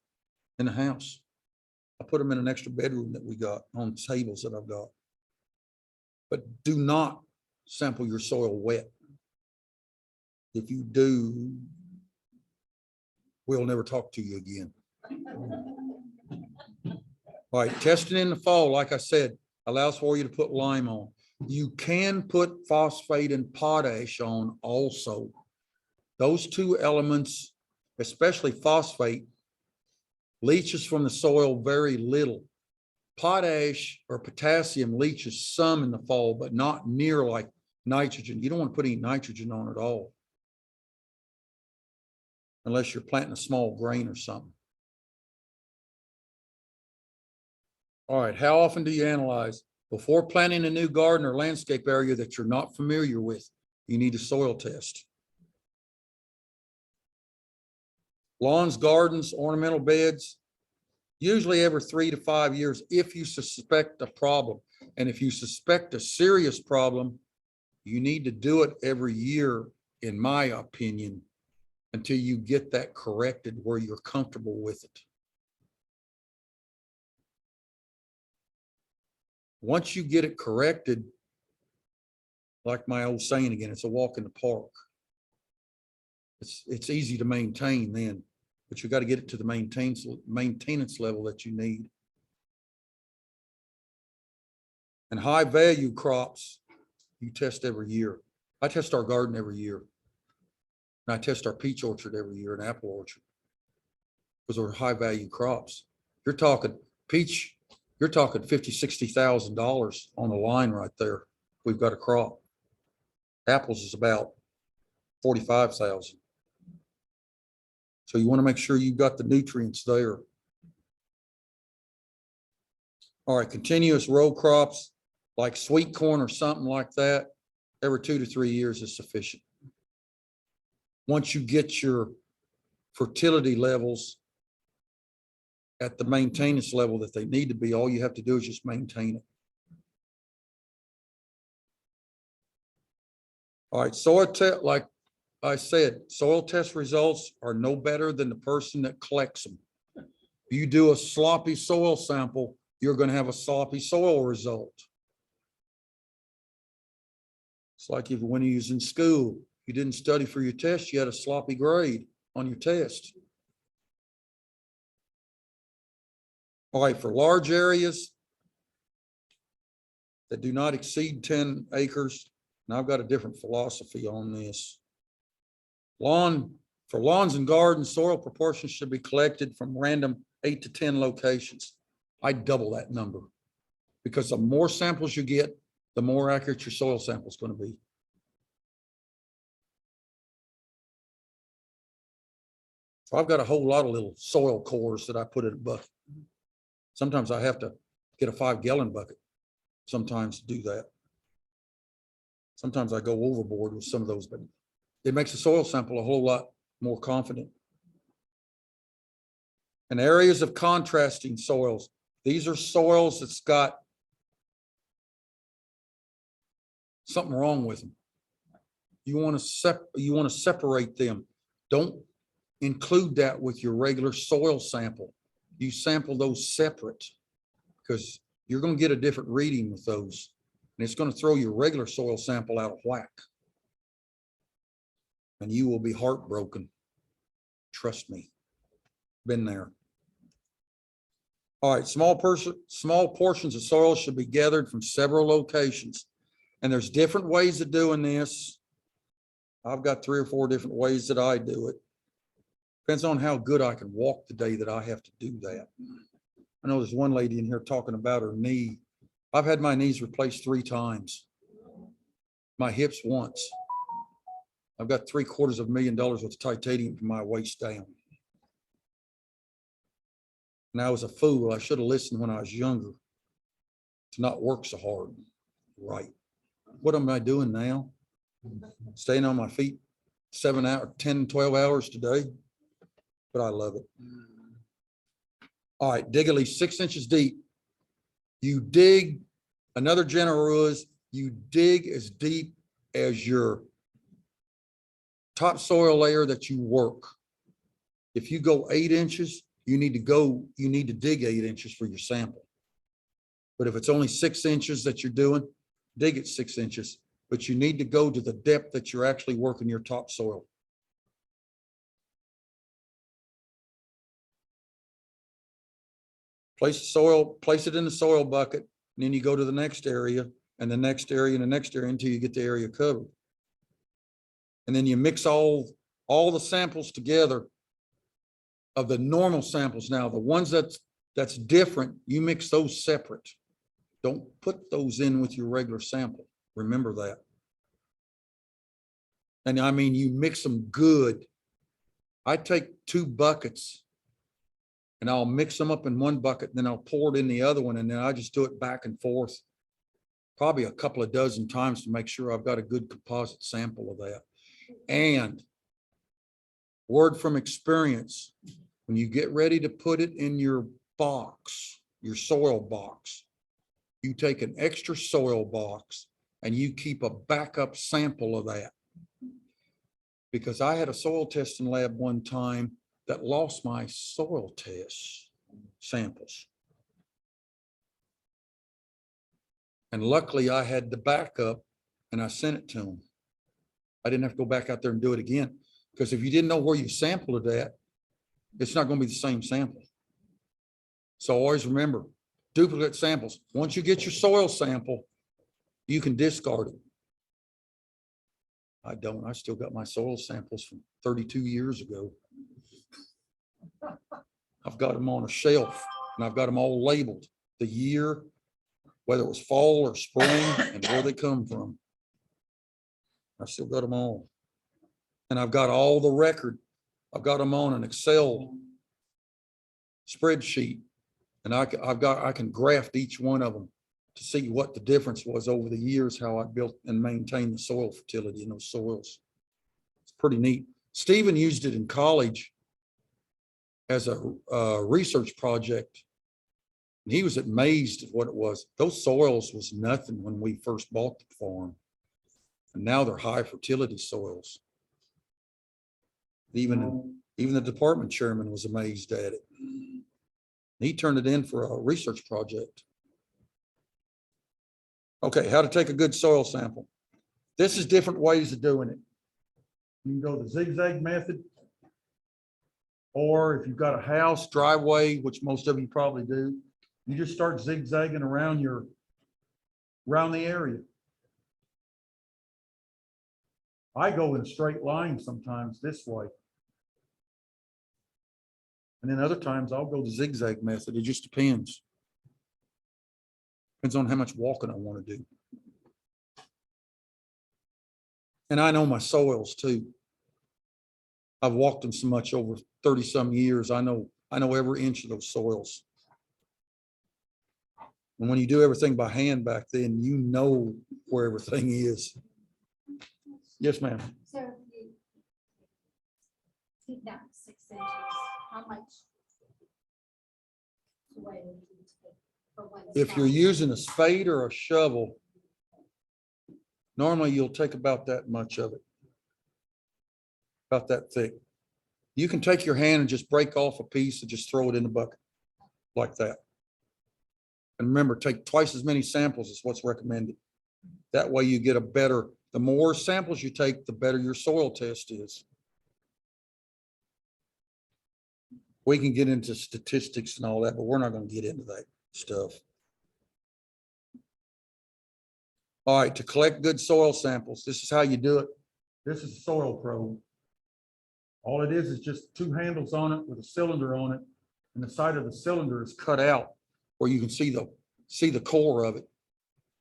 in the house. I put them in an extra bedroom that we got on tables that I've got. But do not sample your soil wet. If you do, we'll never talk to you again. All right, testing in the fall, like I said, allows for you to put lime on. You can put phosphate and potash on also. Those two elements, especially phosphate, leaches from the soil very little. potash or potassium leaches some in the fall, but not near like nitrogen. You don't want to put any nitrogen on at all. Unless you're planting a small grain or something. All right, how often do you analyze? Before planting a new garden or landscape area that you're not familiar with, you need a soil test. Lawns, gardens, ornamental beds, usually every 3 to 5 years if you suspect a problem. And if you suspect a serious problem, you need to do it every year, in my opinion, until you get that corrected where you're comfortable with it. Once you get it corrected, like my old saying again, it's a walk in the park. It's easy to maintain then, but you got to get it to the maintenance level that you need. And high value crops, you test every year. I test our garden every year. And I test our peach orchard every year and apple orchard. Because they're high value crops. You're talking peach, you're talking $50,000, $60,000 on the line right there. We've got a crop. Apples is about 45,000. So you want to make sure you've got the nutrients there. All right, continuous row crops like sweet corn or something like that, every 2 to 3 years is sufficient. Once you get your fertility levels at the maintenance level that they need to be, all you have to do is just maintain it. All right, soil test, like I said, soil test results are no better than the person that collects them. If you do a sloppy soil sample, you're going to have a sloppy soil result. It's like if when you was in school, you didn't study for your test, you had a sloppy grade on your test. All right, for large areas that do not exceed 10 acres, and I've got a different philosophy on this. For lawns and gardens, soil proportions should be collected from random 8 to 10 locations. I double that number because the more samples you get, the more accurate your soil sample is going to be. So I've got a whole lot of little soil cores that I put in a bucket. Sometimes I have to get a 5-gallon bucket sometimes to do that. Sometimes I go overboard with some of those, but it makes the soil sample a whole lot more confident. And areas of contrasting soils. These are soils that's got something wrong with them. You want to separate them. Don't include that with your regular soil sample. You sample those separate because you're going to get a different reading with those. And it's going to throw your regular soil sample out of whack. And you will be heartbroken. Trust me. Been there. All right, small portions of soil should be gathered from several locations. And there's different ways of doing this. I've got 3 or 4 different ways that I do it. Depends on how good I can walk the day that I have to do that. I know there's one lady in here talking about her knee. I've had my knees replaced 3 times. My hips once. I've got $750,000 worth of titanium from my waist down. And I was a fool. I should have listened when I was younger to not work so hard. Right. What am I doing now? Staying on my feet 7 hours, 10, 12 hours today. But I love it. All right, dig at least 6 inches deep. You dig, another general rule is you dig as deep as your topsoil layer that you work. If you go 8 inches, you need to dig 8 inches for your sample. But if it's only 6 inches that you're doing, dig it 6 inches, but you need to go to the depth that you're actually working your topsoil. Place the soil, place it in the soil bucket, and then you go to the next area and the next area and the next area until you get the area covered. And then you mix all the samples together of the normal samples. Now, the ones that that's different, you mix those separate. Don't put those in with your regular sample. Remember that. And I mean, you mix them good. I take 2 buckets and I'll mix them up in one bucket, then I'll pour it in the other one, and then I just do it back and forth. Probably a couple of dozen times to make sure I've got a good composite sample of that. And word from experience, when you get ready to put it in your box, your soil box, you take an extra soil box and you keep a backup sample of that. Because I had a soil testing lab one time that lost my soil test samples. And luckily I had the backup and I sent it to them. I didn't have to go back out there and do it again. Because if you didn't know where you sampled it at, it's not going to be the same sample. So always remember, duplicate samples. Once you get your soil sample, you can discard it. I don't. I still got my soil samples from 32 years ago. I've got them on a shelf and I've got them all labeled, the year, whether it was fall or spring, and where they come from. I still got them all. And I've got all the record. I've got them on an Excel spreadsheet. And I can graph each one of them to see what the difference was over the years, how I built and maintained the soil fertility in those soils. It's pretty neat. Stephen used it in college as a research project. And he was amazed at what it was. Those soils was nothing when we first bought the farm. And now they're high fertility soils. Even the department chairman was amazed at it. He turned it in for a research project. Okay, how to take a good soil sample. This is different ways of doing it. You can go the zigzag method. Or if you've got a house driveway, which most of you probably do, you just start zigzagging around the area. I go in a straight line sometimes this way. And then other times I'll go the zigzag method. It just depends. Depends on how much walking I want to do. And I know my soils too. I've walked them so much over 30 some years. I know every inch of those soils. And when you do everything by hand back then, you know where everything is. Yes, ma'am. So if you keep that 6 inches, how much away would you take for when it's If you're done? using a spade or a shovel, normally you'll take about that much of it. About that thick. You can take your hand and just break off a piece and just throw it in the bucket like that. And remember, take twice as many samples as what's recommended. That way you get a better, the more samples you take, the better your soil test is. We can get into statistics and all that, but we're not going to get into that stuff. All right, to collect good soil samples, this is how you do it. This is a soil probe. All it is just 2 handles on it with a cylinder on it, and the side of the cylinder is cut out where you can see the core of it,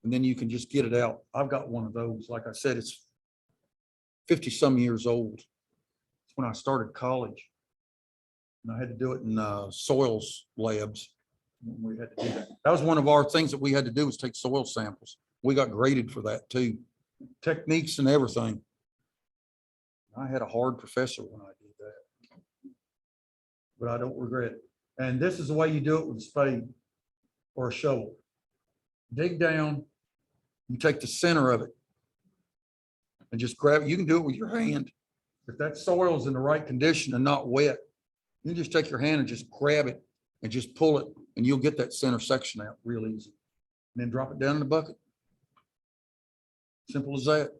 and then you can just get it out. I've got one of those. Like I said, it's 50 some years old. It's when I started college. And I had to do it in soils labs. We had to do that. That was one of our things that we had to do, was take soil samples. We got graded for that too. Techniques and everything. I had a hard professor when I did that, but I don't regret it. And this is the way you do it with a spade or a shovel. Dig down, you take the center of it and just grab it. You can do it with your hand. If that soil is in the right condition and not wet, you just take your hand and just grab it and just pull it, and you'll get that center section out real easy. And then drop it down in the bucket. Simple as that.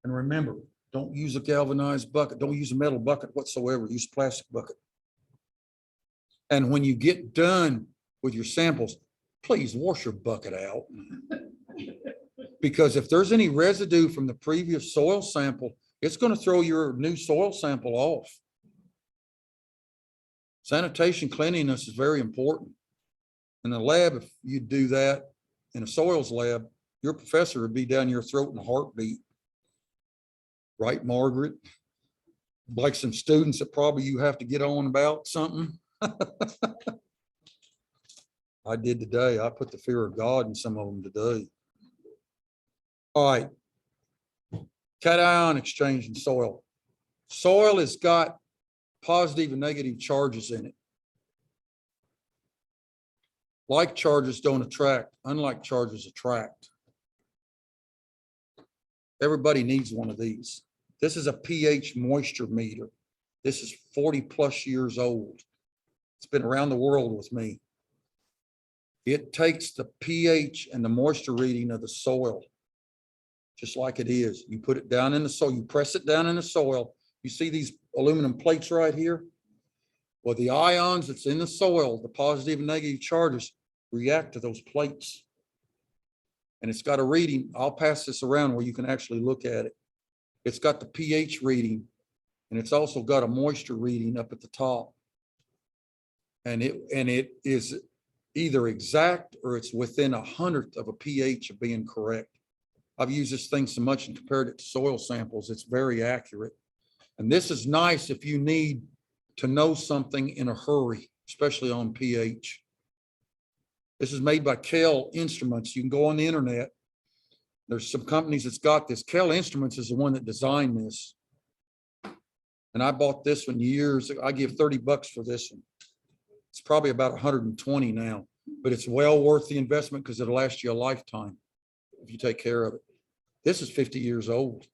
And remember, don't use a galvanized bucket. Don't use a metal bucket whatsoever. Use a plastic bucket. And when you get done with your samples, please wash your bucket out. Because if there's any residue from the previous soil sample, it's going to throw your new soil sample off. Sanitation cleanliness is very important. In the lab, if you do that in a soils lab, your professor would be down your throat in a heartbeat. Right, Margaret? Like some students that probably you have to get on about something. I did today. I put the fear of God in some of them today. All right. Cation exchange in soil. Soil has got positive and negative charges in it. Like charges don't attract, unlike charges attract. Everybody needs one of these. This is a pH moisture meter. This is 40+ years old. It's been around the world with me. It takes the pH and the moisture reading of the soil, just like it is. You put it down in the soil, you press it down in the soil. You see these aluminum plates right here? Well, the ions that's in the soil, the positive and negative charges, react to those plates. And it's got a reading. I'll pass this around where you can actually look at it. It's got the pH reading, and it's also got a moisture reading up at the top. And it is either exact or it's within 1/100th of a pH of being correct. I've used this thing so much and compared it to soil samples. It's very accurate. And this is nice if you need to know something in a hurry, especially on pH. This is made by Kell Instruments. You can go on the internet. There's some companies that's got this. Kell Instruments is the one that designed this. And I bought this one years ago. I give $30 for this one. It's probably about 120 now, but it's well worth the investment because it'll last you a lifetime if you take care of it. This is 50 years old.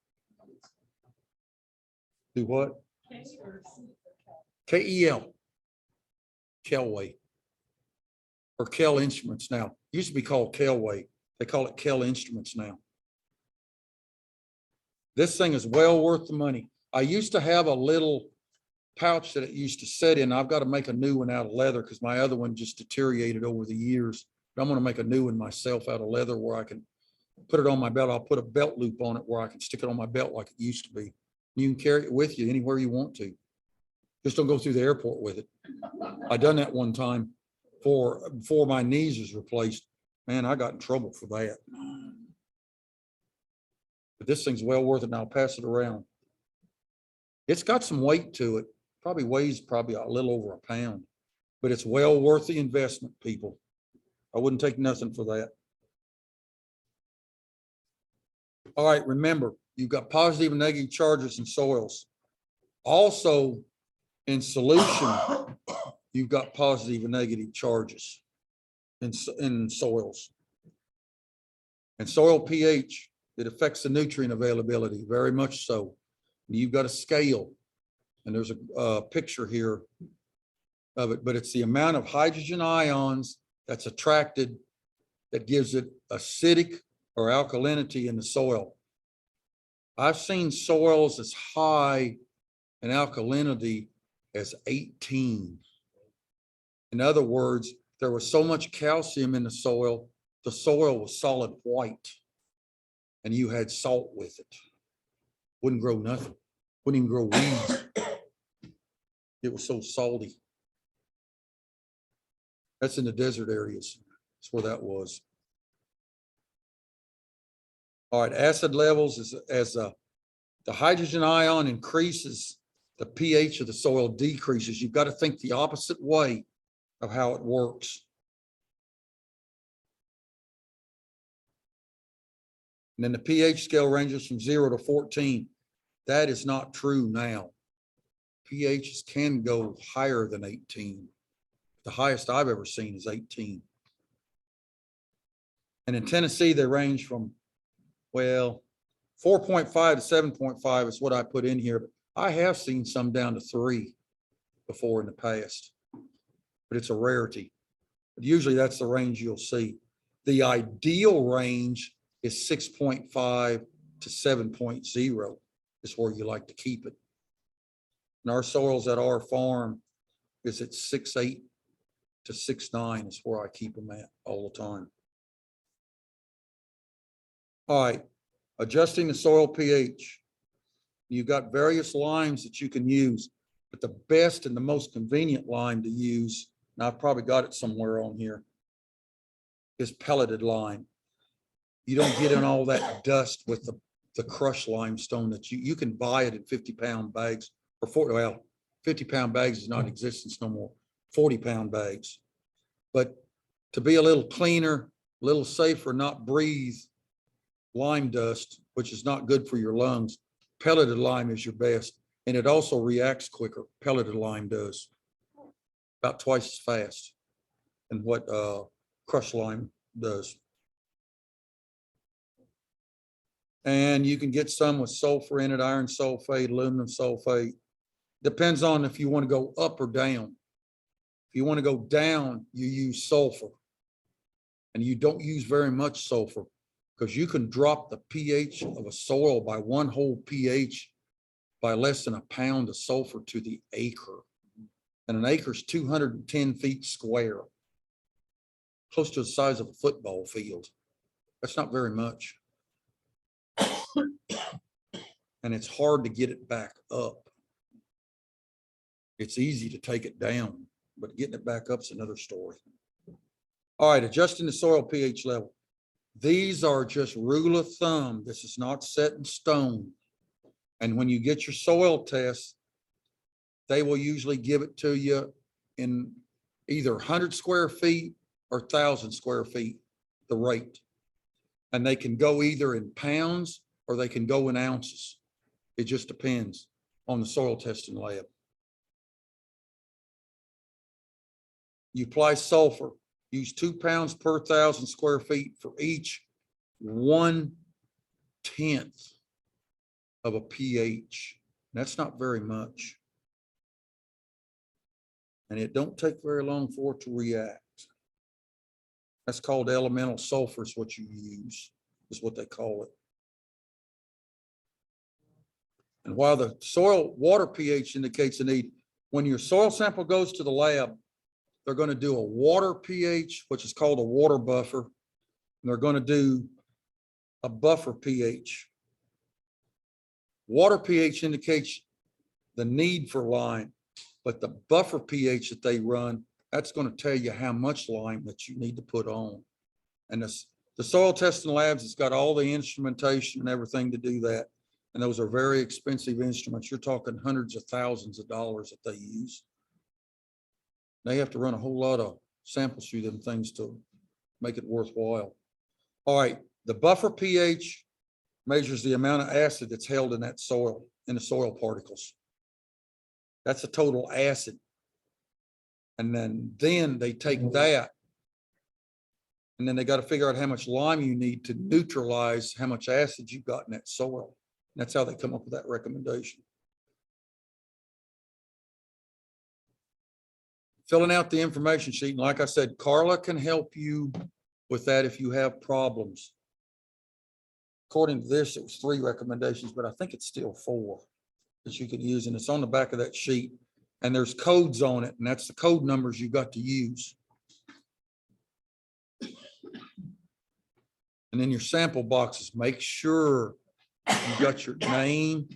Do what? KEL. Kelway. Or Kell Instruments now. Used to be called Kelway. They call it Kell Instruments now. This thing is well worth the money. I used to have a little pouch that it used to sit in. I've got to make a new one out of leather because my other one just deteriorated over the years. But I'm going to make a new one myself out of leather where I can put it on my belt. I'll put a belt loop on it where I can stick it on my belt like it used to be. You can carry it with you anywhere you want to. Just don't go through the airport with it. I done that one time before my knees was replaced. Man, I got in trouble for that. But this thing's well worth it, and I'll pass it around. It's got some weight to it. Probably weighs a little over a pound, but it's well worth the investment, people. I wouldn't take nothing for that. All right, remember, you've got positive and negative charges in soils. Also, in solution, you've got positive and negative charges in soils. And soil pH, it affects the nutrient availability, very much so. You've got a scale, and there's a picture here of it, but it's the amount of hydrogen ions that's attracted that gives it acidic or alkalinity in the soil. I've seen soils as high in alkalinity as 18. In other words, there was so much calcium in the soil was solid white, and you had salt with it. Wouldn't grow nothing. Wouldn't even grow weeds. It was so salty. That's in the desert areas. That's where that was. All right, acid levels as the hydrogen ion increases, the pH of the soil decreases. You've got to think the opposite way of how it works. And then the pH scale ranges from 0 to 14. That is not true now. pHs can go higher than 18. The highest I've ever seen is 18. And in Tennessee, they range from, well, 4.5 to 7.5 is what I put in here. But I have seen some down to 3 before in the past, but it's a rarity. But usually that's the range you'll see. The ideal range is 6.5 to 7.0 is where you like to keep it. And our soils at our farm is at 6.8 to 6.9 is where I keep them at all the time. All right, adjusting the soil pH. You've got various limes that you can use. But the best and the most convenient lime to use, and I've probably got it somewhere on here, is pelleted lime. You don't get in all that dust with the crushed limestone that you can buy it in 50-pound bags or 50-pound bags is not in existence no more, 40-pound bags. But to be a little cleaner, a little safer, not breathe lime dust, which is not good for your lungs, pelleted lime is your best. And it also reacts quicker. Pelleted lime does about twice as fast than what crushed lime does. And you can get some with sulfur in it, iron sulfate, aluminum sulfate. Depends on if you want to go up or down. If you want to go down, you use sulfur. And you don't use very much sulfur because you can drop the pH of a soil by one whole pH by less than a pound of sulfur to the acre. And an acre is 210 feet square, close to the size of a football field. That's not very much. And it's hard to get it back up. It's easy to take it down, but getting it back up is another story. All right, adjusting the soil pH level. These are just rule of thumb. This is not set in stone. And when you get your soil test, they will usually give it to you in either 100 square feet or 1,000 square feet, the rate. And they can go either in pounds or they can go in ounces. It just depends on the soil testing lab. You apply sulfur, use 2 pounds per 1,000 square feet for each 1/10 of a pH. That's not very much. And it don't take very long for it to react. That's called elemental sulfur is what you use, is what they call it. And while the soil water pH indicates a need, when your soil sample goes to the lab, they're going to do a water pH, which is called a water buffer. And they're going to do a buffer pH. Water pH indicates the need for lime, but the buffer pH that they run, that's going to tell you how much lime that you need to put on. And the soil testing labs, it's got all the instrumentation and everything to do that. And those are very expensive instruments. You're talking hundreds of thousands of dollars that they use. They have to run a whole lot of samples through them things to make it worthwhile. All right, the buffer pH measures the amount of acid that's held in that soil, in the soil particles. That's the total acid. And then they take that and then they got to figure out how much lime you need to neutralize how much acid you've got in that soil. And that's how they come up with that recommendation. Filling out the information sheet. And like I said, Carla can help you with that if you have problems. According to this, it was 3 recommendations, but I think it's still 4 that you can use. And it's on the back of that sheet. And there's codes on it. And that's the code numbers you got to use. And then your sample boxes, make sure you got your name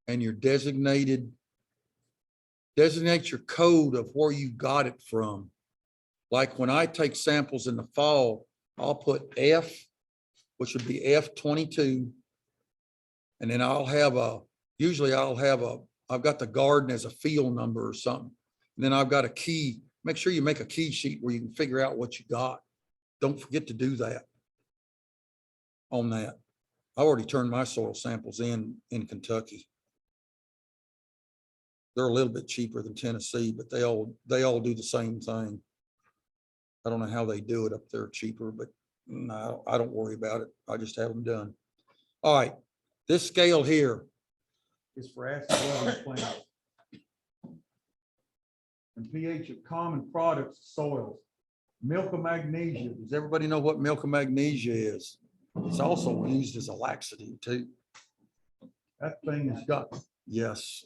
and your designate your code of where you got it from. Like when I take samples in the fall, I'll put F, which would be F22. And then I've got the garden as a field number or something. And then I've got a key. Make sure you make a key sheet where you can figure out what you got. Don't forget to do that on that. I already turned my soil samples in Kentucky. They're a little bit cheaper than Tennessee, but they all do the same thing. I don't know how they do it up there cheaper, but no, I don't worry about it. I just have them done. All right, this scale here is for acid plants. And pH of common products, soils. Milk of magnesia. Does everybody know what milk of magnesia is? It's also used as a laxative too. That thing has got, yes.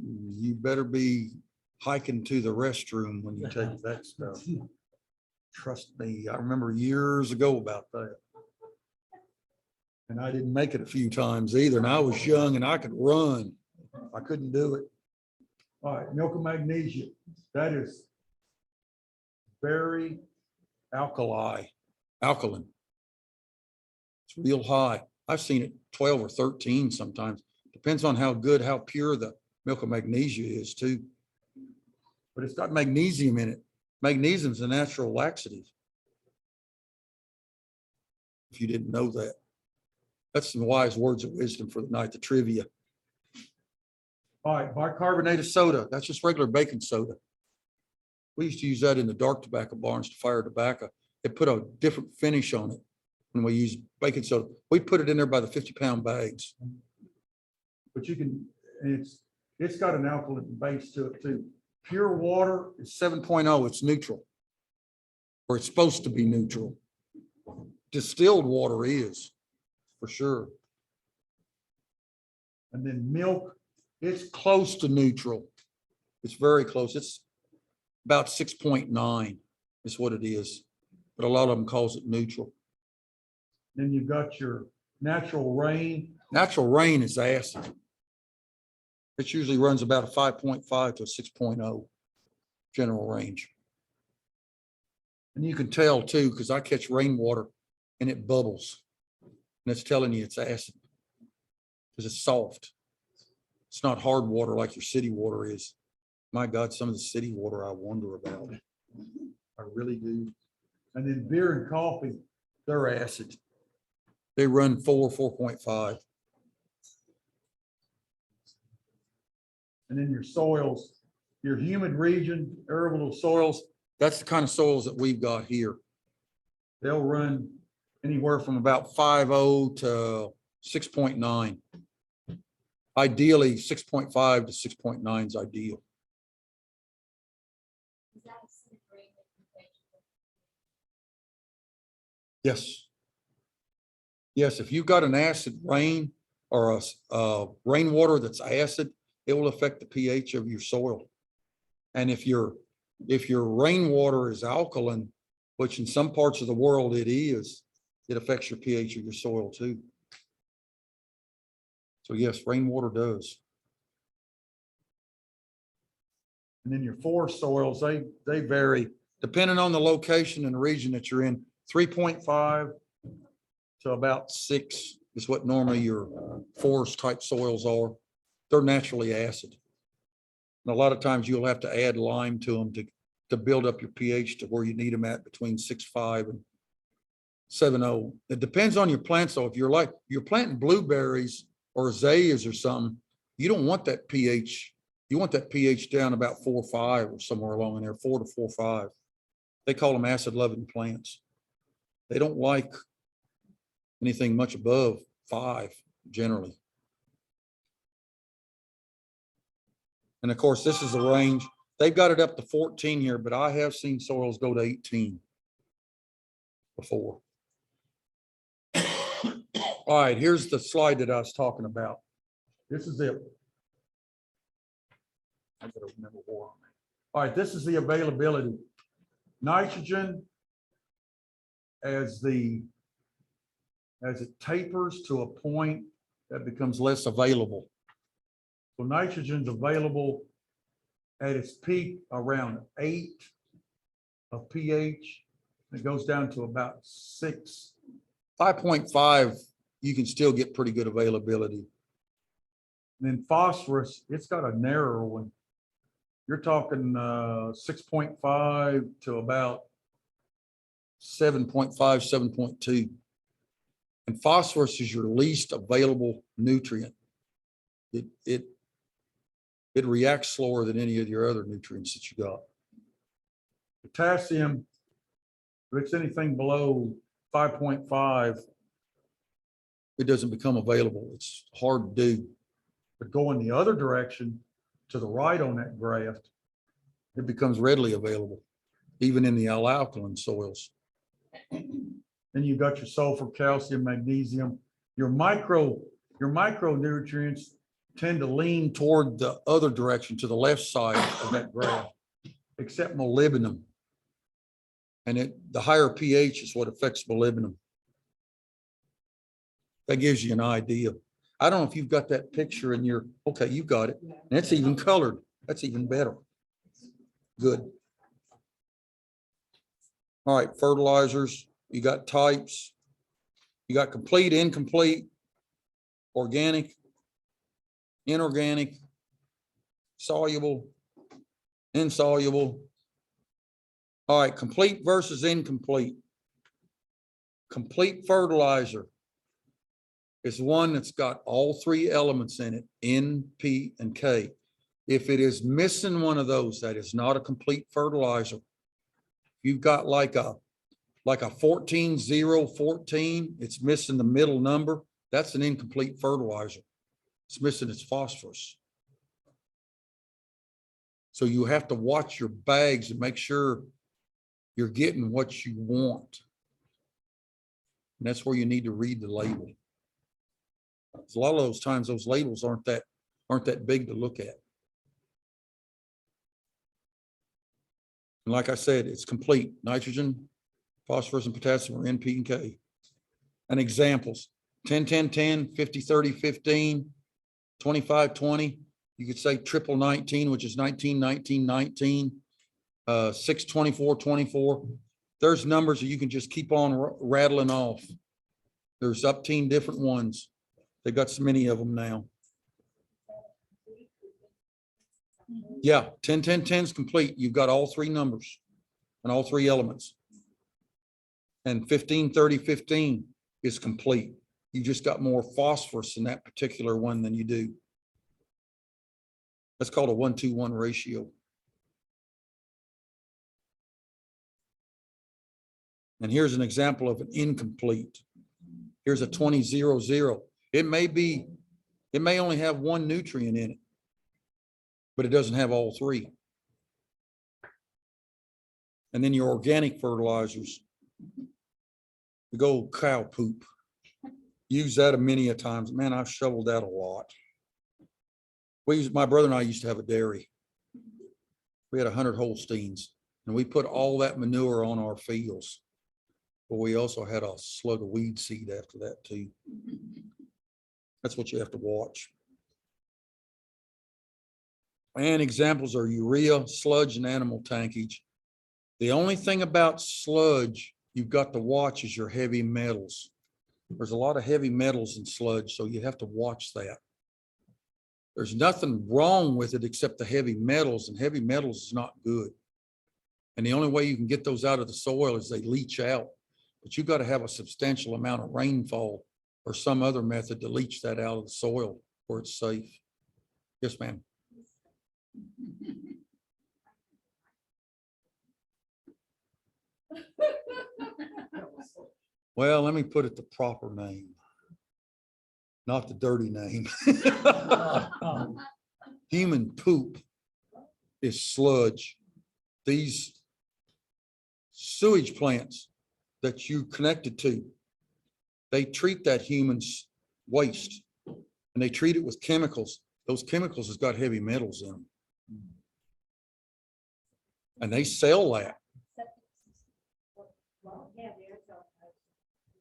You better be hiking to the restroom when you take that stuff. Trust me, I remember years ago about that. And I didn't make it a few times either. And I was young and I could run. I couldn't do it. All right, milk of magnesia, that is very alkaline. It's real high. I've seen it 12 or 13 sometimes. Depends on how good, how pure the milk of magnesia is too. But it's got magnesium in it. Magnesium is a natural laxative. If you didn't know that. That's some wise words of wisdom for the night, the trivia. All right, bicarbonate of soda. That's just regular baking soda. We used to use that in the dark tobacco barns to fire tobacco. It put a different finish on it when we use baking soda. We put it in there by the 50-pound bags. But you can, it's got an alkaline base to it too. Pure water is 7.0, it's neutral. Or it's supposed to be neutral. Distilled water is, for sure. And then milk, it's close to neutral. It's very close. It's about 6.9 is what it is. But a lot of them calls it neutral. Then you've got your natural rain. Natural rain is acid. It usually runs about a 5.5 to a 6.0 general range. And you can tell too, because I catch rainwater and it bubbles. And it's telling you it's acid because it's soft. It's not hard water like your city water is. My God, some of the city water I wonder about. I really do. And then beer and coffee, they're acid. They run 4.5. And then your soils, your humid region, arable soils, that's the kind of soils that we've got here. They'll run anywhere from about 5.0 to 6.9. Ideally, 6.5 to 6.9 is ideal. Is that a acidic rain that you think? Yes. Yes, if you've got an acid rain or a rainwater that's acid, it will affect the pH of your soil. And if your rainwater is alkaline, which in some parts of the world it is, it affects your pH of your soil too. So yes, rainwater does. And then your forest soils, they vary depending on the location and the region that you're in. 3.5 to about 6 is what normally your forest type soils are. They're naturally acid. And a lot of times you'll have to add lime to them to build up your pH to where you need them at between 6.5 and 7.0. It depends on your plant. So if you're planting blueberries or azaleas or something, you don't want that pH. You want that pH down about 4.5 or somewhere along in there, 4 to 4.5. They call them acid loving plants. They don't like anything much above 5 generally. And of course, this is the range. They've got it up to 14 here, but I have seen soils go to 18 before. All right, here's the slide that I was talking about. This is it. I gotta remember more on that. All right, this is the availability. Nitrogen, as it tapers to a point that becomes less available. So nitrogen's available at its peak around 8 of pH. It goes down to about 6. 5.5, you can still get pretty good availability. And then phosphorus, it's got a narrower one. You're talking 6.5 to about 7.5, 7.2. And phosphorus is your least available nutrient. It reacts slower than any of your other nutrients that you got. Potassium, if it's anything below 5.5, it doesn't become available. It's hard to do. But going the other direction to the right on that graph, it becomes readily available, even in the alkaline soils. Then you've got your sulfur, calcium, magnesium. Your micronutrients tend to lean toward the other direction, to the left side of that graph, except molybdenum. And the higher pH is what affects molybdenum. That gives you an idea. I don't know if you've got that picture in your, okay, you've got it. And it's even colored. That's even better. Good. All right, fertilizers, you got types. You got complete, incomplete, organic, inorganic, soluble, insoluble. All right, complete versus incomplete. Complete fertilizer is one that's got all three elements in it, N, P, and K. If it is missing one of those, that is not a complete fertilizer. You've got like a 14-0-14, it's missing the middle number. That's an incomplete fertilizer. It's missing its phosphorus. So you have to watch your bags and make sure you're getting what you want. And that's where you need to read the label. A lot of those times, those labels aren't that big to look at. And like I said, it's complete. Nitrogen, phosphorus, and potassium are N, P, and K. And examples, 10-10-10, 50-30-15, 25-20. You could say 19-19, which is 19-19-19, 6-24-24. There's numbers that you can just keep on rattling off. There's up to different ones. They've got so many of them now. Yeah, 10-10-10 is complete. You've got all three numbers and all three elements. And 15-30-15 is complete. You just got more phosphorus in that particular one than you do. That's called a 1-2-1 ratio. And here's an example of an incomplete. Here's a 20-0-0. It may only have one nutrient in it, but it doesn't have all three. And then your organic fertilizers, the old cow poop. Use that many a times. Man, I've shoveled that a lot. My brother and I used to have a dairy. We had 100 Holsteins, and we put all that manure on our fields. But we also had a slug of weed seed after that too. That's what you have to watch. And examples are urea, sludge, and animal tankage. The only thing about sludge you've got to watch is your heavy metals. There's a lot of heavy metals in sludge, so you have to watch that. There's nothing wrong with it except the heavy metals, and heavy metals is not good. And the only way you can get those out of the soil is they leach out. But you've got to have a substantial amount of rainfall or some other method to leach that out of the soil where it's safe. Yes, ma'am. Well, let me put it the proper name, not the dirty name. Human poop is sludge. These sewage plants that you connected to, they treat that human's waste and they treat it with chemicals. Those chemicals has got heavy metals in them. And they sell that.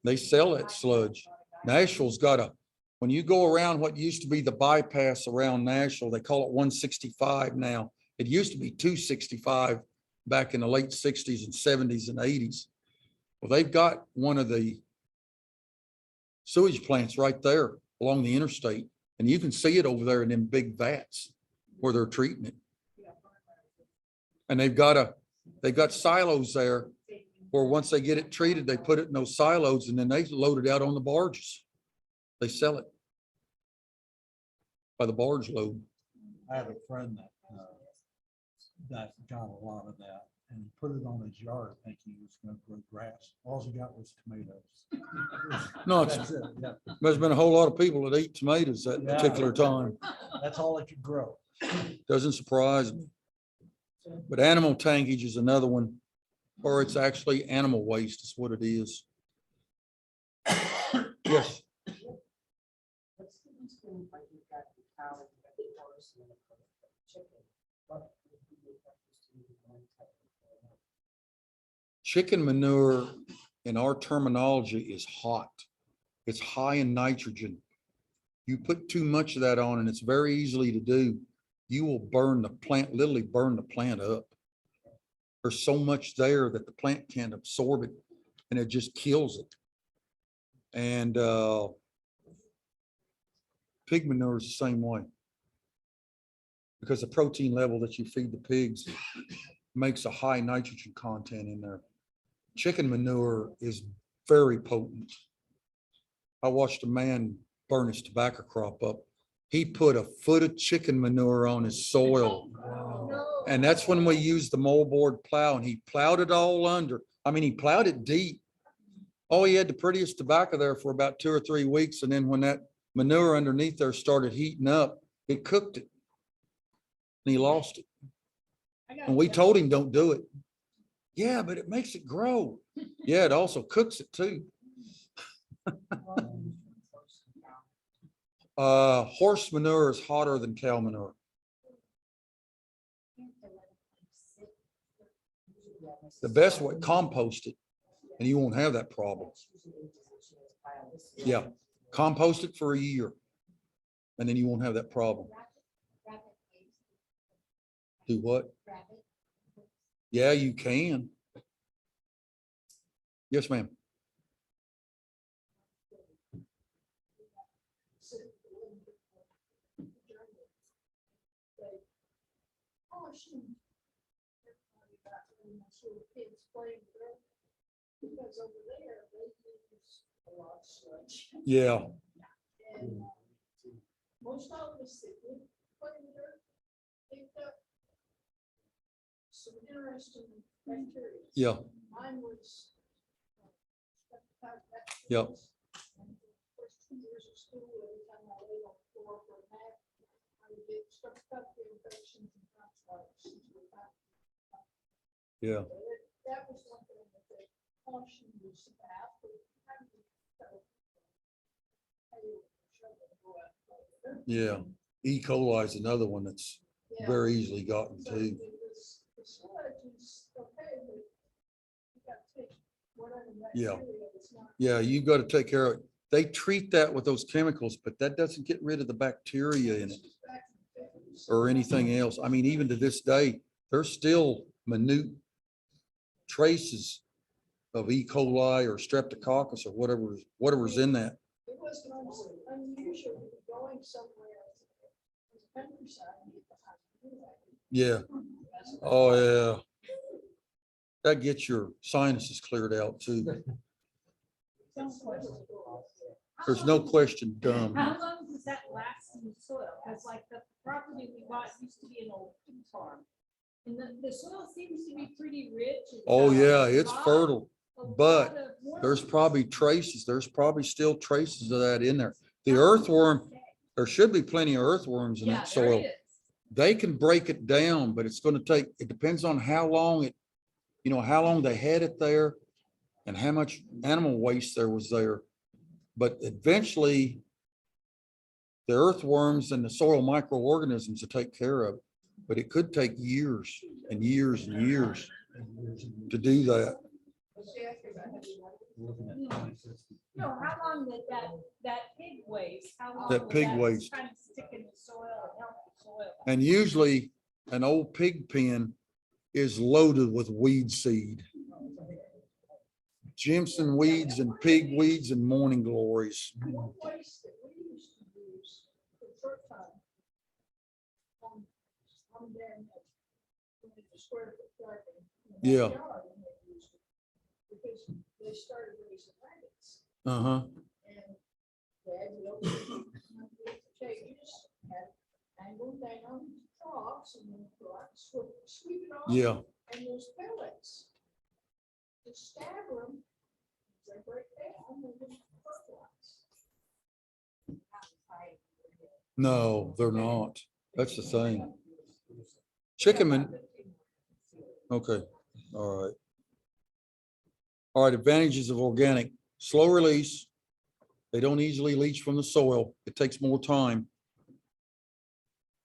They sell that sludge. Nashville's got when you go around what used to be the bypass around Nashville, they call it 165 now. It used to be 265 back in the late 60s and 70s and 80s. Well, they've got one of the sewage plants right there along the interstate, and you can see it over there in them big vats where they're treating it. And they've got silos there where once they get it treated, they put it in those silos and then they load it out on the barges. They sell it by the barge load. I have a friend that got a lot of that and he put it on his yard thinking he was going to grow grass. All he got was tomatoes. No, That's it. Yeah. there's been a whole lot of people that eat tomatoes that Yeah. particular time. That's all it could grow. Doesn't surprise me. But animal tankage is another one, or it's actually animal waste is what it is. Yes. Chicken manure in our terminology is hot. It's high in nitrogen. You put too much of that on and it's very easily to do. you will burn the plant, literally burn the plant up. There's so much there that the plant can't absorb it and it just kills it. And pig manure is the same way. Because the protein level that you feed the pigs makes a high nitrogen content in there. Chicken manure is very potent. I watched a man burn his tobacco crop up. He put a foot of chicken manure on his soil. And that's when we used the moldboard plow, and he plowed it all under. I mean, he plowed it deep. Oh, he had the prettiest tobacco there for about 2 or 3 weeks. And then when that manure underneath there started heating up, it cooked it. And he lost it. And we told him, don't do it. Yeah, but it makes it grow. Yeah, it also cooks it too. Horse manure is hotter than cow manure. The best way, compost it, and you won't have that problem. Yeah, compost it for a year, and then you won't have that problem. Do what? Yeah, you can. Yes, ma'am. Because over there, they use a lot of sludge. Yeah, And most of us that would put in dirt, picked up some interesting bacteria. yeah, Mine was. Yep. First 2 years of school, every time I laid on the floor for a nap, I would get streptococcus infections and tonsillitis. yeah. That was one thing that they cautioned us about. But I would go, "Hey, shovel, go out there." Yeah. E. coli is another one that's Yeah. very easily gotten So too. the sludge is okay, but you got to take whatever Yeah. bacteria that's not. Yeah, you got to take care of it. They treat that with those chemicals, but that doesn't get rid of the bacteria in it or anything else. I mean, even to this day, there's still minute traces of E. coli or streptococcus or whatever's in that. It was unusual to be going somewhere in the countryside and get behind you. Yeah. Oh, yeah. That gets your sinuses cleared out too. There's no question, dumb. How long does that last in the soil? Because like the property we bought used to be an old pig farm. And the soil seems to be pretty rich. It's Oh, got yeah, a it's lot- fertile. a lot but of water. There's probably traces. There's probably still traces of that in there. The earthworm, there should be plenty of earthworms in Yeah, that there soil. is. They can break it down, but it's going to take, it depends on how long it, how long they had it there and how much animal waste there was there. But eventually the earthworms and the soil microorganisms will take care of it. But it could take years and years and years to do that. No, how long that pig weighs? How long That will pig waste. Kind of stick in the soil and help the soil. And usually an old pig pen is loaded with weed seed. Jimson weeds and pig weeds and morning glories. One place that we used to use for a short time. On there, the square foot garden. in the Yeah. backyard, and they used it because they started raising rabbits. Uh-huh. And they had the open cages, had angled down troughs and then go out, sweep it off. Yeah. And those pellets, to stab them, they break down and then fertilize. No, they're not. That's the thing. Chicken okay, all right. All right, advantages of organic, slow release. They don't easily leach from the soil. It takes more time.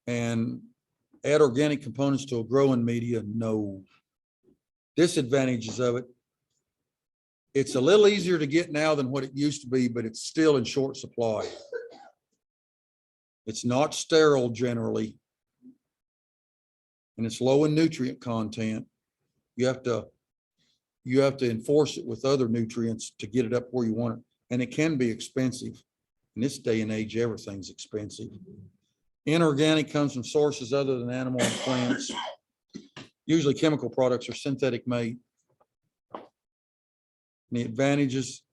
And add organic components to a growing media, no. Disadvantages of it. It's a little easier to get now than what it used to be, but it's still in short supply. It's not sterile generally. and it's low in nutrient content, you have to enforce it with other nutrients to get it up where you want it. And it can be expensive. In this day and age, everything's expensive. Inorganic comes from sources other than animal and plants. Usually chemical products are synthetic made. And the advantages,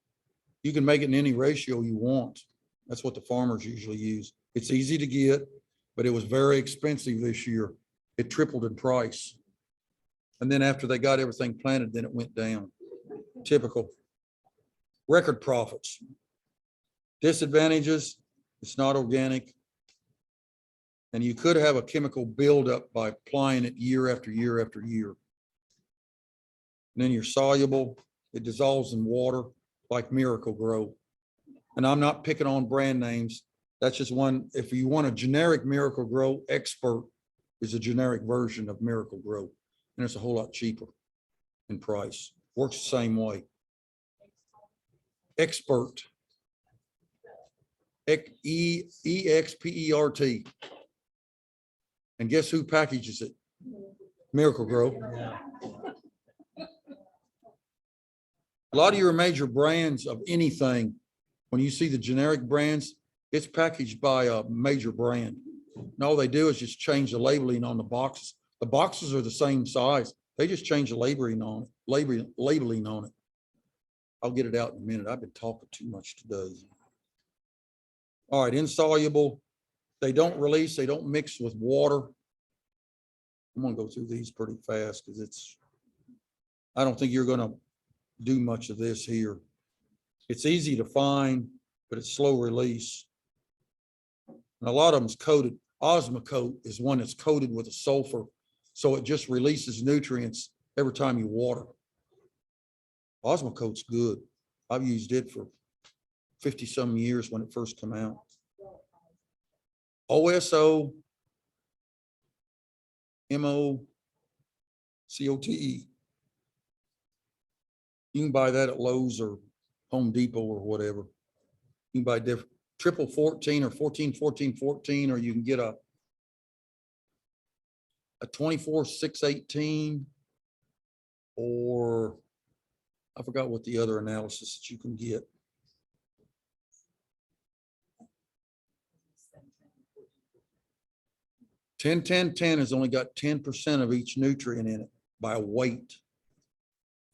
you can make it in any ratio you want. That's what the farmers usually use. It's easy to get, but it was very expensive this year. It tripled in price. And then after they got everything planted, then it went down. Typical. Record profits. Disadvantages, it's not organic. And you could have a chemical buildup by applying it year after year after year. And then you're soluble, it dissolves in water like Miracle Grow. And I'm not picking on brand names. That's just one. If you want a generic Miracle Grow, Expert is a generic version of Miracle Grow. And it's a whole lot cheaper in price. Works the same way. Expert. EXPERT. And guess who packages it? Miracle Grow. Yeah. A lot of your major brands of anything, when you see the generic brands, it's packaged by a major brand. And all they do is just change the labeling on the boxes. The boxes are the same size. They just change the labeling on it. I'll get it out in a minute. I've been talking too much today. All right, insoluble. They don't release, they don't mix with water. I'm gonna go through these pretty fast because I don't think you're gonna do much of this here. It's easy to find, but it's slow release. And a lot of them's coated. Osmocote is one that's coated with a sulfur, so it just releases nutrients every time you water. Osmocote's good. I've used it for 50-some years when it first came out. OSO, MOCOTE. You can buy that at Lowe's or Home Depot or whatever. You can buy different triple 14 or 14, or you can get a 24-618, or I forgot what the other analysis that you can get. Ten has only got 10% of each nutrient in it by weight.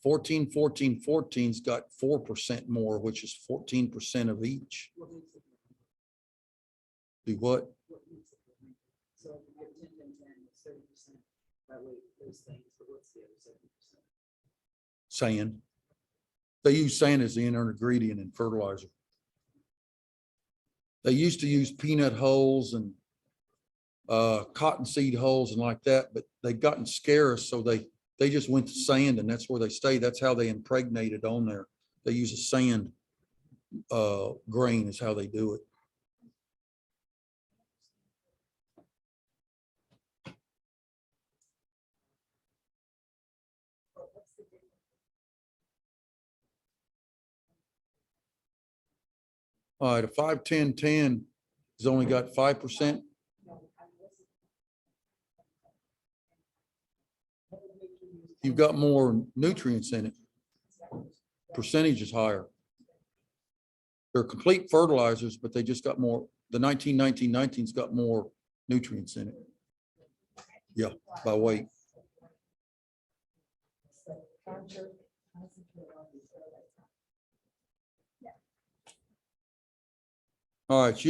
14's got 4% more, which is 14% of each. Do what? So if you get 10, it's 30%. That way, those things, but what's the other 70%? Sand. They use sand as the inner ingredient in fertilizer. They used to use peanut hulls and cottonseed hulls and like that, but they've gotten scarce, so they just went to sand, and that's where they stay. That's how they impregnate it on there. They use a sand grain is how they do it. All right, a 5-10-10 has only got 5%. You've got more nutrients in it. Percentage is higher. They're complete fertilizers, but they just got more. The 19-19-19's got more nutrients in it. Yeah, by weight. All right,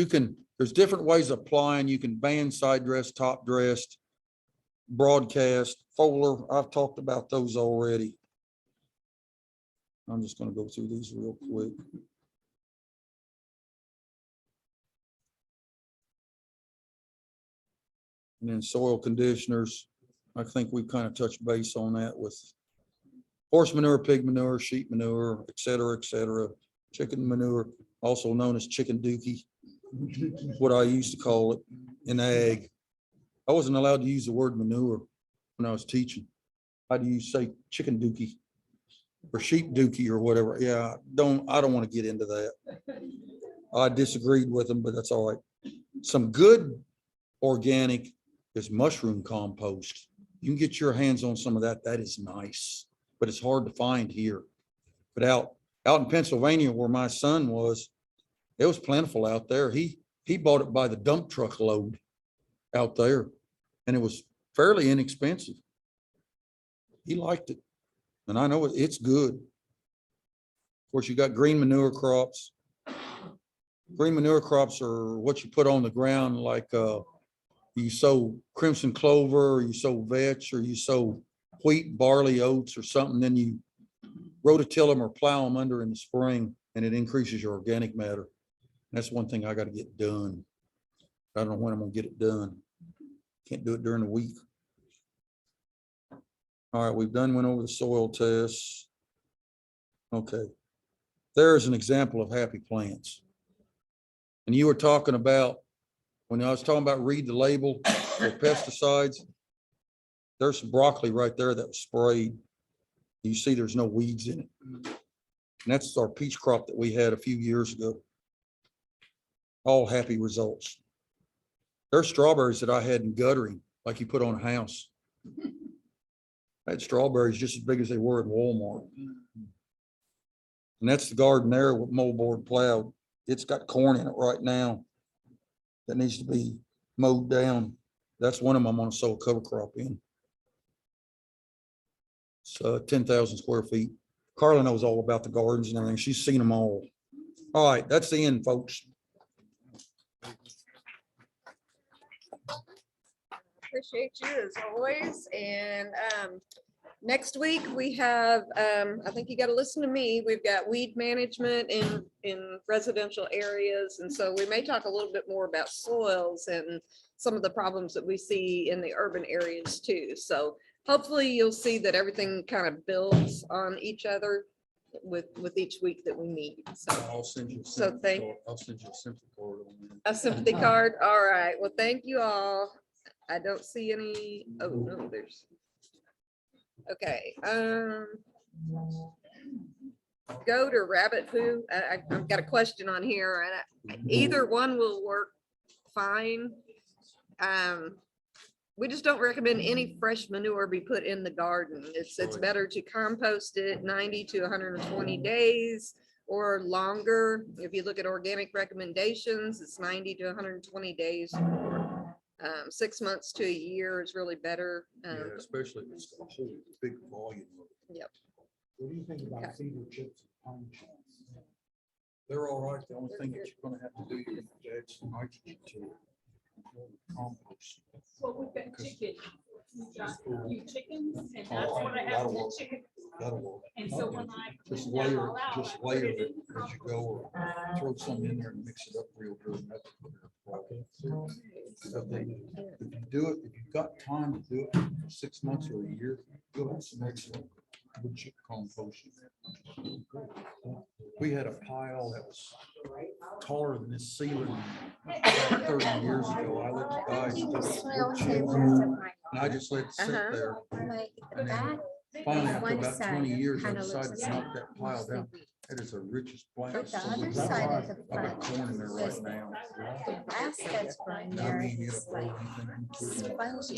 there's different ways of applying. You can band, side dress, top dressed, broadcast, foliar. I've talked about those already. I'm just going to go through these real quick. And then soil conditioners. I think we've kind of touched base on that with horse manure, pig manure, sheep manure, et cetera, chicken manure, also known as chicken dookie, what I used to call it in ag. I wasn't allowed to use the word manure when I was teaching. How do you say chicken dookie or sheep dookie or whatever? Yeah, I don't want to get into that. I disagreed with them, but that's all right. Some good organic is mushroom compost. You can get your hands on some of that. That is nice, but it's hard to find here. But out in Pennsylvania where my son was, it was plentiful out there. He bought it by the dump truck load out there, and it was fairly inexpensive. He liked it, and I know it's good. Of course, you got green manure crops. Green manure crops are what you put on the ground, like you sow crimson clover, or you sow vetch, or you sow wheat, barley, oats, or something. Then you rototill them or plow them under in the spring, and it increases your organic matter. That's one thing I got to get done. I don't know when I'm gonna get it done. Can't do it during the week. All right, went over the soil tests. Okay. There's an example of happy plants. And you were talking about, when I was talking about read the label for pesticides, there's some broccoli right there that was sprayed. You see there's no weeds in it. And that's our peach crop that we had a few years ago. All happy results. There's strawberries that I had in guttering, like you put on a house. I had strawberries just as big as they were at Walmart. And that's the garden there with moldboard plowed. It's got corn in it right now that needs to be mowed down. That's one of them I'm gonna sow a cover crop in. So 10,000 square feet. Carla knows all about the gardens and everything. She's seen them all. All right, that's the end, folks. Appreciate you as always. And next week we have, I think you got to listen to me. We've got weed management in residential areas. And so we may talk a little bit more about soils and some of the problems that we see in the urban areas too. So hopefully you'll see that everything kind of builds on each other with each week that we meet. So I'll send you. So thank- I'll send you a sympathy card on that. a sympathy card. All right. Well, thank you all. I don't see any. Oh, no, there's. Okay. Goat or rabbit poo. I've got a question on here, and either one will work fine. We just don't recommend any fresh manure be put in the garden. It's better to compost it 90 to 120 days or longer. If you look at organic recommendations, it's 90 to 120 days. 6 months to a year is really better. Yeah, especially if it's a whole big volume. Yep. What do you think Okay. about cedar chips and pine chips? They're all right. The only thing that you're gonna have to do, you're gonna add some nitrogen to it. Compost. Well, we've got chickens. We've got a few chickens, and that's what I have That'll for work. the chicken. That'll work. And so when I. Just clean that layer, all out, just I put layer it it in- as you go, or throw some in there and mix it up real good. and that's what they're for. So if you do it, if you've got time to do it for 6 months or a year, you'll have some excellent wood chip compost. We had a pile that was taller than this ceiling 30 years ago. I let the guys put wood chips in, and I just let it sit Uh-huh. there. Like And then that, finally, after one about side 20 years, I kinda looks decided to the knock same. that pile down. That is the richest plant. but the so other much. side of the I've got front, corn in there right this- now. the grass that's growing I there mean, is it'll like grow anything you put in it. spongy.